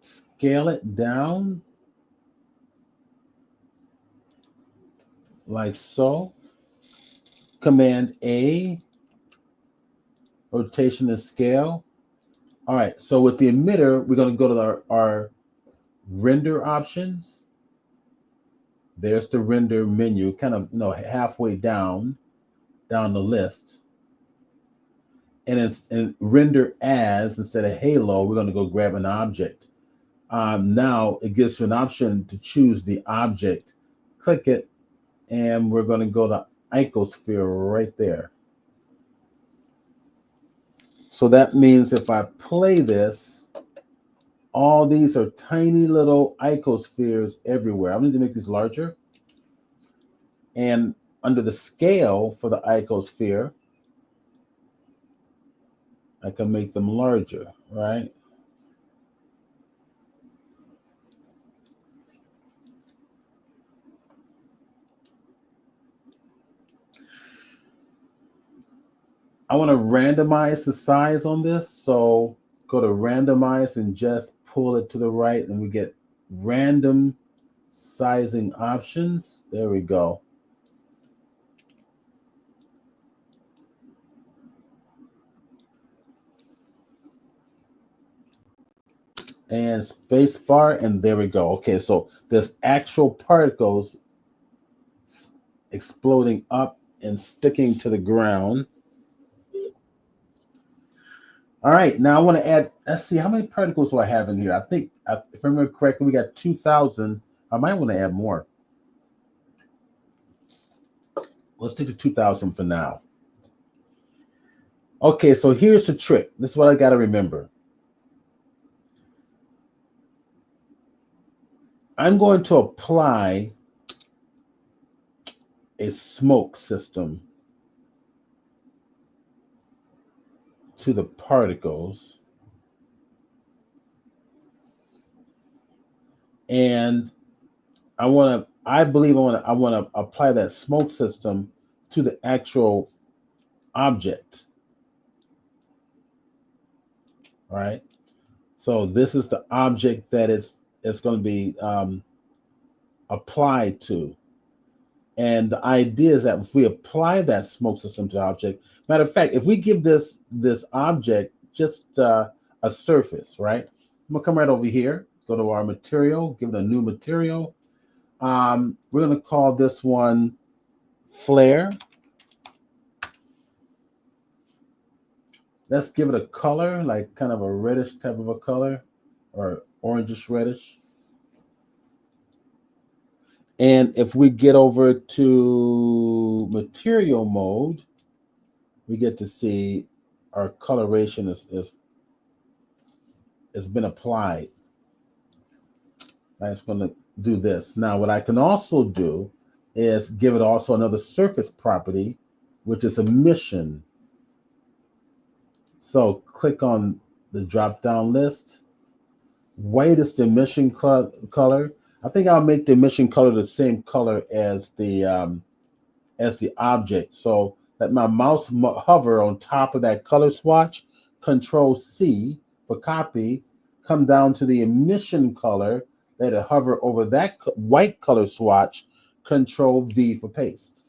Scale it down like so. Command A, rotation and scale. All right, so with the emitter, we're going to go to our render options. There's the render menu, kind of halfway down the list. And it's in render as instead of halo, we're going to go grab an object. Now it gives you an option to choose the object. Click it, and we're going to go to icosphere right there. So that means if I play this, all these are tiny little icospheres everywhere. I need to make these larger. And under the scale for the icosphere, I can make them larger, right? I want to randomize the size on this. So go to randomize and just pull it to the right, and we get random sizing options. There we go. And space bar, and there we go. Okay, so there's actual particles exploding up and sticking to the ground. All right, now I want to add, let's see, how many particles do I have in here? I think, if I remember correctly, we got 2,000. I might want to add more. Let's take the 2,000 for now. Okay, so here's the trick. This is what I got to remember. I'm going to apply a smoke system to the particles, and I believe I want to apply that smoke system to the actual object. All right. So this is the object that it's going to be applied to. And the idea is that if we apply that smoke system to the object, matter of fact, if we give this object just a surface, right? I'm gonna come right over here, go to our material, give it a new material. We're gonna call this one flare. Let's give it a color, like kind of a reddish type of a color, or orangish reddish. And if we get over to material mode, we get to see our coloration has been applied. I'm just going to do this. Now, what I can also do is give it also another surface property, which is emission. So click on the drop-down list. White is the emission color. I think I'll make the emission color the same color as the object. So let my mouse hover on top of that color swatch, Control C for copy, come down to the emission color, let it hover over that white color swatch, Control V for paste.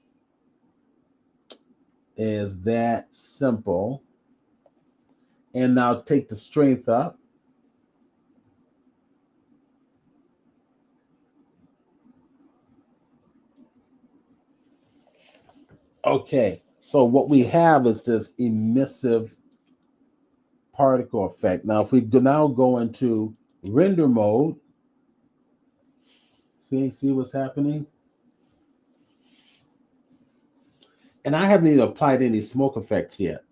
Is that simple? And now take the strength up. Okay, so what we have is this emissive particle effect. Now, if we now go into render mode, see what's happening? And I haven't even applied any smoke effects yet.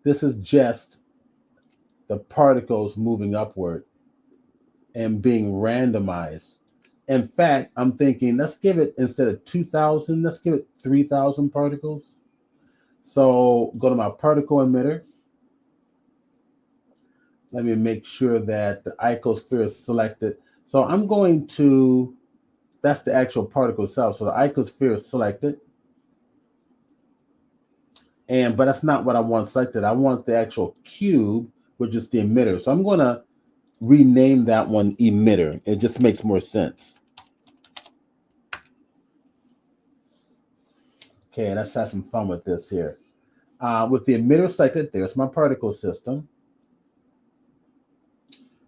This is just the particles moving upward and being randomized. In fact, I'm thinking, let's give it, instead of 2,000, let's give it 3,000 particles. So go to my particle emitter. Let me make sure that the icosphere is selected. So I'm going to, that's the actual particle itself. So the icosphere is selected. but that's not what I want selected. I want the actual cube, which is the emitter. So I'm going to rename that one emitter. It just makes more sense. Okay, let's have some fun with this here. With the emitter selected, there's my particle system.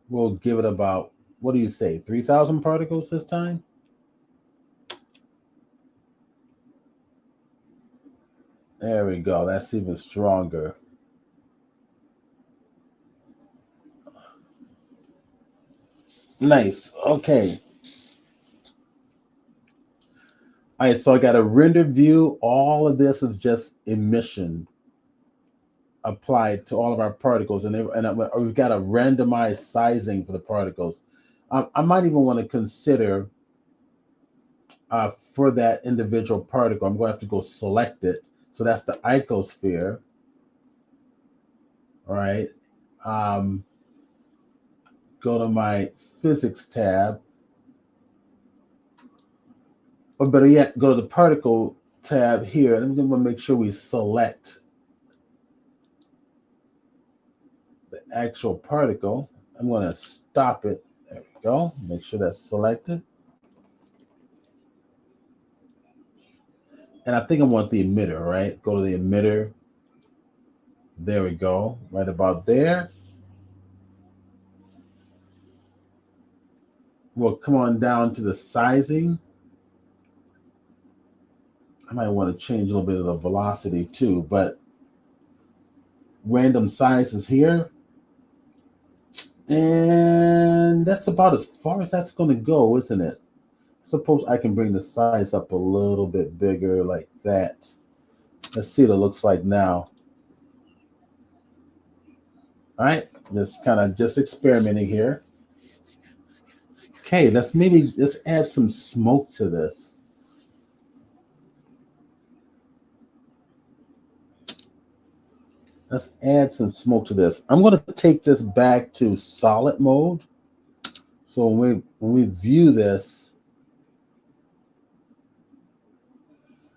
We'll give it about, what do you say, 3,000 particles this time? There we go. That's even stronger. Nice. Okay. All right, so I got a render view. All of this is just emission applied to all of our particles, and we've got a randomized sizing for the particles. I might even want to consider for that individual particle, I'm going to have to go select it. So that's the icosphere. All right. Go to my physics tab. Or better yet, go to the particle tab here. And I'm going to make sure we select the actual particle. I'm going to stop it. There we go. Make sure that's selected. And I think I want the emitter, right? Go to the emitter. There we go. Right about there. We'll come on down to the sizing. I might want to change a little bit of the velocity too, but random size is here. And that's about as far as that's going to go, isn't it? Suppose I can bring the size up a little bit bigger like that. Let's see what it looks like now. All right, just kind of just experimenting here. Okay, let's add some smoke to this. Let's add some smoke to this. I'm going to take this back to solid mode. So when we view this,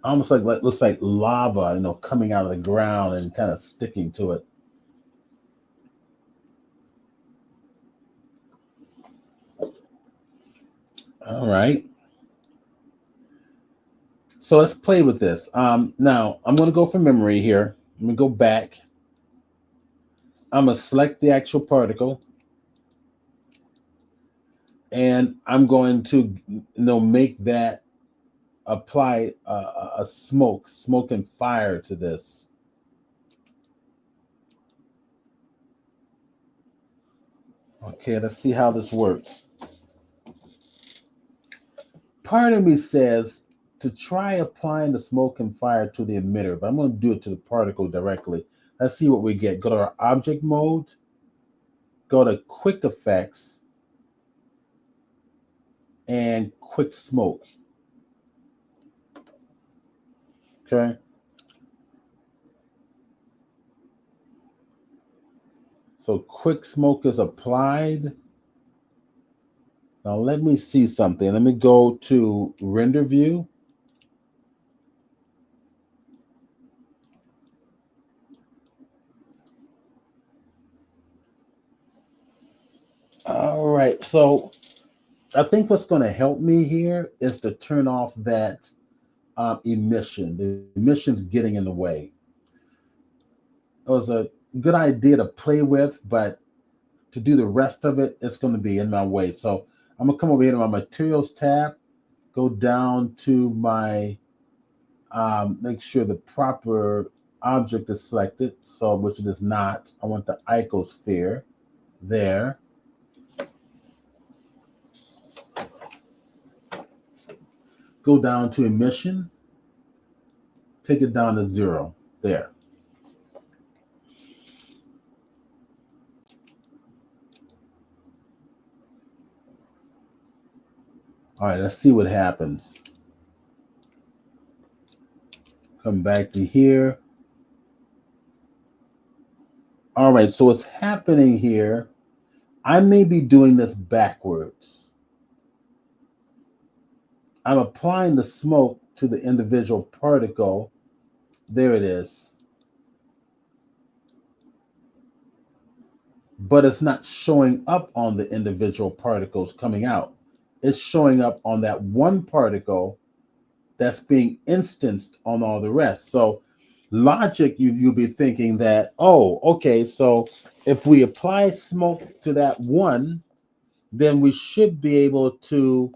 almost like looks like lava, coming out of the ground and kind of sticking to it. All right. So let's play with this. Now I'm going to go from memory here. I'm going to go back. I'm going to select the actual particle. And I'm going to make that apply a smoke and fire to this. Okay, let's see how this works. Part of me says to try applying the smoke and fire to the emitter, but I'm going to do it to the particle directly. Let's see what we get. Go to our object mode, go to quick effects, and quick smoke. Okay. So quick smoke is applied. Now let me see something. Let me go to render view. All right. So I think what's going to help me here is to turn off that emission. The emission's getting in the way. It was a good idea to play with, but to do the rest of it, it's going to be in my way. So I'm going to come over here to my materials tab, go down to my, make sure the proper object is selected. So, which it is not. I want the icosphere there. Go down to emission, take it down to 0, there. All right, let's see what happens. Come back to here. All right, so what's happening here, I may be doing this backwards. I'm applying the smoke to the individual particle. There it is. but it's not showing up on the individual particles coming out. It's showing up on that one particle that's being instanced on all the rest. So logic, you'll be thinking that, oh, okay, so if we apply smoke to that one, then we should be able to,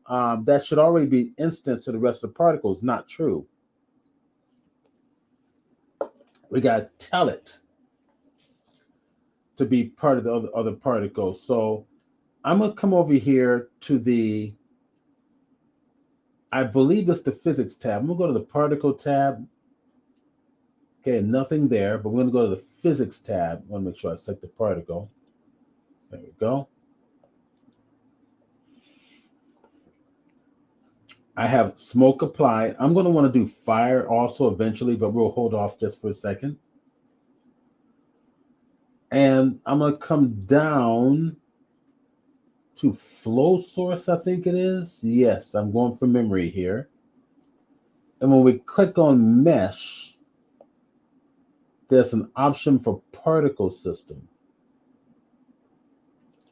that should already be instanced to the rest of the particles. Not true. We got to tell it to be part of the other particles. So I'm going to come over here to the, I believe it's the physics tab. I'm going to go to the particle tab. Okay, nothing there, but we're going to go to the physics tab. I want to make sure I select the particle. There we go. I have smoke applied. I'm going to want to do fire also eventually, but we'll hold off just for a second. And I'm going to come down to flow source, I think it is. Yes, I'm going from memory here. And when we click on mesh, there's an option for particle system.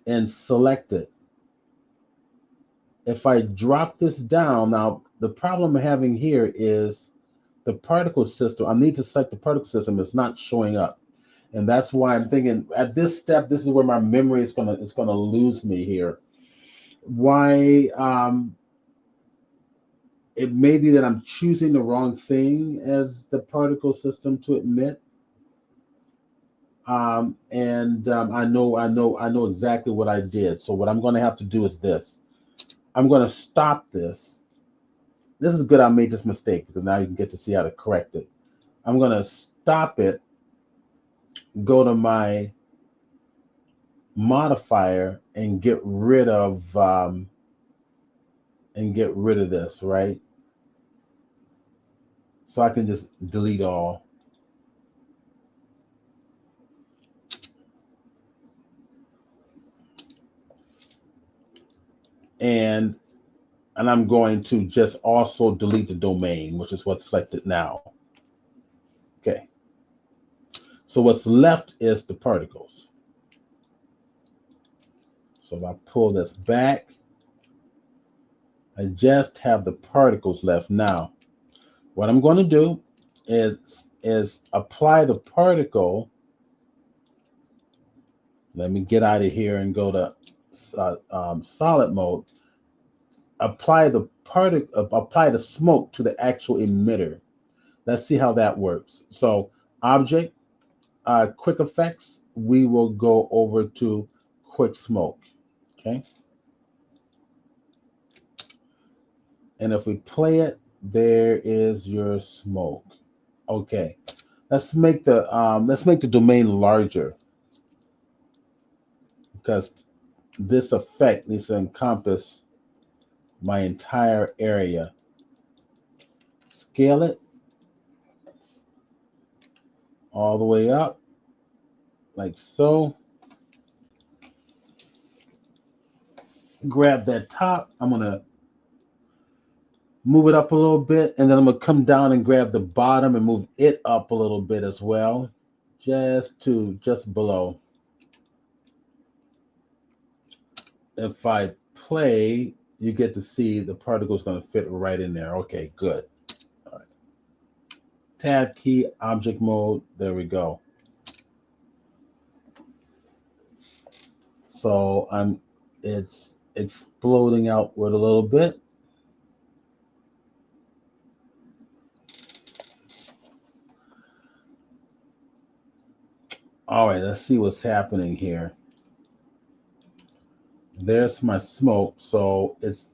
And select it. If I drop this down, now the problem I'm having here is the particle system. I need to select the particle system. It's not showing up. And that's why I'm thinking at this step, this is where my memory is gonna lose me here. Why? It may be that I'm choosing the wrong thing as the particle system to emit. I know exactly what I did. So what I'm going to have to do is this. I'm going to stop this. This is good. I made this mistake because now you can get to see how to correct it. I'm going to stop it. Go to my modifier and get rid of this, right? So I can just delete all. And I'm going to just also delete the domain, which is what's selected now. Okay. So what's left is the particles. So if I pull this back, I just have the particles left. Now, what I'm going to do is apply the particle. Let me get out of here and go to solid mode. Apply the smoke to the actual emitter. Let's see how that works. So object, quick effects, we will go over to quick smoke. Okay. And if we play it, there is your smoke. Okay. Let's make the domain larger because this effect needs to encompass my entire area. Scale it all the way up like so. Grab that top. I'm going to move it up a little bit, and then I'm going to come down and grab the bottom and move it up a little bit as well, just below. If I play, you get to see the particle is going to fit right in there. Okay, good. All right. Tab key, object mode. There we go. So it's exploding outward a little bit. All right, let's see what's happening here. There's my smoke. So it's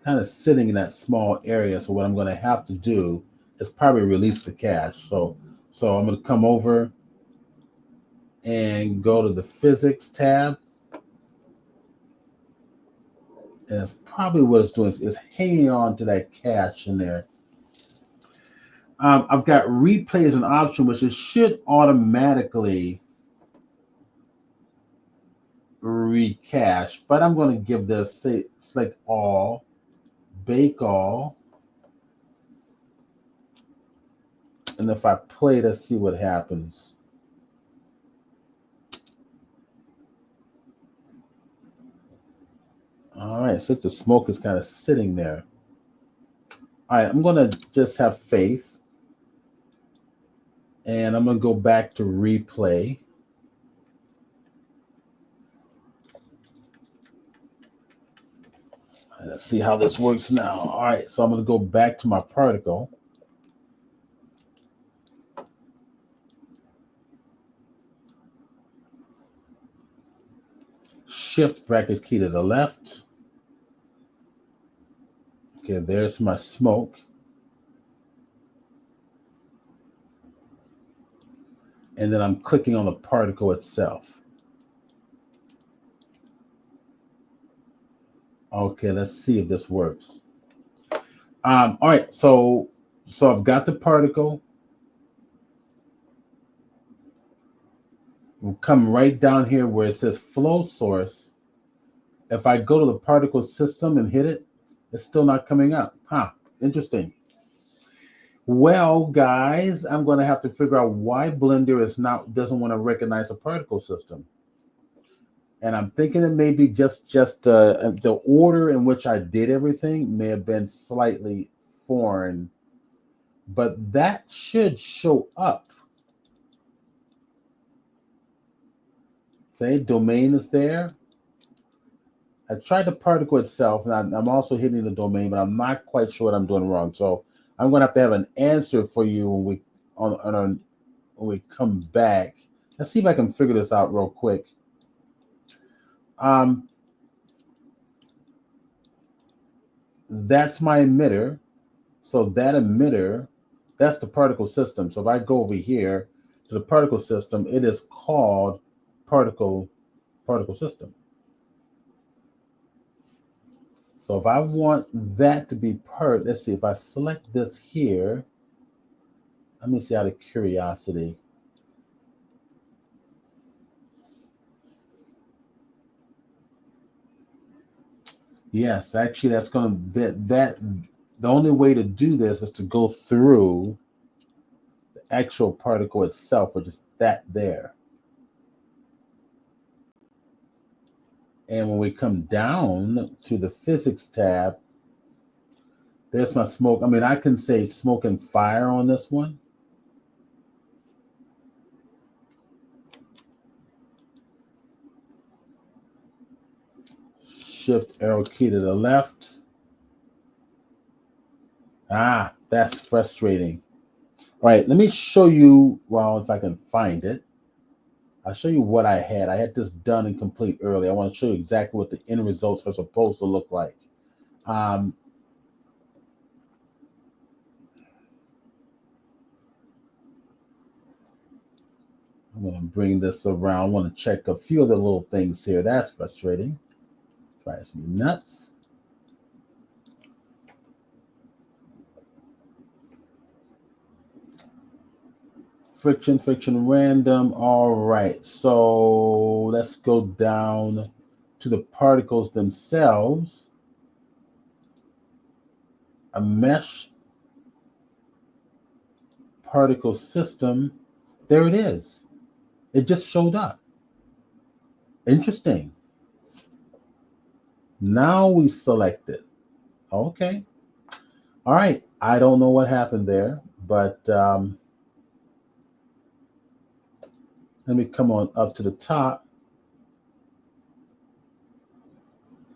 kind of sitting in that small area. So what I'm going to have to do is probably release the cache. So I'm going to come over and go to the physics tab. And it's probably what it's doing is hanging on to that cache in there. I've got replay as an option, which it should automatically recache, but I'm going to give this, select all, bake all. And if I play, let's see what happens. All right, so the smoke is kind of sitting there. All right, I'm going to just have faith. And I'm going to go back to replay. Let's see how this works now. All right, so I'm going to go back to my particle. Shift bracket key to the left. Okay, there's my smoke. And then I'm clicking on the particle itself. Okay, let's see if this works. All right, so I've got the particle. We'll come right down here where it says flow source. If I go to the particle system and hit it, it's still not coming up. Huh, interesting. Well, guys, I'm going to have to figure out why Blender doesn't want to recognize a particle system. And I'm thinking it may be just the order in which I did everything may have been slightly foreign, but that should show up. Say domain is there. I tried the particle itself, and I'm also hitting the domain, but I'm not quite sure what I'm doing wrong. So I'm going to have an answer for you when we come back. Let's see if I can figure this out real quick. That's my emitter. So that emitter, that's the particle system. So if I go over here to the particle system, it is called particle system. So if I want that to be part, let's see, if I select this here, let me see out of curiosity. Yes, actually that's going to, the only way to do this is to go through the actual particle itself, which is that there. And when we come down to the physics tab, there's my smoke. I mean, I can say smoke and fire on this one. Shift arrow key to the left. Ah, that's frustrating. All right, let me show you, well, if I can find it. I'll show you what I had. I had this done and complete early. I want to show you exactly what the end results are supposed to look like. I'm going to bring this around. I want to check a few of the little things here. That's frustrating. Drives me nuts. Friction, random. All right, so let's go down to the particles themselves. A mesh particle system. There it is. It just showed up. Interesting. Now we select it. Okay. All right. I don't know what happened there, but let me come on up to the top.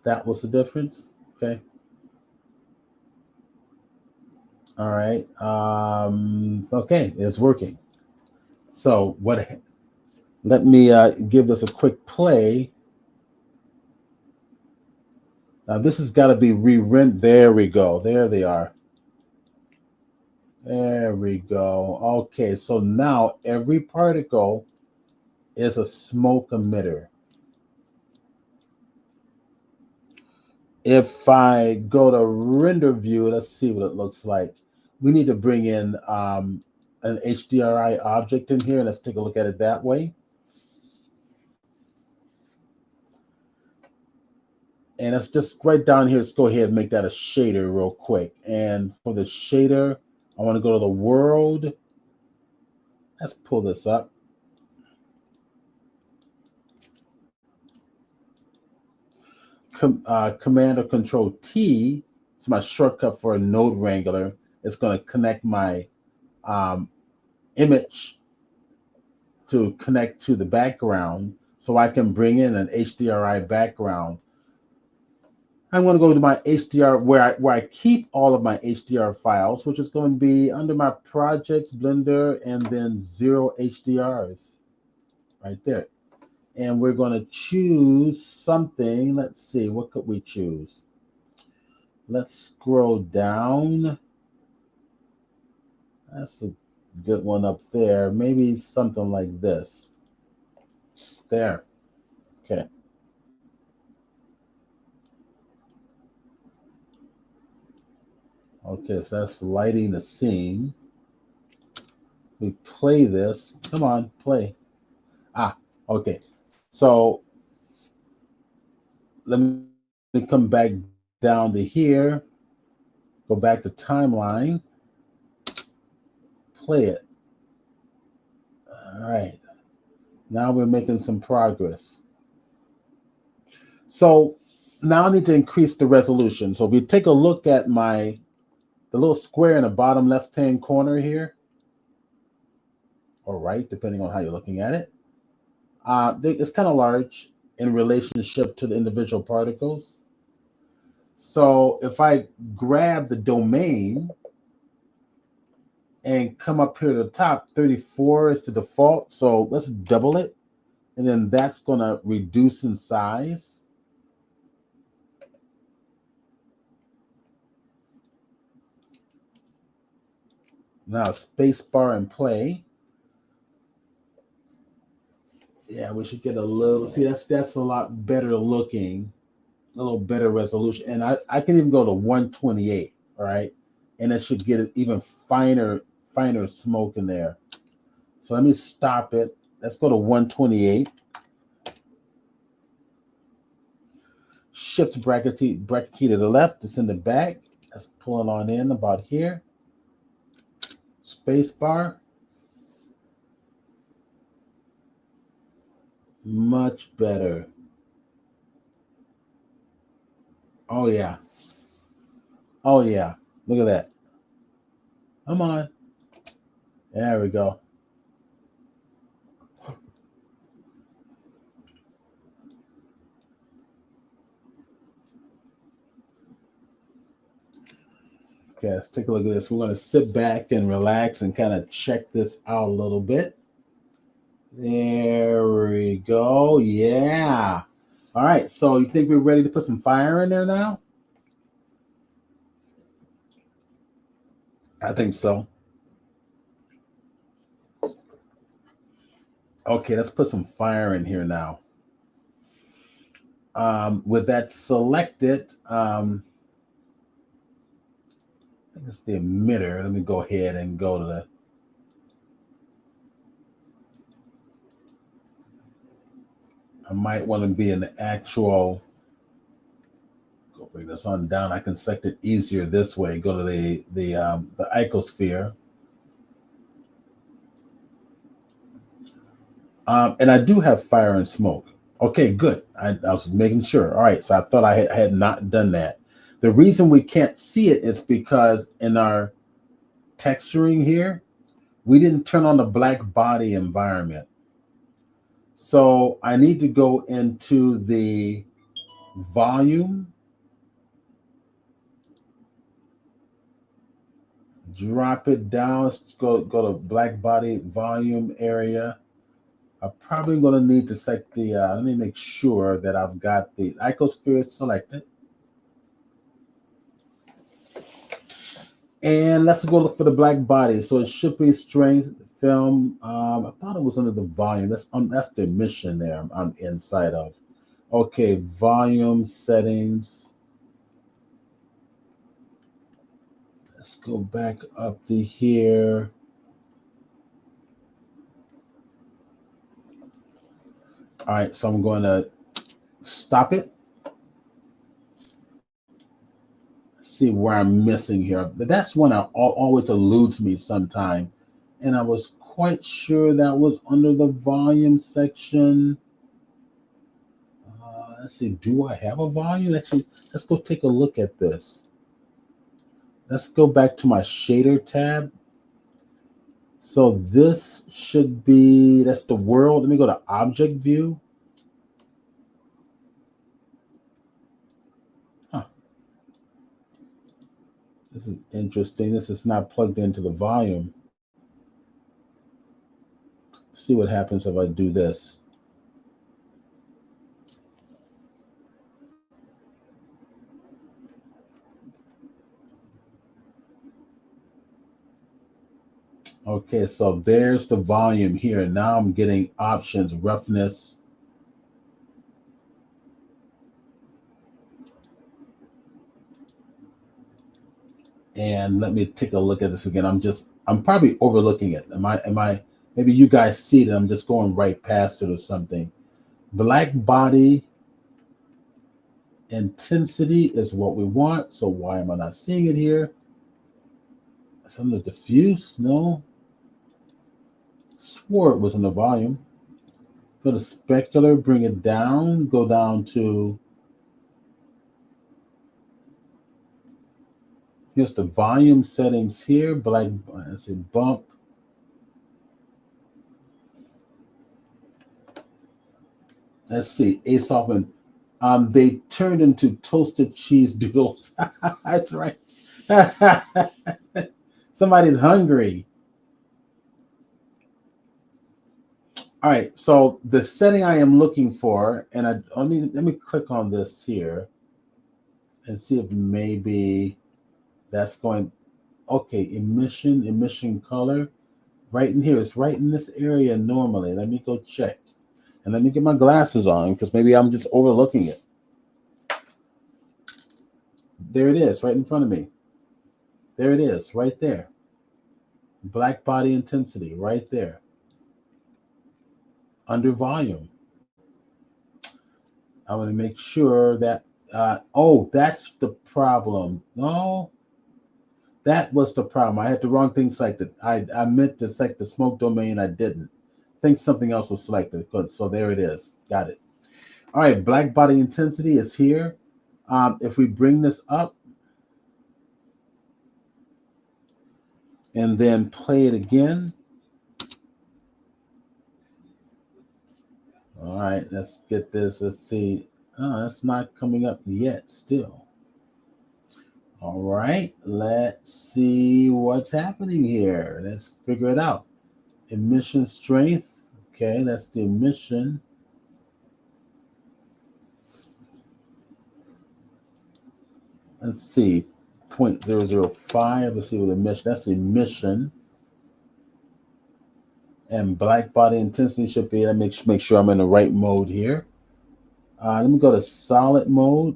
That was the difference. Okay. All right. Okay, it's working. So let me give this a quick play. Now this has got to be re-rent. There we go. There they are. There we go. Okay, so now every particle is a smoke emitter. If I go to render view, let's see what it looks like. We need to bring in an HDRI object in here. Let's take a look at it that way. And let's just right down here, let's go ahead and make that a shader real quick. And for the shader, I want to go to the world. Let's pull this up. Command or Control T, it's my shortcut for a node wrangler. It's going to connect my image to connect to the background so I can bring in an HDRI background. I'm going to go to my HDR where I keep all of my HDR files, which is going to be under my projects, Blender, and then 0 HDRs right there. And we're going to choose something. Let's see, what could we choose? Let's scroll down. That's a good one up there. Maybe something like this. There. Okay. Okay, so that's lighting the scene. We play this. Come on, play. Okay. So let me come back down to here. Go back to timeline. Play it. All right. Now we're making some progress. So now I need to increase the resolution. So if you take a look at the little square in the bottom left-hand corner here, or right, depending on how you're looking at it, it's kind of large in relationship to the individual particles. So if I grab the domain and come up here to the top, 34 is the default. So let's double it. And then that's going to reduce in size. Now space bar and play. Yeah, we should get a little, see, that's a lot better looking, a little better resolution. And I can even go to 128, all right? And it should get an even finer smoke in there. So let me stop it. Let's go to 128. Shift bracket key to the left to send it back. Let's pull it on in about here. Space bar. Much better. Oh yeah. Oh yeah. Look at that. Come on. There we go. Okay, let's take a look at this. We're going to sit back and relax and kind of check this out a little bit. There we go. Yeah. All right. So you think we're ready to put some fire in there now? I think so. Okay, let's put some fire in here now. With that selected, I think it's the emitter. Let me go ahead and go to the I might want to be in the actual, go bring this on down. I can select it easier this way. Go to the icosphere. And I do have fire and smoke. Okay, good. I was making sure. All right, so I thought I had not done that. The reason we can't see it is because in our texturing here, we didn't turn on the black body environment. So I need to go into the volume, drop it down, go to black body volume area. I'm probably going to need to select the, let me make sure that I've got the icosphere selected. And let's go look for the black body. So it should be strength film. I thought it was under the volume. That's the emission there I'm inside of. Okay, volume settings. Let's go back up to here. All right, so I'm going to stop it. See where I'm missing here. But that's one that always eludes me sometime. And I was quite sure that was under the volume section. Let's see, do I have a volume? Actually, let's go take a look at this. Let's go back to my shader tab. So this should be, that's the world. Let me go to object view. Huh. This is interesting. This is not plugged into the volume. See what happens if I do this. Okay, so there's the volume here. Now I'm getting options, roughness. And let me take a look at this again. I'm probably overlooking it. Maybe you guys see it. I'm just going right past it or something. Black body intensity is what we want. So why am I not seeing it here? Some of the diffuse, no. Swore it was in the volume. Go to specular, bring it down, go down to, here's the volume settings here, black, let's see, bump. Let's see, Ace Hoffman. They turned into toasted cheese doodles. That's right. Somebody's hungry. All right, so the setting I am looking for, and let me click on this here and see if maybe that's going. Okay, emission color, right in here. It's right in this area normally. Let me go check, and let me get my glasses on because maybe I'm just overlooking it. There it is, right in front of me. There it is, right there. Black body intensity, right there. Under volume. I want to make sure that, oh, that's the problem. No, that was the problem. I had the wrong thing selected. I meant to select the smoke domain. I didn't. I think something else was selected. Good. So there it is. Got it. All right. Black body intensity is here. If we bring this up and then play it again. All right. Let's get this. Let's see. Oh, that's not coming up yet still. All right, let's see what's happening here. Let's figure it out. Emission strength. Okay, that's the emission. Let's see, 0.005. Let's see what emission. That's emission. And black body intensity should be. Let me make sure I'm in the right mode here. Let me go to solid mode,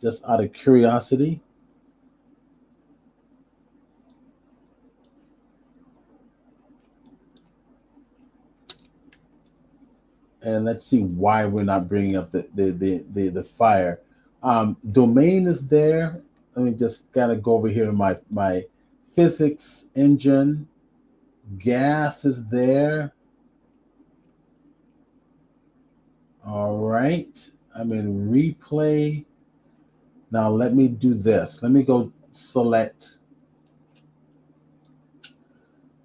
just out of curiosity. And let's see why we're not bringing up the fire. Domain is there. Let me just gotta go over here to my physics engine. Gas is there. All right. I'm in replay. Now let me do this. Let me go select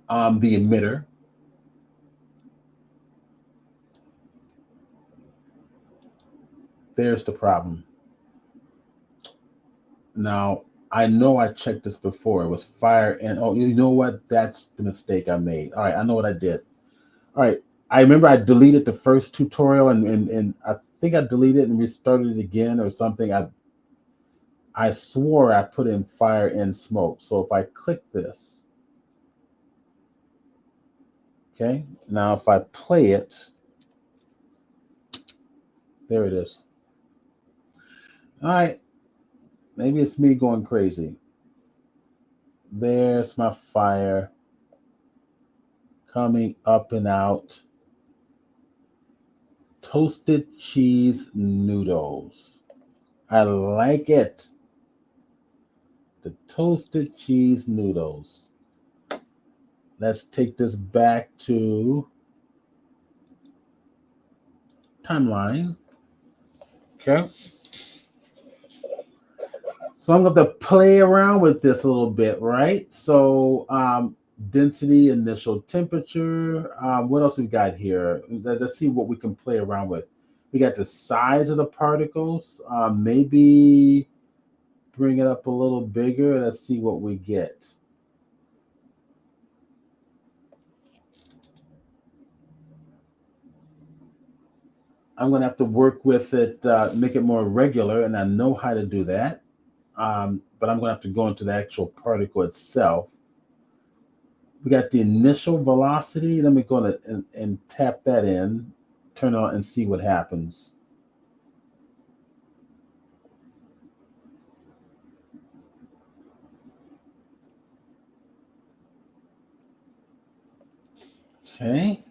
the emitter. There's the problem. Now, I know I checked this before. It was fire and, oh, you know what? That's the mistake I made. All right, I know what I did. All right, I remember I deleted the first tutorial and I think I deleted it and restarted it again or something. I swore I put in fire and smoke. So if I click this, okay, now if I play it, there it is. All right, maybe it's me going crazy. There's my fire coming up and out. Toasted cheese noodles. I like it. The toasted cheese noodles. Let's take this back to timeline. Okay. So I'm going to play around with this a little bit, right? So density, initial temperature. What else we got here? Let's see what we can play around with. We got the size of the particles. Maybe bring it up a little bigger. Let's see what we get. I'm going to have to work with it, make it more regular, and I know how to do that. But I'm going to have to go into the actual particle itself. We got the initial velocity. Let me go and tap that in, turn on and see what happens. Okay.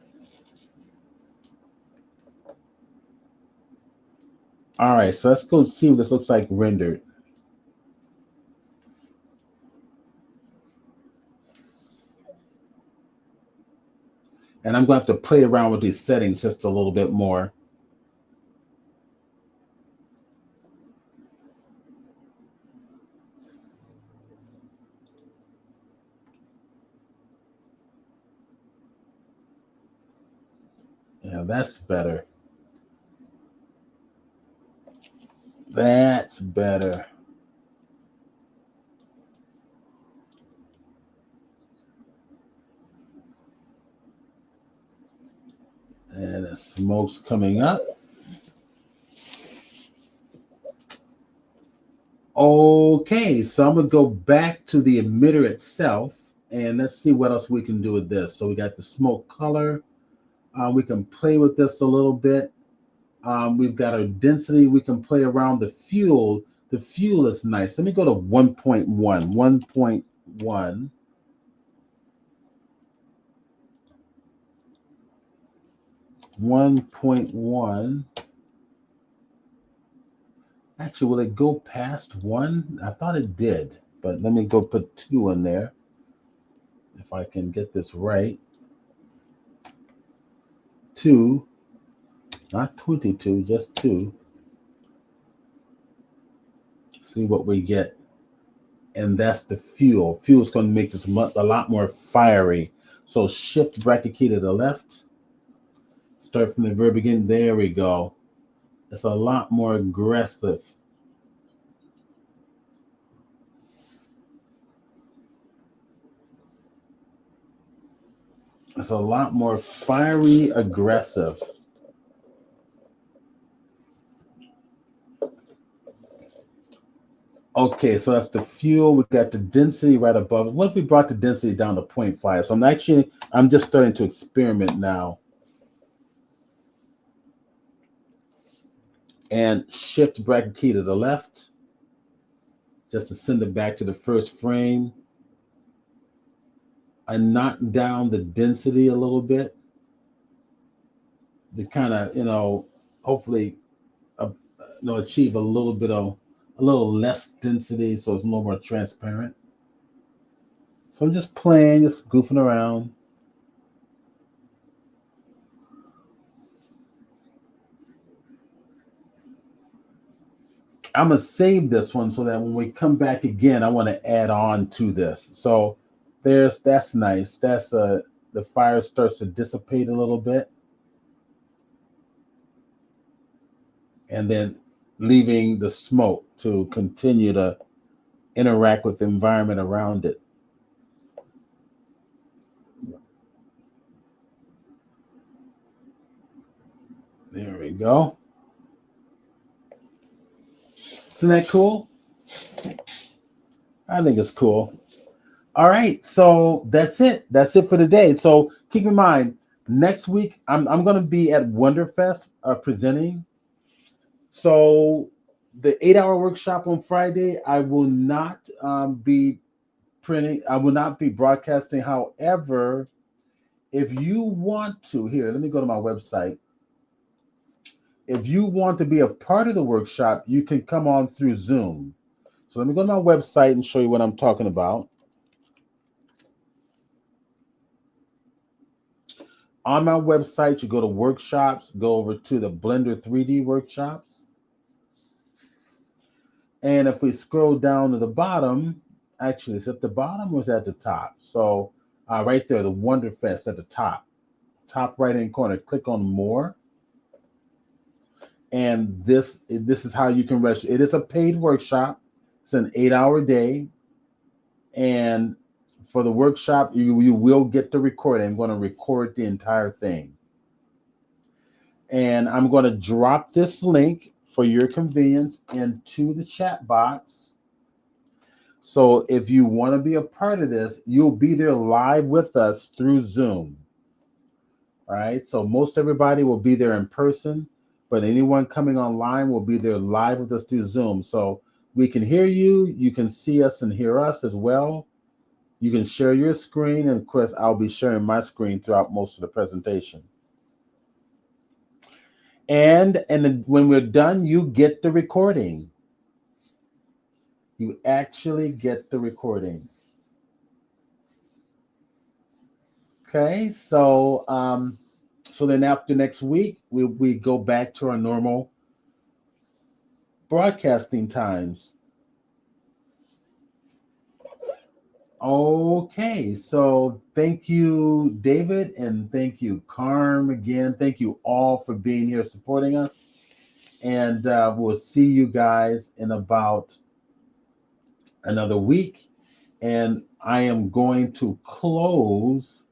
All right, so let's go see what this looks like rendered. And I'm going to have to play around with these settings just a little bit more. Yeah, that's better. That's better. And the smoke's coming up. Okay, so I'm going to go back to the emitter itself, and let's see what else we can do with this. So we got the smoke color. We can play with this a little bit. We've got our density. We can play around the fuel. The fuel is nice. Let me go to 1.1. 1.1. Actually, will it go past 1? I thought it did, but let me go put 2 in there. If I can get this right. 2, not 22, just 2. See what we get. And that's the fuel. Fuel is going to make this a lot more fiery. So shift bracket key to the left. Start from the very beginning. There we go. It's a lot more aggressive. It's a lot more fiery, aggressive. Okay, so that's the fuel. We got the density right above it. What if we brought the density down to 0.5? So I'm just starting to experiment now. And shift bracket key to the left, just to send it back to the first frame. I knock down the density a little bit to kind of, hopefully, achieve a little less density, so it's a little more transparent. So I'm just playing, just goofing around. I'm gonna save this one so that when we come back again, I want to add on to this. So that's nice. That's the fire starts to dissipate a little bit, and then leaving the smoke to continue to interact with the environment around it. There we go. Isn't that cool? I think it's cool. All right, so that's it. That's it for today. So keep in mind, next week I'm going to be at Wonderfest presenting. So the 8-hour workshop on Friday, I will not be printing. I will not be broadcasting. However, if you want to, here, let me go to my website. If you want to be a part of the workshop, you can come on through Zoom. So let me go to my website and show you what I'm talking about. On my website, you go to workshops, go over to the Blender 3D workshops. And if we scroll down to the bottom, actually, it's at the bottom or is it at the top? So right there, the Wonderfest at the top right hand corner. Click on more, and this is how you can register. It is a paid workshop. It's an 8-hour day, and for the workshop, you will get the recording. I'm going to record the entire thing, and I'm going to drop this link for your convenience into the chat box. So if you want to be a part of this, you'll be there live with us through Zoom. All right. So most everybody will be there in person, but anyone coming online will be there live with us through Zoom. So we can hear you. You can see us and hear us as well. You can share your screen. And of course, I'll be sharing my screen throughout most of the presentation. And then when we're done, you get the recording. You actually get the recording. Okay, so then after next week, we go back to our normal broadcasting times. Okay, so thank you, David, and thank you, Carm, again. Thank you all for being here supporting us. And we'll see you guys in about another week. And I am going to close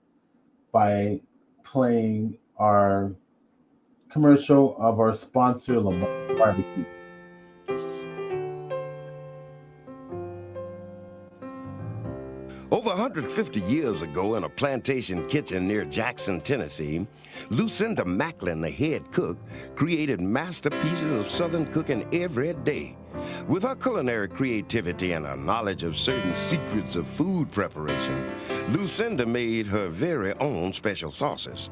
by playing our commercial of our sponsor, Lamont Barbecue. Over 150 years ago, in a plantation kitchen near Jackson, Tennessee, Lucinda Macklin, the head cook, created masterpieces of Southern cooking every day. With her culinary creativity and her knowledge of certain secrets of food preparation, Lucinda made her very own special sauces.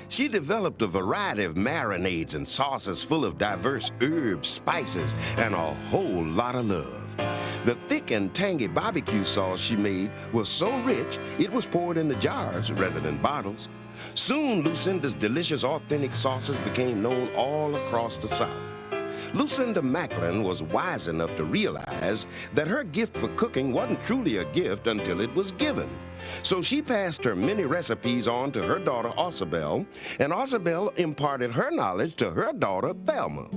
She developed a variety of marinades and sauces full of diverse herbs, spices, and a whole lot of love. The thick and tangy barbecue sauce she made was so rich, it was poured into jars rather than bottles. Soon, Lucinda's delicious, authentic sauces became known all across the South. Lucinda Macklin was wise enough to realize that her gift for cooking wasn't truly a gift until it was given. So she passed her many recipes on to her daughter, Osabel, and Osabel imparted her knowledge to her daughter, Thelma.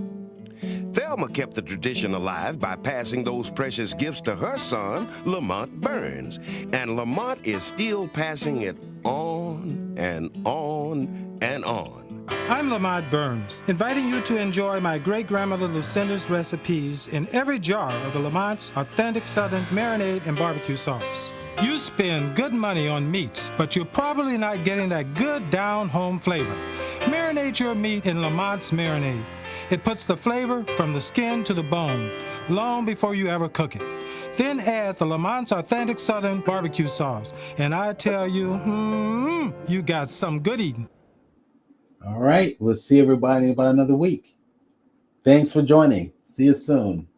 Thelma kept the tradition alive by passing those precious gifts to her son, Lamont Burns. And Lamont is still passing it on and on and on. I'm Lamont Burns, inviting you to enjoy my great-grandmother Lucinda's recipes in every jar of the Lamont's authentic Southern marinade and barbecue sauce. You spend good money on meats, but you're probably not getting that good down-home flavor. Marinate your meat in Lamont's marinade. It puts the flavor from the skin to the bone, long before you ever cook it. Then add the Lamont's authentic Southern barbecue sauce, and I tell you, you got some good eating. All right, we'll see everybody in about another week. Thanks for joining. See you soon.